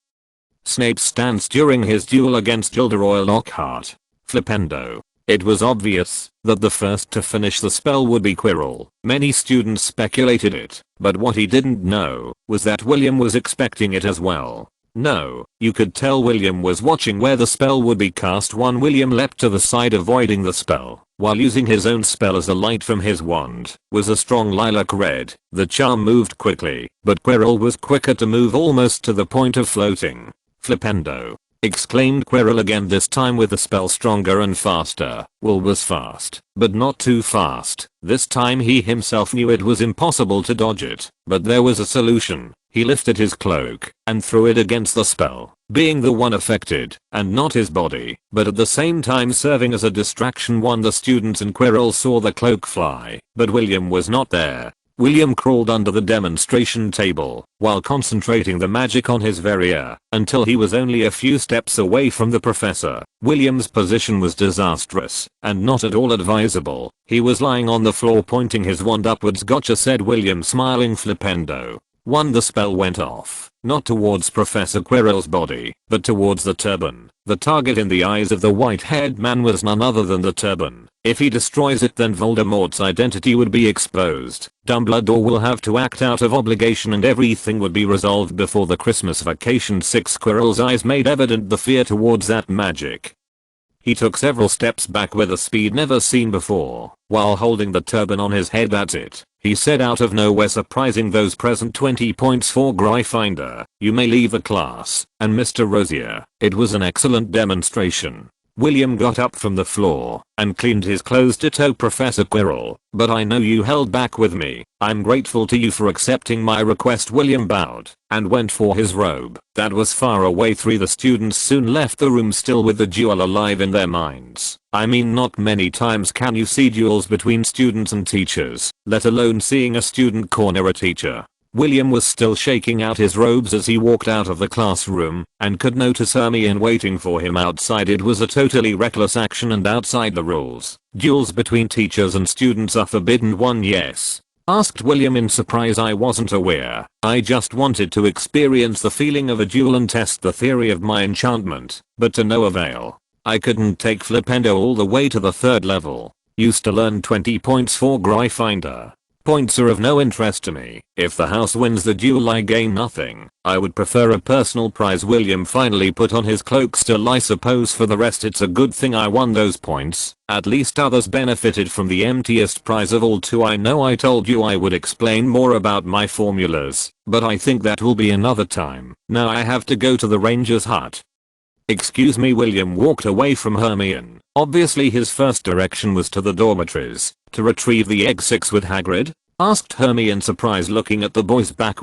Snape's stance during his duel against Gilderoy Lockhart. Flipendo. It was obvious that the first to finish the spell would be Quirrell. Many students speculated it, but what he didn't know was that William was expecting it as well. No, you could tell William was watching where the spell would be cast. William leapt to the side, avoiding the spell, while using his own spell as the light from his wand was a strong lilac red. The charm moved quickly, but Quirrell was quicker to move, almost to the point of floating. Flipendo! Exclaimed Quirrell again, this time with the spell stronger and faster. Will was fast, but not too fast. This time he himself knew it was impossible to dodge it, but there was a solution. He lifted his cloak and threw it against the spell, being the one affected, and not his body, but at the same time serving as a distraction. The students and Quirrell saw the cloak fly, but William was not there. William crawled under the demonstration table while concentrating the magic on his very ear until he was only a few steps away from the professor. William's position was disastrous and not at all advisable. He was lying on the floor, pointing his wand upwards. Gotcha, said William, smiling. Flipendo. The spell went off, not towards Professor Quirrell's body, but towards the turban. The target in the eyes of the white-haired man was none other than the turban. If he destroys it, then Voldemort's identity would be exposed. Dumbledore will have to act out of obligation, and everything would be resolved before the Christmas vacation. Quirrell's eyes made evident the fear towards that magic. He took several steps back with a speed never seen before, while holding the turban on his head. That's it, he said out of nowhere, surprising those present. 20 points for Gryffindor. You may leave the class. And Mr. Rosier, it was an excellent demonstration. William got up from the floor and cleaned his clothes. Ditto Professor Quirrell, but I know you held back with me. I'm grateful to you for accepting my request. William bowed and went for his robe. That was far away. The students soon left the room, still with the duel alive in their minds. I mean, not many times can you see duels between students and teachers, let alone seeing a student corner a teacher. William was still shaking out his robes as he walked out of the classroom and could notice Hermione waiting for him outside. It was a totally reckless action and outside the rules. Duels between teachers and students are forbidden. Yes? Asked William in surprise. I wasn't aware. I just wanted to experience the feeling of a duel and test the theory of my enchantment, but to no avail. I couldn't take Flipendo all the way to the 3rd level. Used to learn 20 points for Gryffindor. Points are of no interest to me. If the house wins the duel, I gain nothing. I would prefer a personal prize. William finally put on his cloak. Still, I suppose for the rest it's a good thing I won those points. At least others benefited from the emptiest prize of all too. I know I told you I would explain more about my formulas, but I think that will be another time. Now I have to go to the ranger's hut. Excuse me. William walked away from Hermione. Obviously his first direction was to the dormitories to retrieve the egg 6 with Hagrid. Asked Hermione in surprise, looking at the boy's back.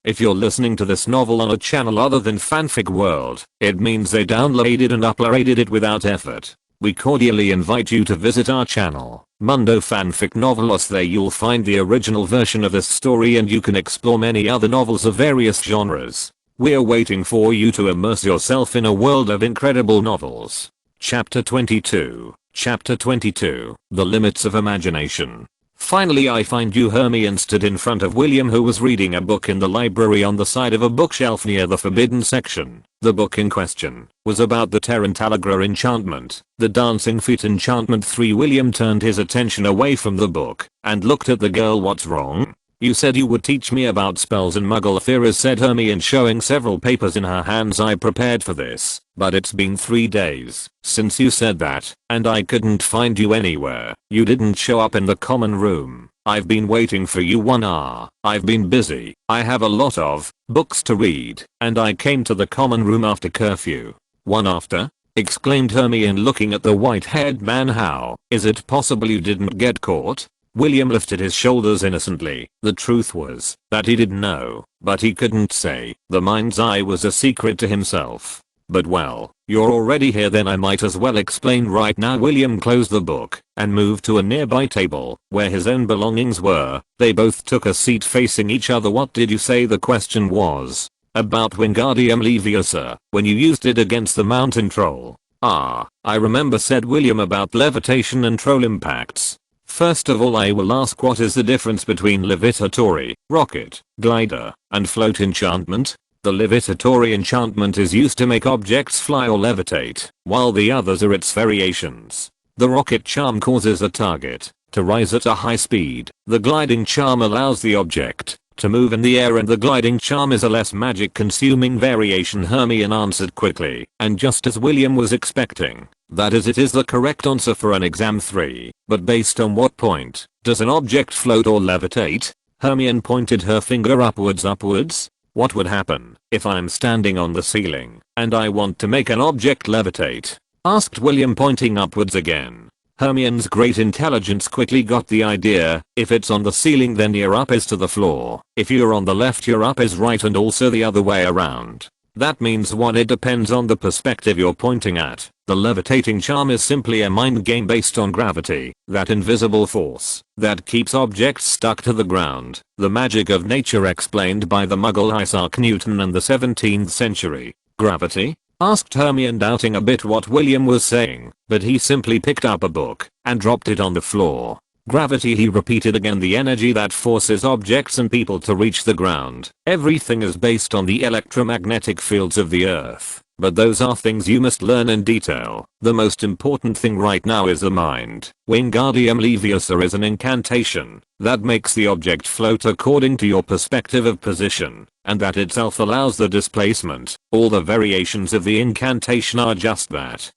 If you're listening to this novel on a channel other than Fanfic World, it means they downloaded and uploaded it without effort. We cordially invite you to visit our channel, Mundo Fanfic Novelos. There you'll find the original version of this story, and you can explore many other novels of various genres. We're waiting for you to immerse yourself in a world of incredible novels. Chapter 22. Chapter 22. The Limits of Imagination. Finally I find you. Hermione stood in front of William, who was reading a book in the library on the side of a bookshelf near the forbidden section. The book in question was about the Tarantalagra enchantment, the dancing feet enchantment 3. William turned his attention away from the book and looked at the girl. What's wrong? You said you would teach me about spells and muggle theories, said Hermione, showing several papers in her hands. I prepared for this, but it's been 3 days since you said that, and I couldn't find you anywhere. You didn't show up in the common room. I've been waiting for you 1 hour. I've been busy. I have a lot of books to read, and I came to the common room after curfew. One after? Exclaimed Hermione, looking at the white-haired man. How is it possible you didn't get caught? William lifted his shoulders innocently. The truth was that he didn't know, but he couldn't say. The mind's eye was a secret to himself. But well, you're already here, then I might as well explain right now. William closed the book and moved to a nearby table where his own belongings were. They both took a seat facing each other. What did you say? The question was about Wingardium Leviosa, when you used it against the mountain troll. Ah, I remember, said William, about levitation and troll impacts. First of all, I will ask, what is the difference between levitatory, rocket, glider, and float enchantment? The levitatory enchantment is used to make objects fly or levitate, while the others are its variations. The rocket charm causes a target to rise at a high speed. The gliding charm allows the object to move in the air, and the gliding charm is a less magic consuming variation. Hermione answered quickly, and just as William was expecting. That is, it is the correct answer for an exam 3. But based on what point does an object float or levitate? Hermione pointed her finger upwards. What would happen if I'm standing on the ceiling and I want to make an object levitate? Asked William, pointing upwards again. Hermione's great intelligence quickly got the idea. If it's on the ceiling, then your up is to the floor. If you're on the left, your up is right, and also the other way around. That means what? It depends on the perspective you're pointing at. The levitating charm is simply a mind game based on gravity, that invisible force that keeps objects stuck to the ground. The magic of nature explained by the Muggle Isaac Newton in the 17th century. Gravity? Asked Hermione, doubting a bit what William was saying, but he simply picked up a book and dropped it on the floor. Gravity, he repeated again, the energy that forces objects and people to reach the ground. Everything is based on the electromagnetic fields of the earth, but those are things you must learn in detail. The most important thing right now is the mind. Wingardium Leviosa is an incantation that makes the object float according to your perspective of position, and that itself allows the displacement. All the variations of the incantation are just that.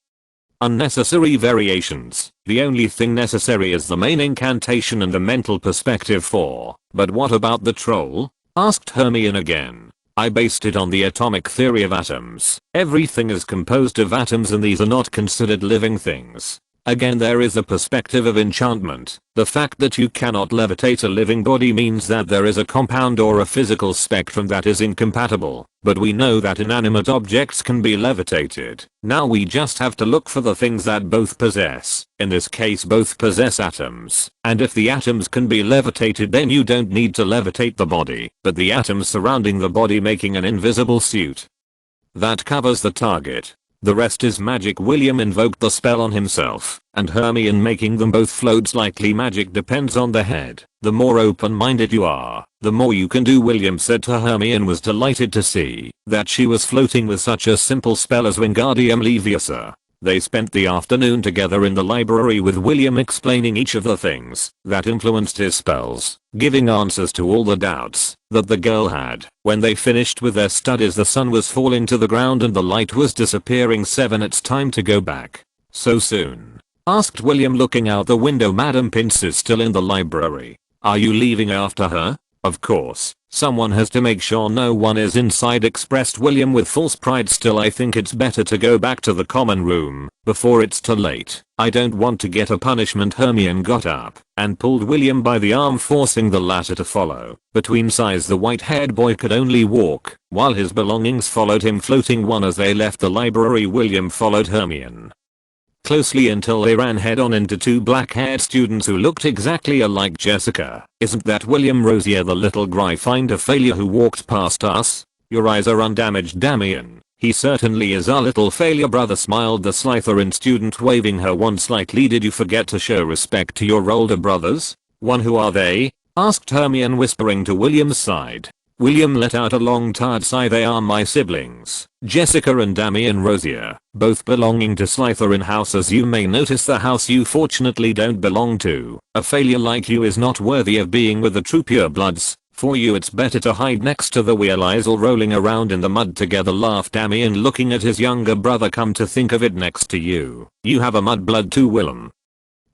Unnecessary variations. The only thing necessary is the main incantation and the mental perspective for. But what about the troll? Asked Hermione again. I based it on the atomic theory of atoms. Everything is composed of atoms, and these are not considered living things. Again, there is a perspective of enchantment. The fact that you cannot levitate a living body means that there is a compound or a physical spectrum that is incompatible. But we know that inanimate objects can be levitated. Now we just have to look for the things that both possess. In this case, both possess atoms. And if the atoms can be levitated, then you don't need to levitate the body, but the atoms surrounding the body, making an invisible suit that covers the target. The rest is magic. William invoked the spell on himself and Hermione, making them both float slightly. Magic depends on the head. The more open-minded you are, the more you can do, William said to Hermione, and was delighted to see that she was floating with such a simple spell as Wingardium Leviosa. They spent the afternoon together in the library, with William explaining each of the things that influenced his spells, giving answers to all the doubts that the girl had. When they finished with their studies, the sun was falling to the ground and the light was disappearing. 7. It's time to go back. So soon? Asked William, looking out the window. Madam Pince is still in the library. Are you leaving after her? Of course. Someone has to make sure no one is inside, expressed William with false pride. Still, I think it's better to go back to the common room before it's too late. I don't want to get a punishment. Hermione got up and pulled William by the arm, forcing the latter to follow. Between sighs, the white-haired boy could only walk, while his belongings followed him, floating one. As they left the library, William followed Hermione closely until they ran head-on into 2 black-haired students who looked exactly alike. Jessica, isn't that William Rosier, the little Gryffindor failure who walked past us? Your eyes are undamaged, Damien. He certainly is. Our little failure brother, smiled the Slytherin student, waving her wand slightly. Did you forget to show respect to your older brothers? One, who are they? Asked Hermione, whispering to William's side. William let out a long tired sigh. They are my siblings, Jessica and Damien Rosier, both belonging to Slytherin house. As you may notice, the house you fortunately don't belong to. A failure like you is not worthy of being with the true purebloods. For you it's better to hide next to the Weirlies or rolling around in the mud together, laughed Damien, looking at his younger brother. Come to think of it, next to you, you have a mudblood too. Willem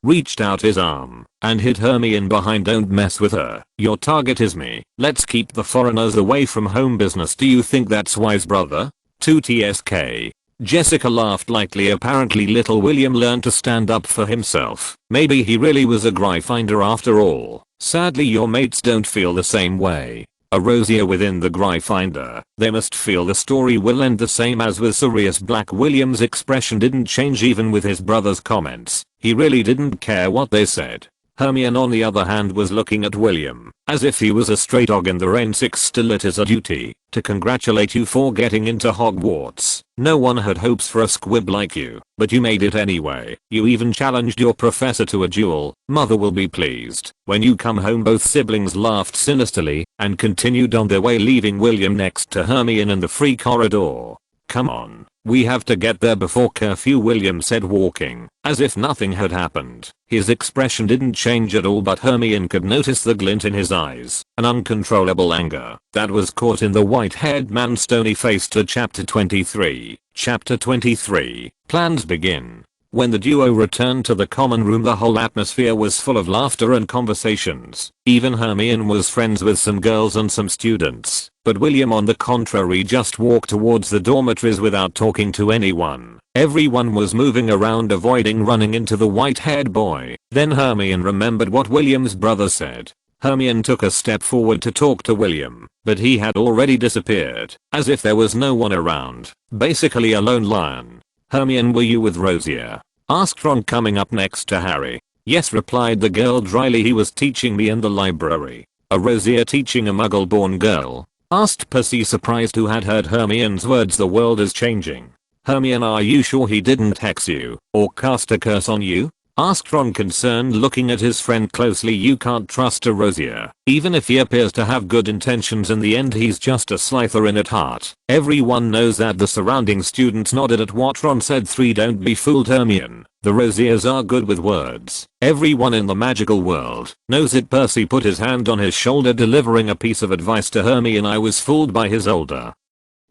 reached out his arm and hit Hermione behind. Don't mess with her. Your target is me. Let's keep the foreigners away from home business. Do you think that's wise, brother? 2TSK. Jessica laughed lightly. Apparently little William learned to stand up for himself. Maybe he really was a Gryffindor after all. Sadly your mates don't feel the same way. A Rosier within the Gryffindor. They must feel the story will end the same as with Sirius Black. William's expression didn't change even with his brother's comments. He really didn't care what they said. Hermione on the other hand was looking at William as if he was a stray dog in the rain. 6. Still it is a duty to congratulate you for getting into Hogwarts. No one had hopes for a squib like you, but you made it anyway. You even challenged your professor to a duel. Mother will be pleased when you come home. Both siblings laughed sinisterly and continued on their way, leaving William next to Hermione in the free corridor. Come on, we have to get there before curfew, William said, walking as if nothing had happened. His expression didn't change at all, but Hermione could notice the glint in his eyes, an uncontrollable anger that was caught in the white-haired man's stony face. To Chapter 23. Chapter 23. Plans begin. When the duo returned to the common room, the whole atmosphere was full of laughter and conversations. Even Hermione was friends with some girls and some students, but William on the contrary just walked towards the dormitories without talking to anyone. Everyone was moving around, avoiding running into the white-haired boy. Then Hermione remembered what William's brother said. Hermione took a step forward to talk to William, but he had already disappeared, as if there was no one around. Basically a lone lion. Hermione, were you with Rosier? Asked Ron, coming up next to Harry. Yes, replied the girl dryly. He was teaching me in the library. A Rosier teaching a muggle-born girl? Asked Percy, surprised, who had heard Hermione's words. The world is changing. Hermione, are you sure he didn't hex you or cast a curse on you? Asked Ron, concerned, looking at his friend closely. You can't trust a Rosier. Even if he appears to have good intentions, in the end he's just a Slytherin at heart. Everyone knows that. The surrounding students nodded at what Ron said. 3. Don't be fooled, Hermione. The Rosiers are good with words. Everyone in the magical world knows it. Percy put his hand on his shoulder, delivering a piece of advice to Hermione. I was fooled by his older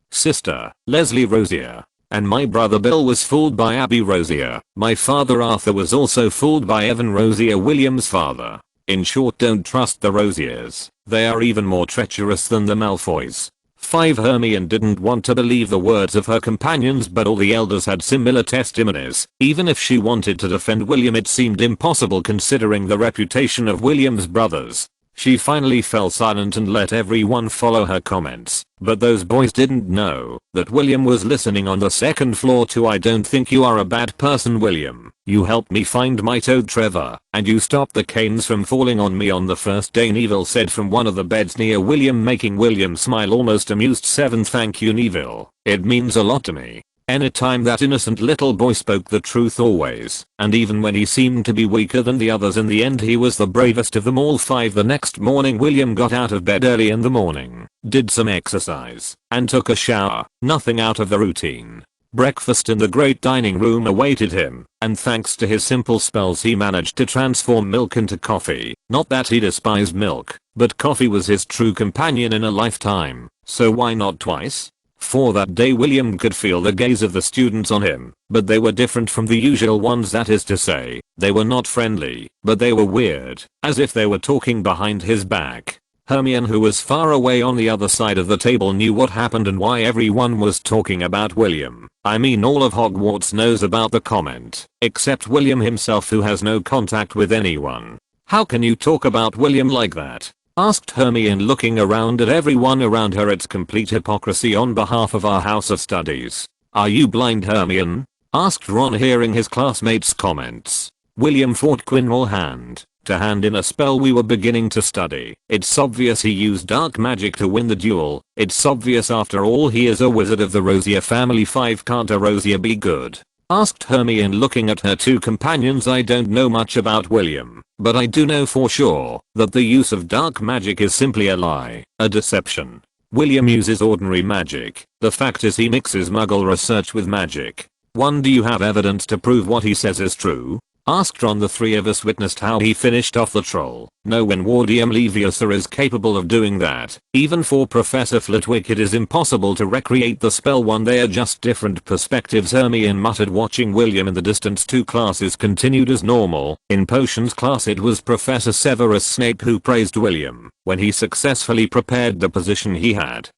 sister, Leslie Rosier. And my brother Bill was fooled by Abby Rosier. My father Arthur was also fooled by Evan Rosier, William's father. In short, don't trust the Rosiers. They are even more treacherous than the Malfoys. 5. Hermione didn't want to believe the words of her companions, but all the elders had similar testimonies. Even if she wanted to defend William, it seemed impossible considering the reputation of William's brothers. She finally fell silent and let everyone follow her comments. But those boys didn't know that William was listening on the second floor too. I don't think you are a bad person, William. You helped me find my toad Trevor, and you stopped the canes from falling on me on the first day, Neville said from one of the beds near William, making William smile, almost amused. 7. Thank you, Neville. It means a lot to me. Anytime that innocent little boy spoke the truth, always, and even when he seemed to be weaker than the others, in the end he was the bravest of them all. 5. The next morning William got out of bed early in the morning, did some exercise, and took a shower. Nothing out of the routine. Breakfast in the great dining room awaited him, and thanks to his simple spells he managed to transform milk into coffee. Not that he despised milk, but coffee was his true companion in a lifetime, so why not twice? For that day William could feel the gaze of the students on him, but they were different from the usual ones. That is to say, they were not friendly, but they were weird, as if they were talking behind his back. Hermione, who was far away on the other side of the table, knew what happened and why everyone was talking about William. I mean, all of Hogwarts knows about the comment, except William himself, who has no contact with anyone. How can you talk about William like that? Asked Hermione, looking around at everyone around her. It's complete hypocrisy on behalf of our house of studies. Are you blind, Hermione? Asked Ron, hearing his classmates' comments. William fought Quirrell hand. to hand in a spell we were beginning to study. It's obvious he used dark magic to win the duel. It's obvious after all he is a wizard of the Rosier family. 5 Can't a Rosier be good? Asked Hermione, looking at her two companions. I don't know much about William, but I do know for sure that the use of dark magic is simply a lie, a deception. William uses ordinary magic. The fact is he mixes muggle research with magic. 1. Do you have evidence to prove what he says is true? Asked Ron. The three of us witnessed how he finished off the troll. No Wingardium Leviosa is capable of doing that. Even for Professor Flitwick it is impossible to recreate the spell. 1. They are just different perspectives, Hermione muttered, watching William in the distance. 2. Classes continued as normal. In potions class it was Professor Severus Snape who praised William when he successfully prepared the position he had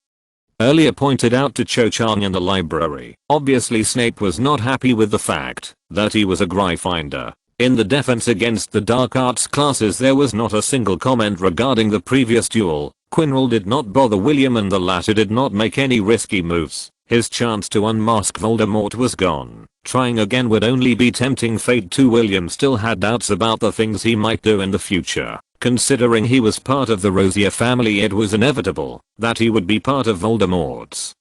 earlier pointed out to Cho Chang in the library. Obviously Snape was not happy with the fact that he was a Gryffindor. In the defense against the dark arts classes there was not a single comment regarding the previous duel. Quirrell did not bother William and the latter did not make any risky moves. His chance to unmask Voldemort was gone. Trying again would only be tempting fate. 2. William still had doubts about the things he might do in the future. Considering he was part of the Rosier family, it was inevitable that he would be part of Voldemort's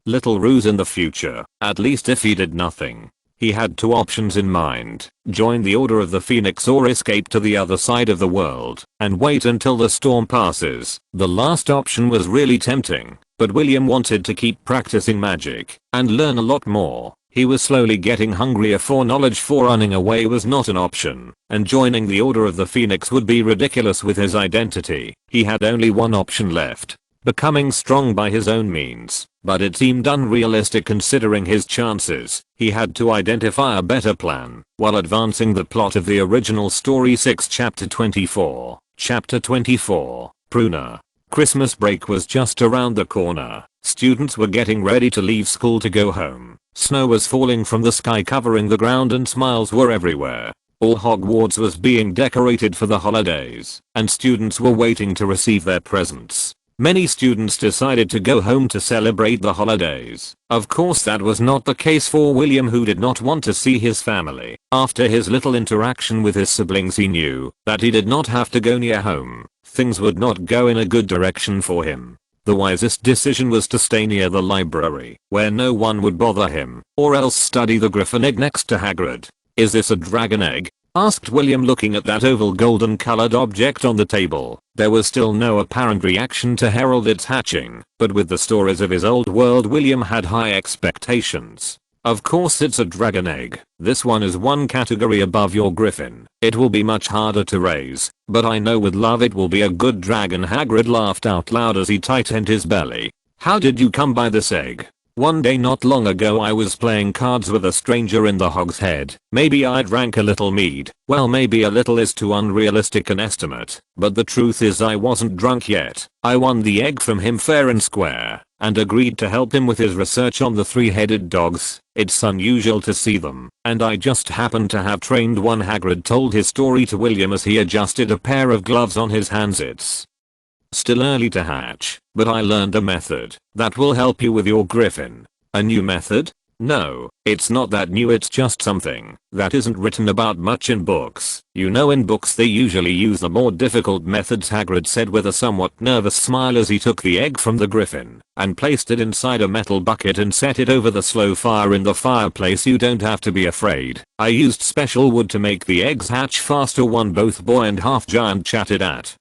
little ruse in the future, at least if he did nothing. He had two options in mind: join the Order of the Phoenix or escape to the other side of the world and wait until the storm passes. The last option was really tempting, but William wanted to keep practicing magic and learn a lot more. He was slowly getting hungrier for knowledge, for running away was not an option, and joining the Order of the Phoenix would be ridiculous with his identity. He had only one option left: becoming strong by his own means, but it seemed unrealistic considering his chances. He had to identify a better plan while advancing the plot of the original story. 6. Chapter 24. Chapter 24. Pruner. Christmas break was just around the corner. Students were getting ready to leave school to go home. Snow was falling from the sky, covering the ground, and smiles were everywhere. All Hogwarts was being decorated for the holidays, and students were waiting to receive their presents. Many students decided to go home to celebrate the holidays. Of course that was not the case for William, who did not want to see his family. After his little interaction with his siblings he knew that he did not have to go near home. Things would not go in a good direction for him. The wisest decision was to stay near the library, where no one would bother him, or else study the Griffin egg next to Hagrid. Is this a dragon egg? Asked William, looking at that oval golden colored object on the table. There was still no apparent reaction to herald its hatching, but with the stories of his old world William had high expectations. Of course it's a dragon egg. This one is one category above your Griffin. It will be much harder to raise, but I know with love it will be a good dragon. Hagrid laughed out loud as he tightened his belly. How did you come by this egg? One day not long ago I was playing cards with a stranger in the Hog's Head. Maybe I drank a little mead. Well, maybe a little is too unrealistic an estimate, but the truth is I wasn't drunk yet. I won the egg from him fair and square, and agreed to help him with his research on the three-headed dogs. It's unusual to see them, and I just happened to have trained one. Hagrid told his story to William as he adjusted a pair of gloves on his hands. It's still early to hatch, but I learned a method that will help you with your Griffin. A new method? No, it's not that new, it's just something that isn't written about much in books. You know, in books they usually use the more difficult methods, Hagrid said with a somewhat nervous smile as he took the egg from the Griffin and placed it inside a metal bucket and set it over the slow fire in the fireplace. You don't have to be afraid. I used special wood to make the eggs hatch faster. One both boy and half giant chatted at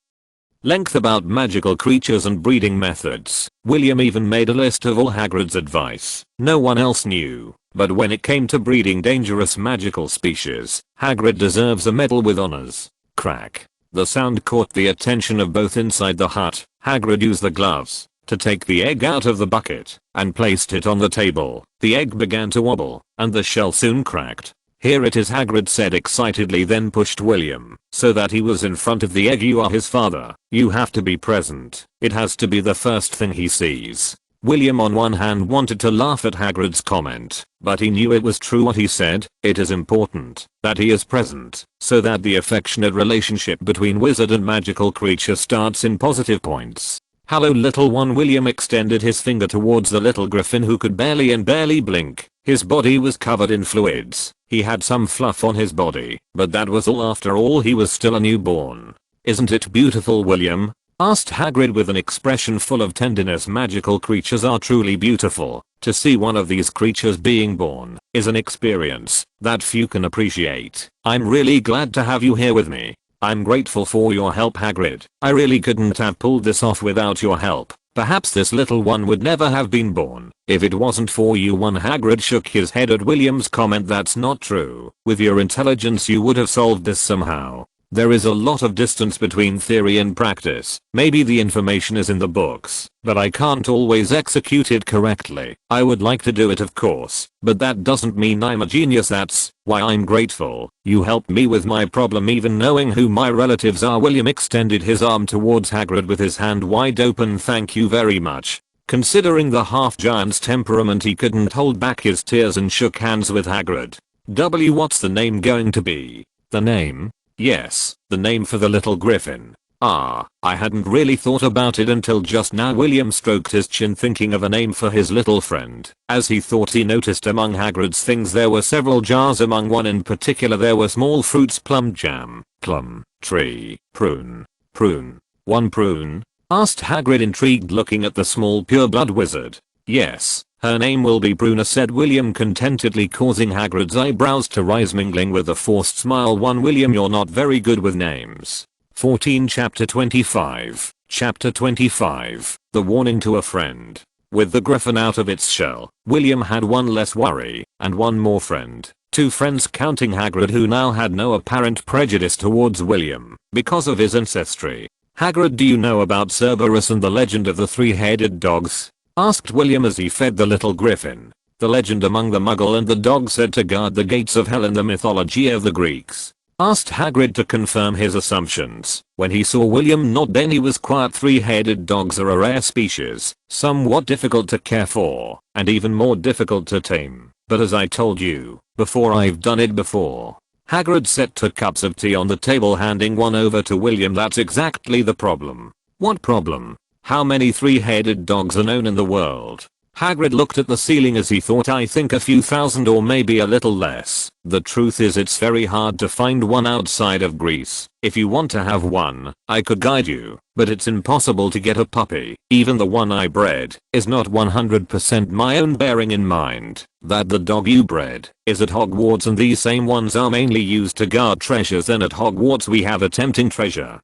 length about magical creatures and breeding methods. William even made a list of all Hagrid's advice. No one else knew, but when it came to breeding dangerous magical species, Hagrid deserves a medal with honors. Crack. The sound caught the attention of both inside the hut. Hagrid used the gloves to take the egg out of the bucket and placed it on the table. The egg began to wobble, and the shell soon cracked. Here it is, Hagrid said excitedly, then pushed William so that he was in front of the egg. You are his father. You have to be present. It has to be the first thing he sees. William on one hand wanted to laugh at Hagrid's comment, but he knew it was true what he said. It is important that he is present so that the affectionate relationship between wizard and magical creature starts in positive points. Hello little one. William extended his finger towards the little Griffin, who could barely blink. His body was covered in fluids. He had some fluff on his body, but that was all. After all, he was still a newborn. Isn't it beautiful, William? Asked Hagrid with an expression full of tenderness. Magical creatures are truly beautiful. To see one of these creatures being born is an experience that few can appreciate. I'm really glad to have you here with me. I'm grateful for your help, Hagrid. I really couldn't have pulled this off without your help. Perhaps this little one would never have been born if it wasn't for you. Hagrid shook his head at William's comment. That's not true. With your intelligence you would have solved this somehow. There is a lot of distance between theory and practice. Maybe the information is in the books, but I can't always execute it correctly. I would like to do it, of course, but that doesn't mean I'm a genius. That's why I'm grateful. You helped me with my problem even knowing who my relatives are. William extended his arm towards Hagrid with his hand wide open. Thank you very much. Considering the half-giant's temperament, he couldn't hold back his tears and shook hands with Hagrid. What's the name going to be? The name? Yes, the name for the little griffin. I hadn't really thought about it until just now. William stroked his chin thinking of a name for his little friend. As he thought, he noticed among Hagrid's things there were several jars. Among one in particular there were small fruits: plum jam, plum, tree, prune. One prune? Asked Hagrid, intrigued, looking at the small pureblood wizard. Yes. Her name will be Pruna, said William contentedly, causing Hagrid's eyebrows to rise, mingling with a forced smile. William, you're not very good with names. 14 Chapter 25. Chapter 25. The Warning to a Friend. With the griffin out of its shell, William had one less worry, and one more friend. Two friends counting Hagrid, who now had no apparent prejudice towards William because of his ancestry. Hagrid, do you know about Cerberus and the legend of the three-headed dogs? Asked William as he fed the little griffin. The legend among the Muggle and the dog said to guard the gates of hell in the mythology of the Greeks. Asked Hagrid to confirm his assumptions. When he saw William nod, then he was quiet. Three-headed dogs are a rare species, somewhat difficult to care for, and even more difficult to tame. But as I told you before, I've done it before. Hagrid set two cups of tea on the table, handing one over to William. That's exactly the problem. What problem? How many three-headed dogs are known in the world? Hagrid looked at the ceiling as he thought. I think a few thousand, or maybe a little less. The truth is, it's very hard to find one outside of Greece. If you want to have one, I could guide you, but it's impossible to get a puppy. Even the one I bred is not 100% my own, bearing in mind that the dog you bred is at Hogwarts, and these same ones are mainly used to guard treasures, and at Hogwarts we have a tempting treasure.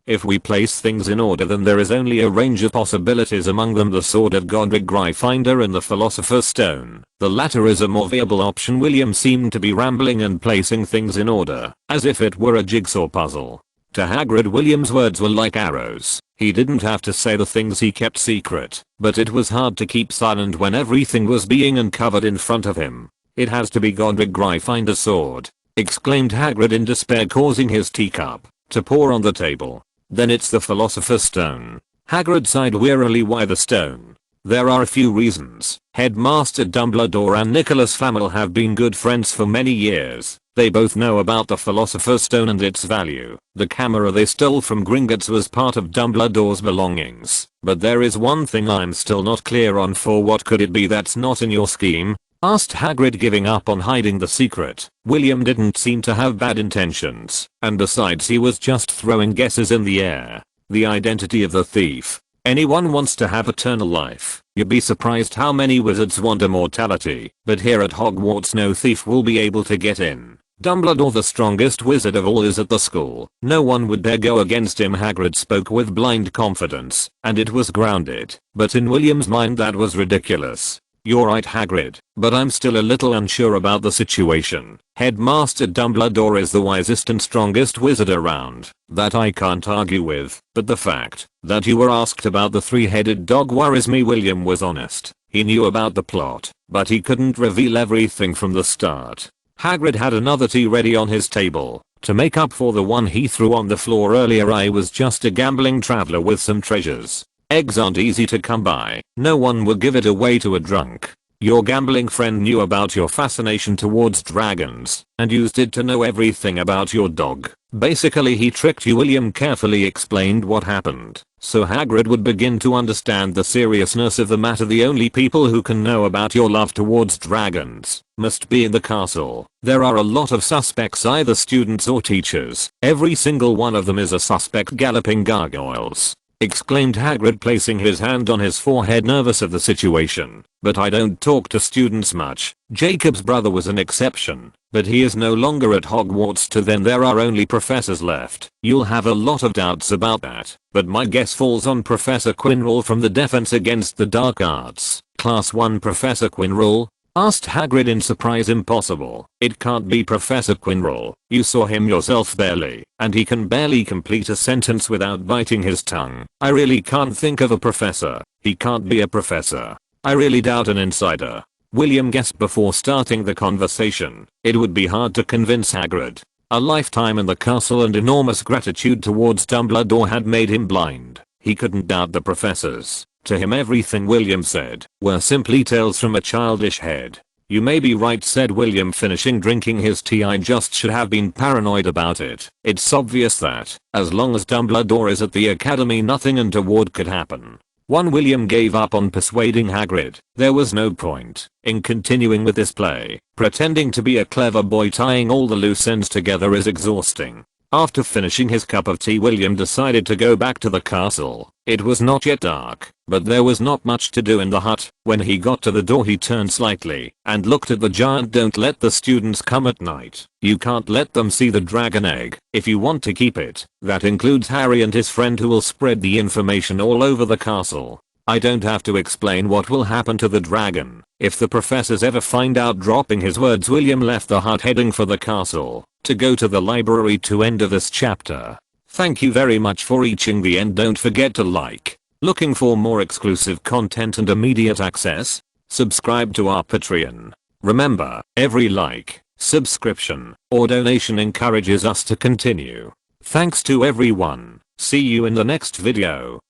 If we place things in order, then there is only a range of possibilities, among them the sword of Godric Gryffindor and the Philosopher's Stone. The latter is a more viable option. William seemed to be rambling and placing things in order, as if it were a jigsaw puzzle. To Hagrid, William's words were like arrows. He didn't have to say the things he kept secret, but it was hard to keep silent when everything was being uncovered in front of him. It has to be Godric Gryffindor's sword, exclaimed Hagrid in despair, causing his teacup to pour on the table. Then it's the Philosopher's Stone. Hagrid sighed wearily. Why the stone? There are a few reasons. Headmaster Dumbledore and Nicholas Flamel have been good friends for many years. They both know about the Philosopher's Stone and its value. The camera they stole from Gringotts was part of Dumbledore's belongings. But there is one thing I'm still not clear on. For what could it be that's not in your scheme? Asked Hagrid, giving up on hiding the secret. William didn't seem to have bad intentions, and besides, he was just throwing guesses in the air. The identity of the thief. Anyone wants to have eternal life. You'd be surprised how many wizards want immortality, but here at Hogwarts no thief will be able to get in. Dumbledore, the strongest wizard of all, is at the school. No one would dare go against him. Hagrid spoke with blind confidence, and it was grounded, but in William's mind that was ridiculous. You're right, Hagrid, but I'm still a little unsure about the situation. Headmaster Dumbledore is the wisest and strongest wizard around. That I can't argue with, but the fact that you were asked about the three-headed dog worries me. William was honest. He knew about the plot, but he couldn't reveal everything from the start. Hagrid had another tea ready on his table to make up for the one he threw on the floor earlier. I was just a gambling traveler with some treasures. Eggs aren't easy to come by. No one would give it away to a drunk. Your gambling friend knew about your fascination towards dragons and used it to know everything about your dog. Basically he tricked you. William carefully explained what happened, so Hagrid would begin to understand the seriousness of the matter. The only people who can know about your love towards dragons must be in the castle. There are a lot of suspects, either students or teachers. Every single one of them is a suspect. Galloping gargoyles, exclaimed Hagrid, placing his hand on his forehead, nervous of the situation. But I don't talk to students much. Jacob's brother was an exception, but he is no longer at Hogwarts. To then there are only professors left. You'll have a lot of doubts about that, but my guess falls on Professor Quirrell from the Defense Against the Dark Arts. Class 1 Professor Quirrell? Asked Hagrid in surprise. Impossible. It can't be Professor Quirrell. You saw him yourself. Barely. And he can barely complete a sentence without biting his tongue. I really can't think of a professor. He can't be a professor. I really doubt an insider. William guessed before starting the conversation. It would be hard to convince Hagrid. A lifetime in the castle and enormous gratitude towards Dumbledore had made him blind. He couldn't doubt the professors. To him everything William said were simply tales from a childish head. You may be right, said William, finishing drinking his tea. I just should have been paranoid about it. It's obvious that, as long as Dumbledore is at the academy, nothing untoward could happen. William gave up on persuading Hagrid. There was no point in continuing with this play. Pretending to be a clever boy tying all the loose ends together is exhausting. After finishing his cup of tea, William decided to go back to the castle. It was not yet dark, but there was not much to do in the hut. When he got to the door he turned slightly and looked at the giant. Don't let the students come at night. You can't let them see the dragon egg if you want to keep it. That includes Harry and his friend, who will spread the information all over the castle. I don't have to explain what will happen to the dragon if the professors ever find out. Dropping his words, William left the hut, heading for the castle to go to the library to end of this chapter. Thank you very much for reaching the end. Don't forget to like. Looking for more exclusive content and immediate access? Subscribe to our Patreon. Remember, every like, subscription, or donation encourages us to continue. Thanks to everyone. See you in the next video.